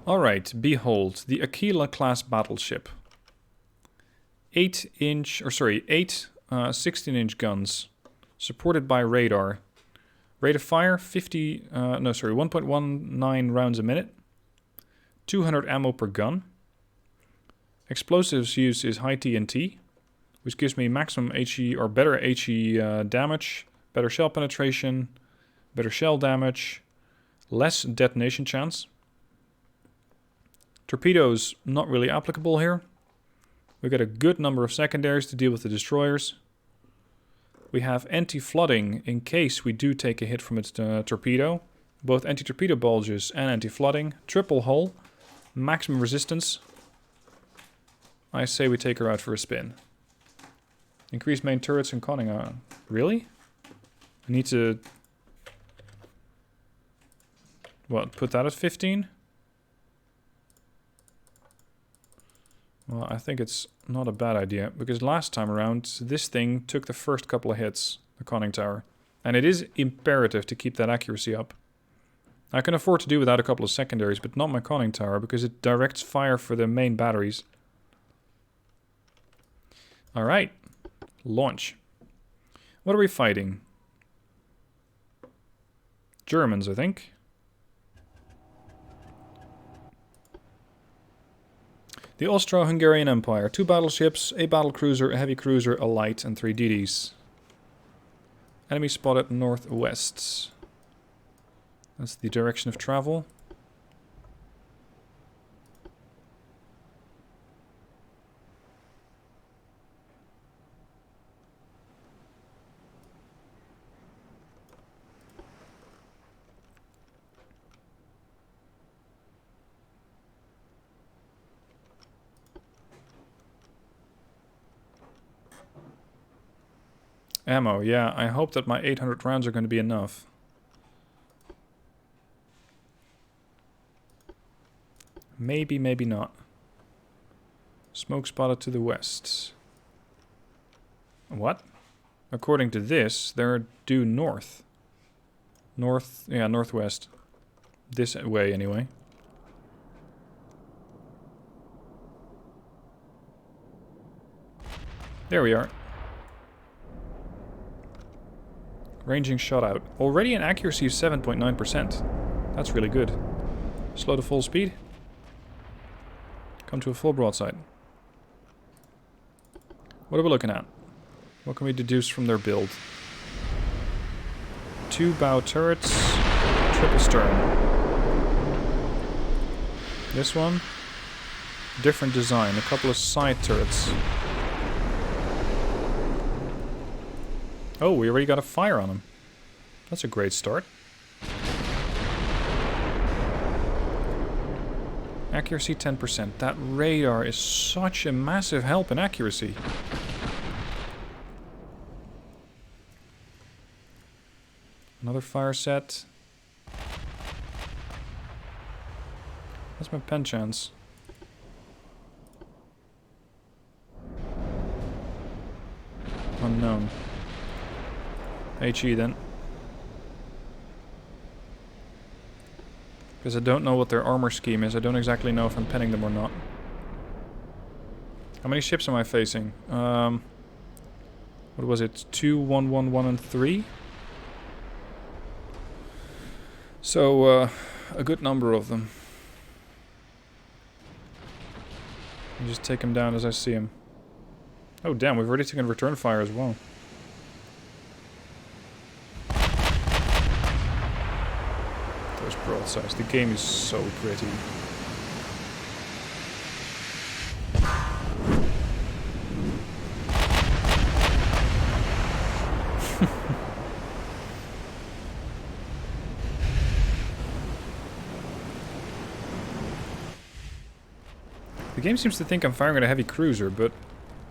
Speaker 1: Alright, behold, the Aquila class battleship. 8 16-inch guns, supported by radar. Rate of fire, 1.19 rounds a minute. 200 ammo per gun. Explosives use is high TNT, which gives me maximum HE or better HE damage, better shell penetration, better shell damage, less detonation chance. Torpedoes not really applicable here. We got a good number of secondaries to deal with the destroyers. We have anti-flooding in case we do take a hit from its torpedo. Both anti-torpedo bulges and anti-flooding. Triple hull. Maximum resistance. I say we take her out for a spin. Increase main turrets and conning. Really? I need to... What, put that at 15? Well, I think it's not a bad idea, because last time around, this thing took the first couple of hits, the conning tower. And it is imperative to keep that accuracy up. I can afford to do without a couple of secondaries, but not my conning tower, because it directs fire for the main batteries. Alright. Launch. What are we fighting? Germans, I think. The Austro-Hungarian Empire. 2 battleships, a battlecruiser, a heavy cruiser, a light, and 3 DDs. Enemy spotted northwest. That's the direction of travel. Ammo, yeah, I hope that my 800 rounds are going to be enough. Maybe, maybe not. Smoke spotted to the west. What? According to this, they're due north. North, yeah, northwest. This way, anyway. There we are. Ranging shot out. Already an accuracy of 7.9%. That's really good. Slow to full speed. Come to a full broadside. What are we looking at? What can we deduce from their build? 2 bow turrets. Triple stern. This one. Different design. A couple of side turrets. Oh, we already got a fire on him. That's a great start. Accuracy 10%. That radar is such a massive help in accuracy. Another fire set. That's my pen chance. Unknown. HE then. Because I don't know what their armor scheme is. I don't exactly know if I'm penning them or not. How many ships am I facing? What was it? 2, 1, 1, 1, and 3? So, a good number of them. I'll just take them down as I see them. Oh damn, we've already taken return fire as well. Those broadsides. The game is so pretty. The game seems to think I'm firing at a heavy cruiser, but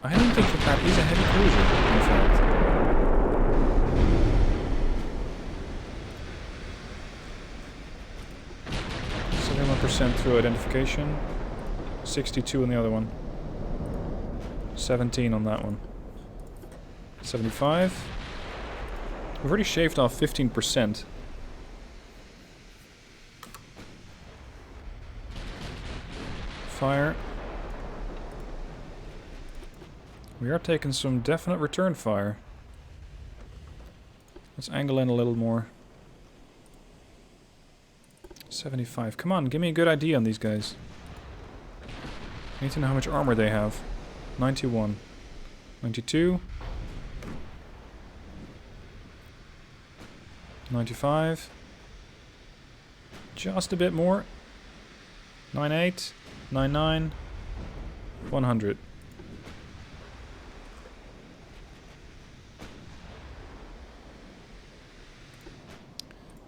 Speaker 1: I don't think that that is a heavy cruiser, in fact. 71% through identification, 62 on the other one, 17 on that one, 75. We've already shaved off 15%. Fire. We are taking some definite return fire. Let's angle in a little more. 75. Come on, give me a good idea on these guys. I need to know how much armor they have. 91. 92. 95. Just a bit more. 98. 99. 100.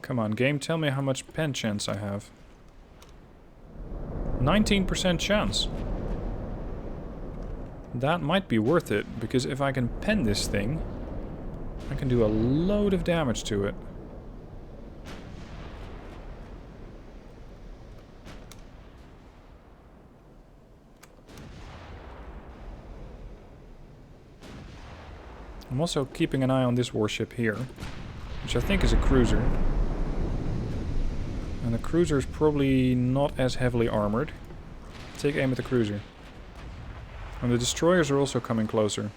Speaker 1: Come on, game, tell me how much pen chance I have. 19% chance. That might be worth it, because if I can pen this thing, I can do a load of damage to it. I'm also keeping an eye on this warship here, which I think is a cruiser. And the cruiser is probably not as heavily armored. Take aim at the cruiser. And the destroyers are also coming closer.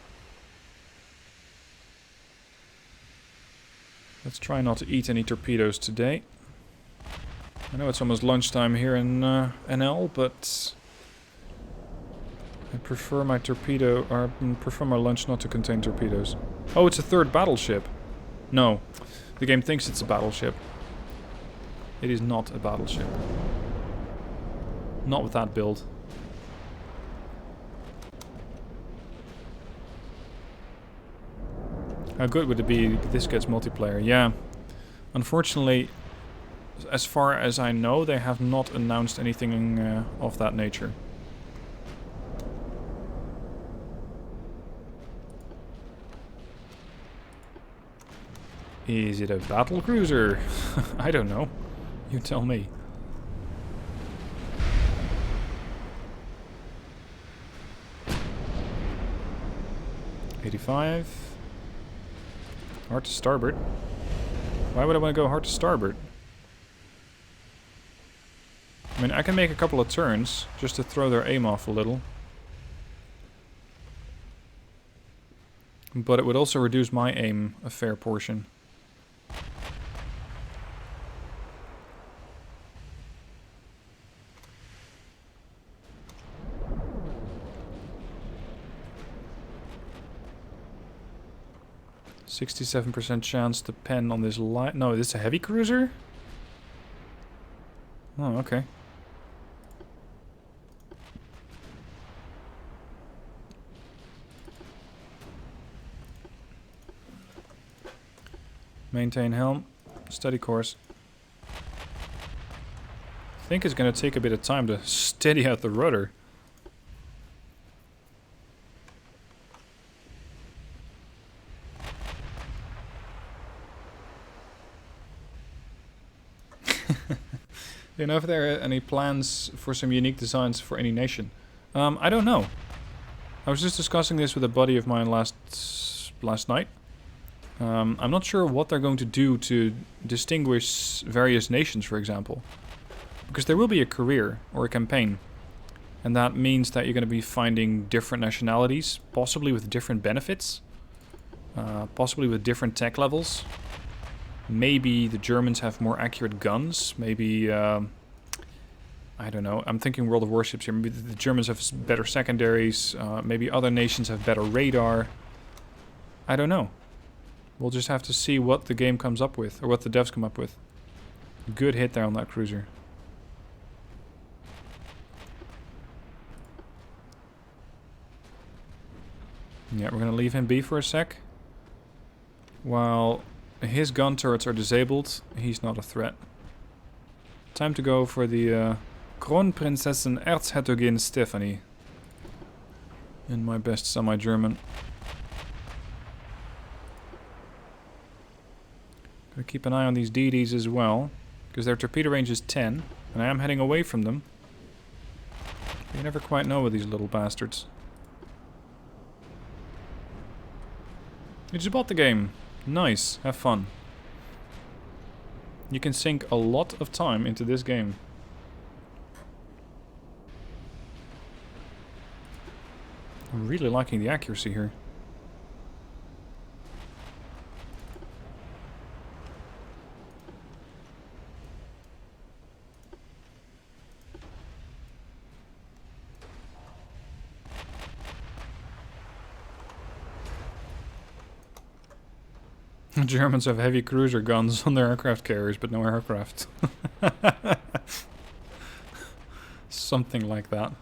Speaker 1: Let's try not to eat any torpedoes today. I know it's almost lunchtime here in NL, but I prefer my prefer my lunch not to contain torpedoes. Oh, it's a third battleship. No, the game thinks it's a battleship. It is not a battleship. Not with that build. How good would it be if this gets multiplayer? Yeah. Unfortunately, as far as I know, they have not announced anything of that nature. Is it a battle cruiser? I don't know. You tell me. $85. Hard to starboard. Why would I want to go hard to starboard? I mean, I can make a couple of turns just to throw their aim off a little. But it would also reduce my aim a fair portion. %67% chance to pen on this line. No, this is a heavy cruiser? Oh, okay. Maintain helm. Steady course. I think it's going to take a bit of time to steady out the rudder. Do you know if there are any plans for some unique designs for any nation? I don't know. I was just discussing this with a buddy of mine last night. I'm not sure what they're going to do to distinguish various nations, for example. Because there will be a career or a campaign. And that means that you're going to be finding different nationalities, possibly with different benefits. Possibly with different tech levels. Maybe the Germans have more accurate guns. Maybe I don't know. I'm thinking World of Warships here. Maybe the Germans have better secondaries. Maybe other nations have better radar. I don't know. We'll just have to see what the game comes up with, or what the devs come up with. Good hit there on that cruiser. Yeah, we're gonna leave him be for a sec. While his gun turrets are disabled, he's not a threat. Time to go for the Kronprinzessin Erzherzogin Stephanie. In my best semi-German. Gotta keep an eye on these DDs as well, because their torpedo range is 10, and I am heading away from them. You never quite know with these little bastards. You just bought the game. Nice, have fun. You can sink a lot of time into this game. I'm really liking the accuracy here. The Germans have heavy cruiser guns on their aircraft carriers, but no aircraft. Something like that.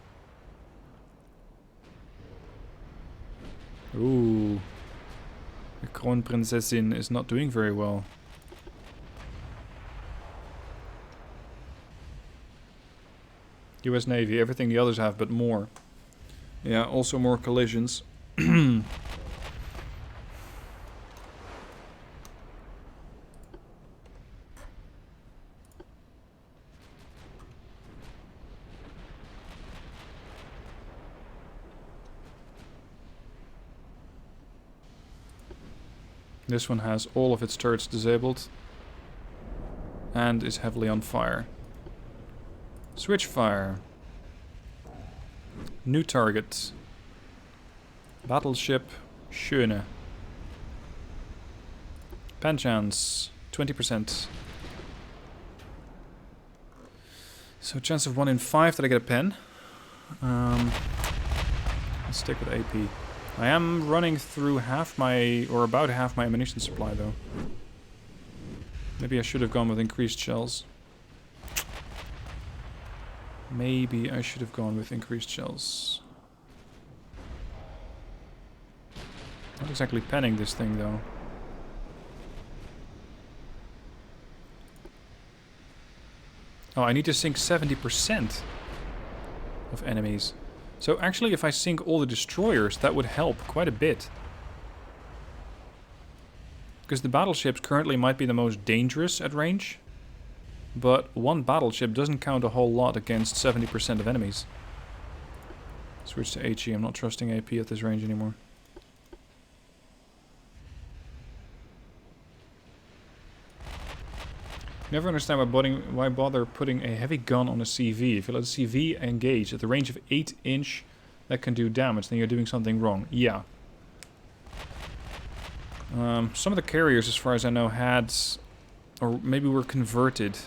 Speaker 1: Ooh. The Kronprinzessin is not doing very well. US Navy, everything the others have, but more. Yeah, also more collisions. This one has all of its turrets disabled and is heavily on fire. Switch fire. New target. Battleship Schöne. Pen chance 20%. So chance of 1 in 5 that I get a pen. Let's stick with AP. I am running through half my, or about half my ammunition supply though. Maybe I should have gone with increased shells. Maybe I should have gone with increased shells. Not exactly penning this thing though. Oh, I need to sink 70% of enemies. So actually, if I sink all the destroyers, that would help quite a bit. Because the battleships currently might be the most dangerous at range. But one battleship doesn't count a whole lot against 70% of enemies. Switch to HE, I'm not trusting AP at this range anymore. Never understand why bother putting a heavy gun on a CV. If you let a CV engage at the range of 8 inch, that can do damage, then you're doing something wrong. Yeah. Some of the carriers, as far as I know, had, or maybe were converted.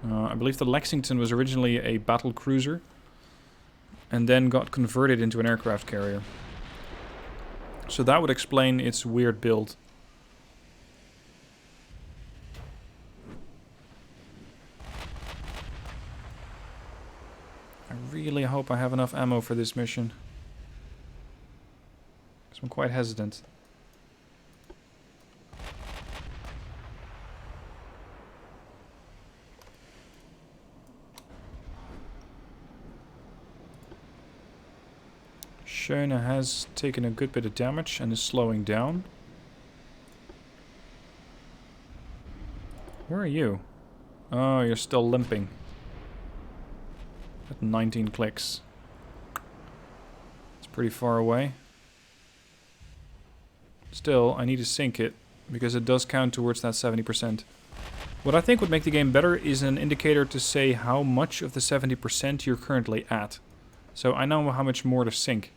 Speaker 1: I believe the Lexington was originally a battle cruiser, and then got converted into an aircraft carrier. So that would explain its weird build. I really hope I have enough ammo for this mission. Because I'm quite hesitant. Schöne has taken a good bit of damage and is slowing down. Where are you? Oh, you're still limping. At 19 clicks. It's pretty far away. Still, I need to sink it, because it does count towards that 70%. What I think would make the game better is an indicator to say how much of the 70% you're currently at. So I know how much more to sink.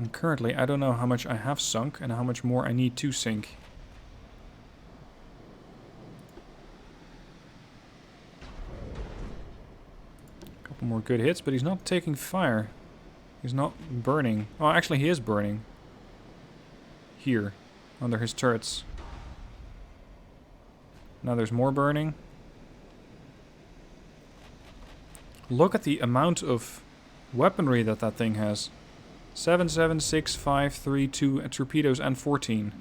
Speaker 1: And currently, I don't know how much I have sunk and how much more I need to sink. A couple more good hits, but he's not taking fire. He's not burning. Oh, actually he is burning. Here, under his turrets. Now there's more burning. Look at the amount of weaponry that that thing has. 7, 7, 6, 5, 3, 2 torpedoes and 14.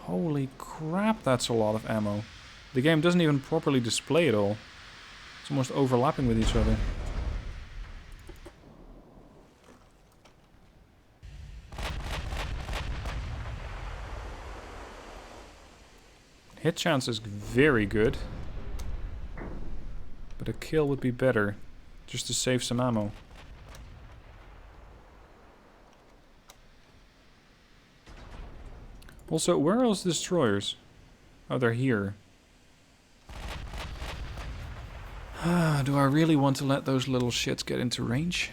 Speaker 1: Holy crap, that's a lot of ammo. The game doesn't even properly display it all. It's almost overlapping with each other. Hit chance is very good. But a kill would be better. Just to save some ammo. Also, where are those destroyers? Oh, they're here. Do I really want to let those little shits get into range?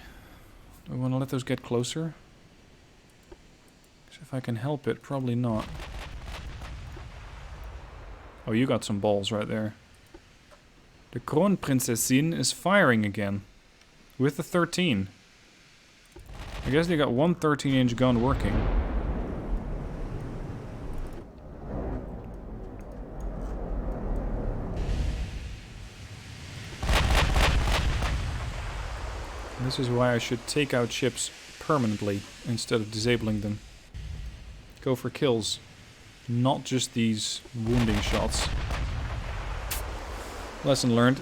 Speaker 1: Do I want to let those get closer? If I can help it, probably not. Oh, you got some balls right there. The Kronprinzessin is firing again. With the 13. I guess they got one 13-inch gun working. This is why I should take out ships permanently instead of disabling them. Go for kills. Not just these wounding shots. Lesson learned.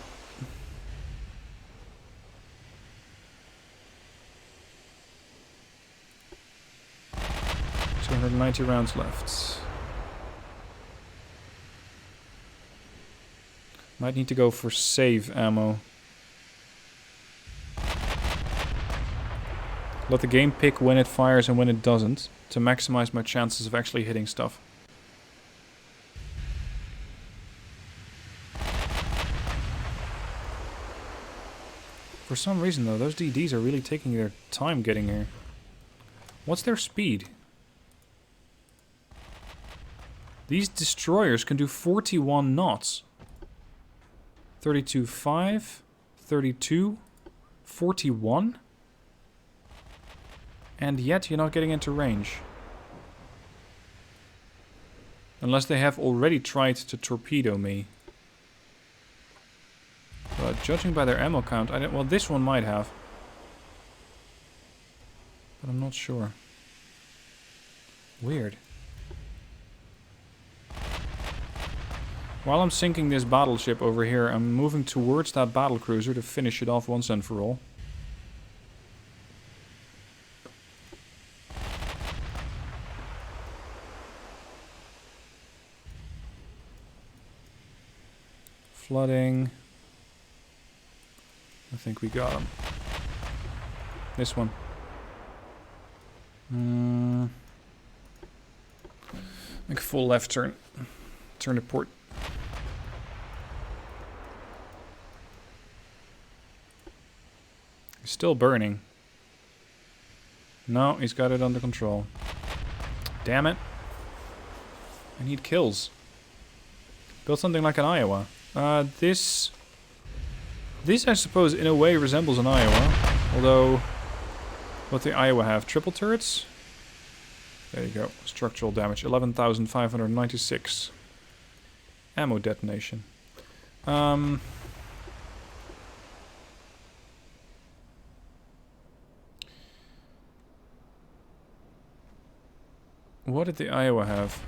Speaker 1: 290 rounds left. Might need to go for save ammo. Let the game pick when it fires and when it doesn't, to maximize my chances of actually hitting stuff. For some reason though, those DDs are really taking their time getting here. What's their speed? These destroyers can do 41 knots. 32.5, 32, 41? And yet you're not getting into range. Unless they have already tried to torpedo me. But judging by their ammo count, I don't, well, this one might have. But I'm not sure. Weird. While I'm sinking this battleship over here, I'm moving towards that battlecruiser to finish it off once and for all. Flooding. I think we got him. This one. Make a full left turn. Turn to port. He's still burning. No, he's got it under control. Damn it. I need kills. Build something like an Iowa. This I suppose in a way resembles an Iowa. Although, what the Iowa have? Triple turrets? There you go. Structural damage. 11,596. Ammo detonation. What did the Iowa have?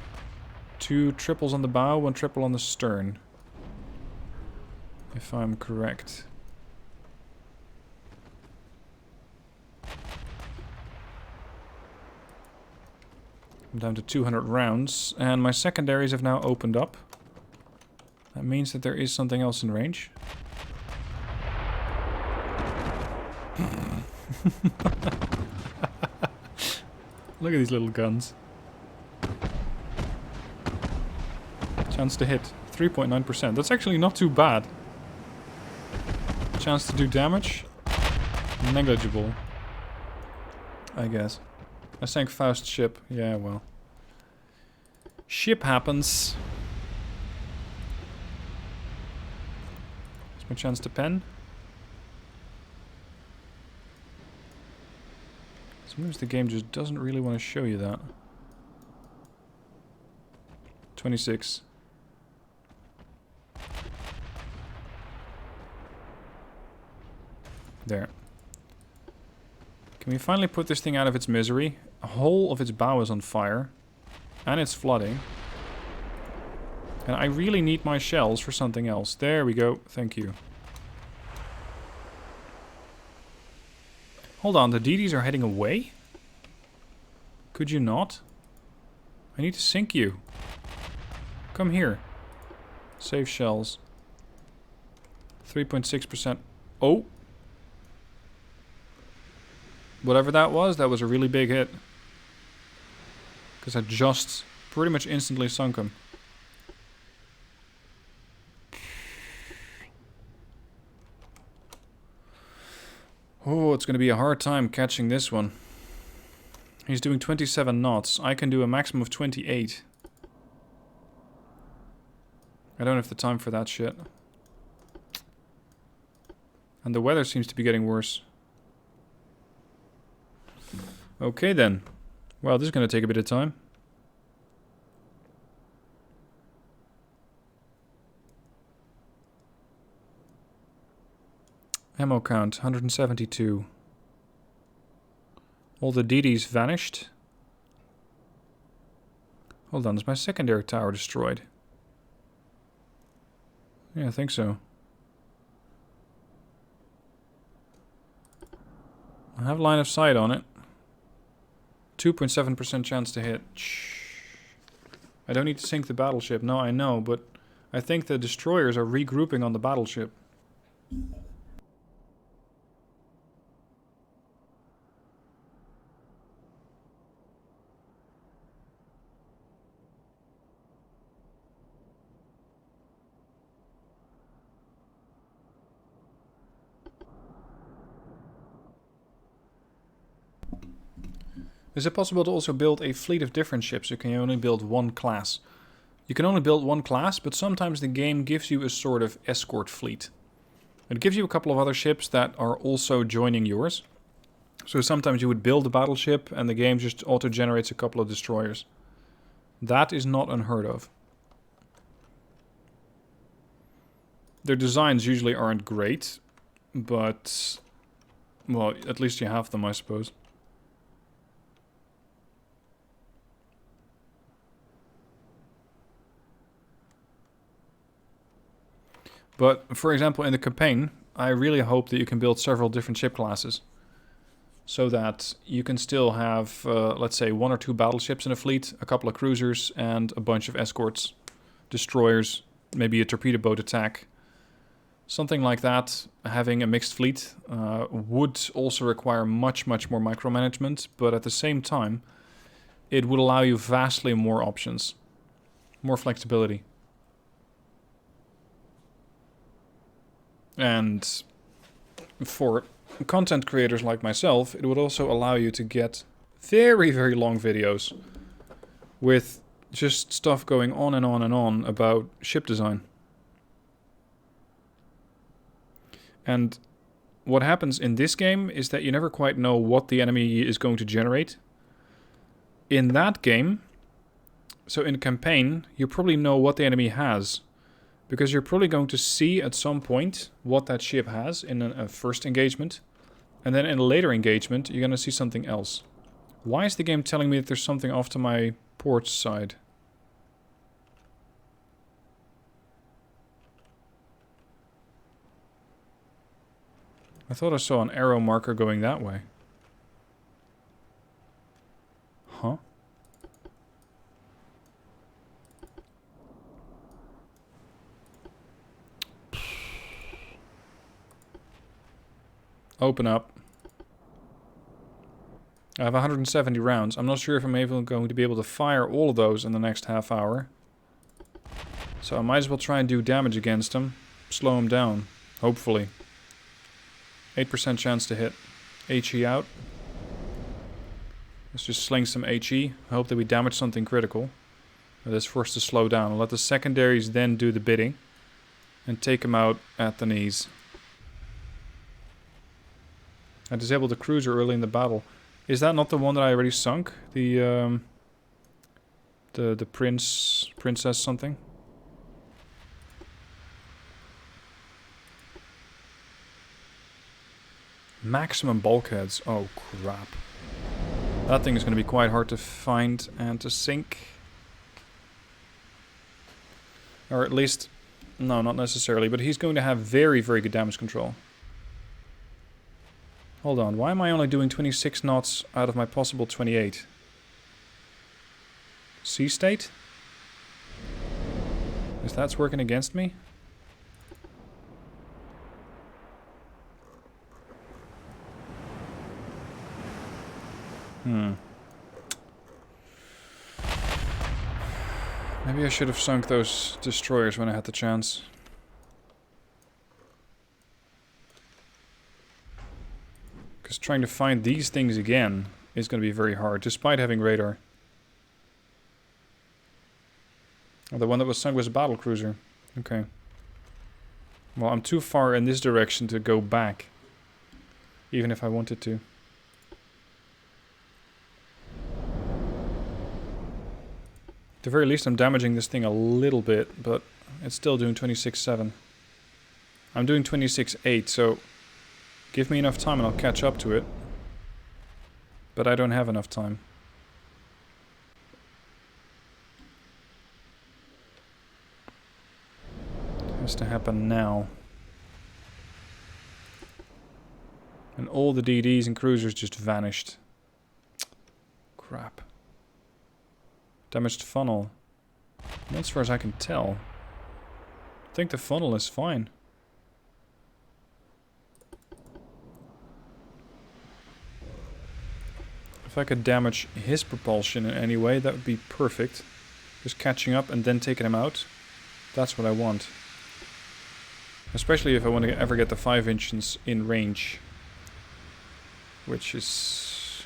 Speaker 1: 2 triples on the bow, 1 triple on the stern. If I'm correct. I'm down to 200 rounds, and my secondaries have now opened up. That means that there is something else in range. Look at these little guns. Chance to hit 3.9%. That's actually not too bad. Chance to do damage? Negligible, I guess. I sank Faust's ship. Yeah, well. Ship happens. Here's my chance to pen. Sometimes the game just doesn't really want to show you that. 26. There. Can we finally put this thing out of its misery? A whole of its bow is on fire. And it's flooding. And I really need my shells for something else. There we go. Thank you. Hold on, the DDs are heading away? Could you not? I need to sink you. Come here. Save shells. 3.6%. Oh! Whatever that was a really big hit. Because I just pretty much instantly sunk him. Oh, it's going to be a hard time catching this one. He's doing 27 knots. I can do a maximum of 28. I don't have the time for that shit. And the weather seems to be getting worse. Okay then. Well, this is going to take a bit of time. Ammo count, 172. All the DDs vanished. Hold on, is my secondary tower destroyed? Yeah, I think so. I have line of sight on it. 2.7% chance to hit. Shh. I don't need to sink the battleship. No, I know, but I think the destroyers are regrouping on the battleship. Is it possible to also build a fleet of different ships? You can only build one class. You can only build one class, but sometimes the game gives you a sort of escort fleet. It gives you a couple of other ships that are also joining yours. So sometimes you would build a battleship and the game just auto-generates a couple of destroyers. That is not unheard of. Their designs usually aren't great, but, well, at least you have them, I suppose. But, for example, in the campaign, I really hope that you can build several different ship classes. So that you can still have, let's say, 1 or 2 battleships in a fleet, a couple of cruisers, and a bunch of escorts, destroyers, maybe a torpedo boat attack. Something like that, having a mixed fleet, would also require much, much more micromanagement, but at the same time, it would allow you vastly more options, more flexibility. And for content creators like myself, it would also allow you to get very, very long videos with just stuff going on and on and on about ship design. And what happens in this game is that you never quite know what the enemy is going to generate. In that game, so in a campaign, you probably know what the enemy has. Because you're probably going to see at some point what that ship has in a first engagement. And then in a later engagement, you're going to see something else. Why is the game telling me that there's something off to my port side? I thought I saw an arrow marker going that way. Huh? Open up. I have 170 rounds. I'm not sure if I'm going to be able to fire all of those in the next half hour. So I might as well try and do damage against them. Slow them down. Hopefully. 8% chance to hit. HE out. Let's just sling some HE. Hope that we damage something critical. Let's force to slow down. Let the secondaries then do the bidding. And take them out at the knees. I disabled the cruiser early in the battle. Is that not the one that I already sunk? The princess something? Maximum bulkheads. Oh crap. That thing is going to be quite hard to find and to sink. Or at least, no, not necessarily, but he's going to have very, very good damage control. Hold on, why am I only doing 26 knots out of my possible 28? Sea state? Is that's working against me? Maybe I should have sunk those destroyers when I had the chance. Because trying to find these things again is going to be very hard, despite having radar. Oh, the one that was sunk was a battlecruiser. Okay. Well, I'm too far in this direction to go back. Even if I wanted to. At the very least, I'm damaging this thing a little bit, but it's still doing 26.7. I'm doing 26.8, so give me enough time and I'll catch up to it. But I don't have enough time. It has to happen now. And all the DDs and cruisers just vanished. Crap. Damaged funnel. Not as far as I can tell. I think the funnel is fine. If I could damage his propulsion in any way, that would be perfect. Just catching up and then taking him out. That's what I want. Especially if I want to ever get the 5 inches in range. Which is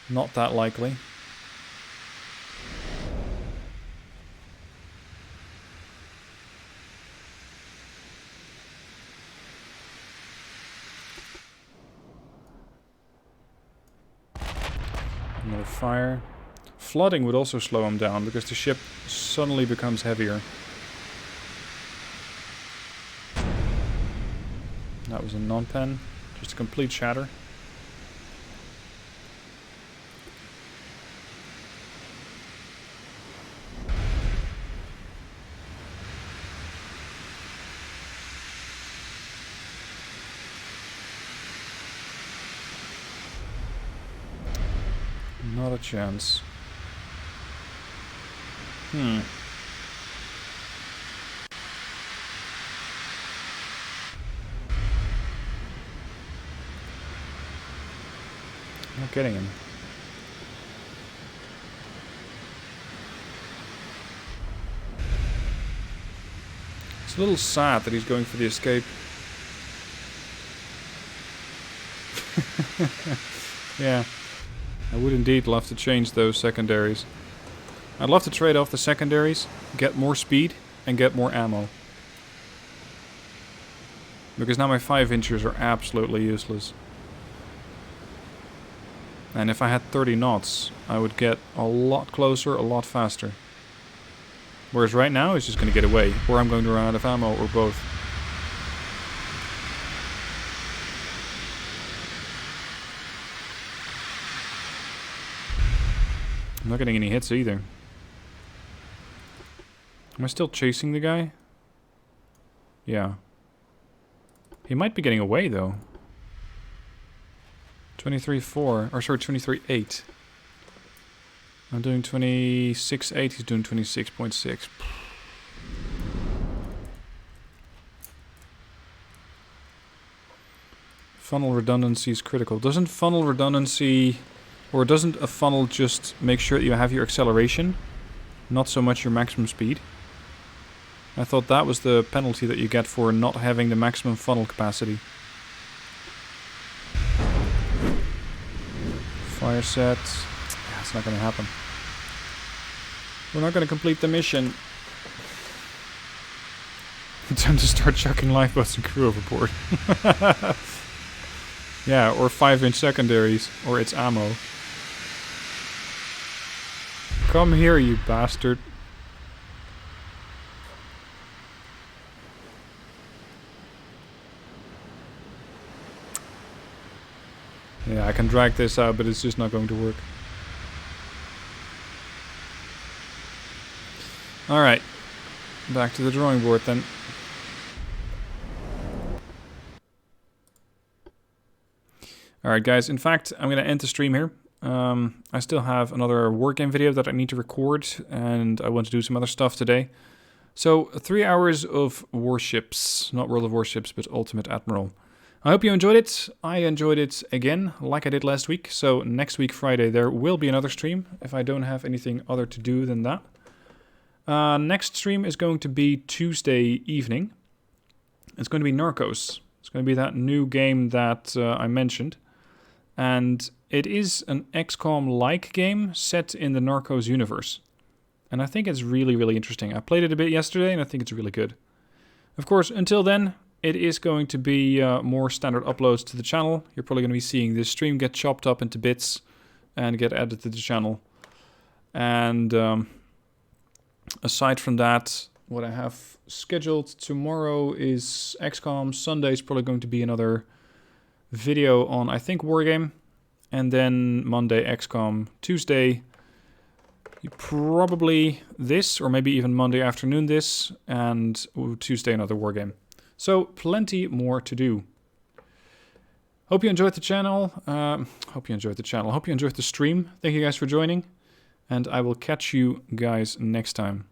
Speaker 1: not that likely. Another fire. Flooding would also slow him down because the ship suddenly becomes heavier. That was a non-pen. Just a complete shatter. Not a chance. Not getting him. It's a little sad that he's going for the escape. Yeah. I would indeed love to change those secondaries. I'd love to trade off the secondaries, get more speed, and get more ammo. Because now my 5 inchers are absolutely useless. And if I had 30 knots, I would get a lot closer, a lot faster. Whereas right now, he's just going to get away. Or I'm going to run out of ammo, or both. I'm not getting any hits either. Am I still chasing the guy? Yeah. He might be getting away though. 23.4, or sorry, 23.8. I'm doing 26.8, he's doing 26.6. Funnel redundancy is critical. Doesn't funnel redundancy... Or doesn't a funnel just make sure that you have your acceleration, not so much your maximum speed? I thought that was the penalty that you get for not having the maximum funnel capacity. Fire set. Yeah, it's not going to happen. We're not going to complete the mission. Time to start chucking lifeboats and crew overboard. Yeah, or 5-inch secondaries, or its ammo. Come here, you bastard. Yeah, I can drag this out, but it's just not going to work. Alright. Back to the drawing board then. Alright guys, in fact, I'm going to end the stream here. I still have another war game video that I need to record, and I want to do some other stuff today. So, 3 hours of warships. Not World of Warships, but Ultimate Admiral. I hope you enjoyed it. I enjoyed it again, like I did last week. So, next week, Friday, there will be another stream, if I don't have anything other to do than that. Next stream is going to be Tuesday evening. It's going to be Narcos. It's going to be that new game that I mentioned. And it is an XCOM-like game set in the Narcos universe. And I think it's really, really interesting. I played it a bit yesterday and I think it's really good. Of course, until then, it is going to be more standard uploads to the channel. You're probably going to be seeing this stream get chopped up into bits and get added to the channel. And aside from that, what I have scheduled tomorrow is XCOM. Sunday is probably going to be another video on, I think, Wargame. And then Monday, XCOM. Tuesday, probably this, or maybe even Monday afternoon this. And Tuesday, another Wargame. So, plenty more to do. Hope you enjoyed the channel. Hope you enjoyed the stream. Thank you guys for joining. And I will catch you guys next time.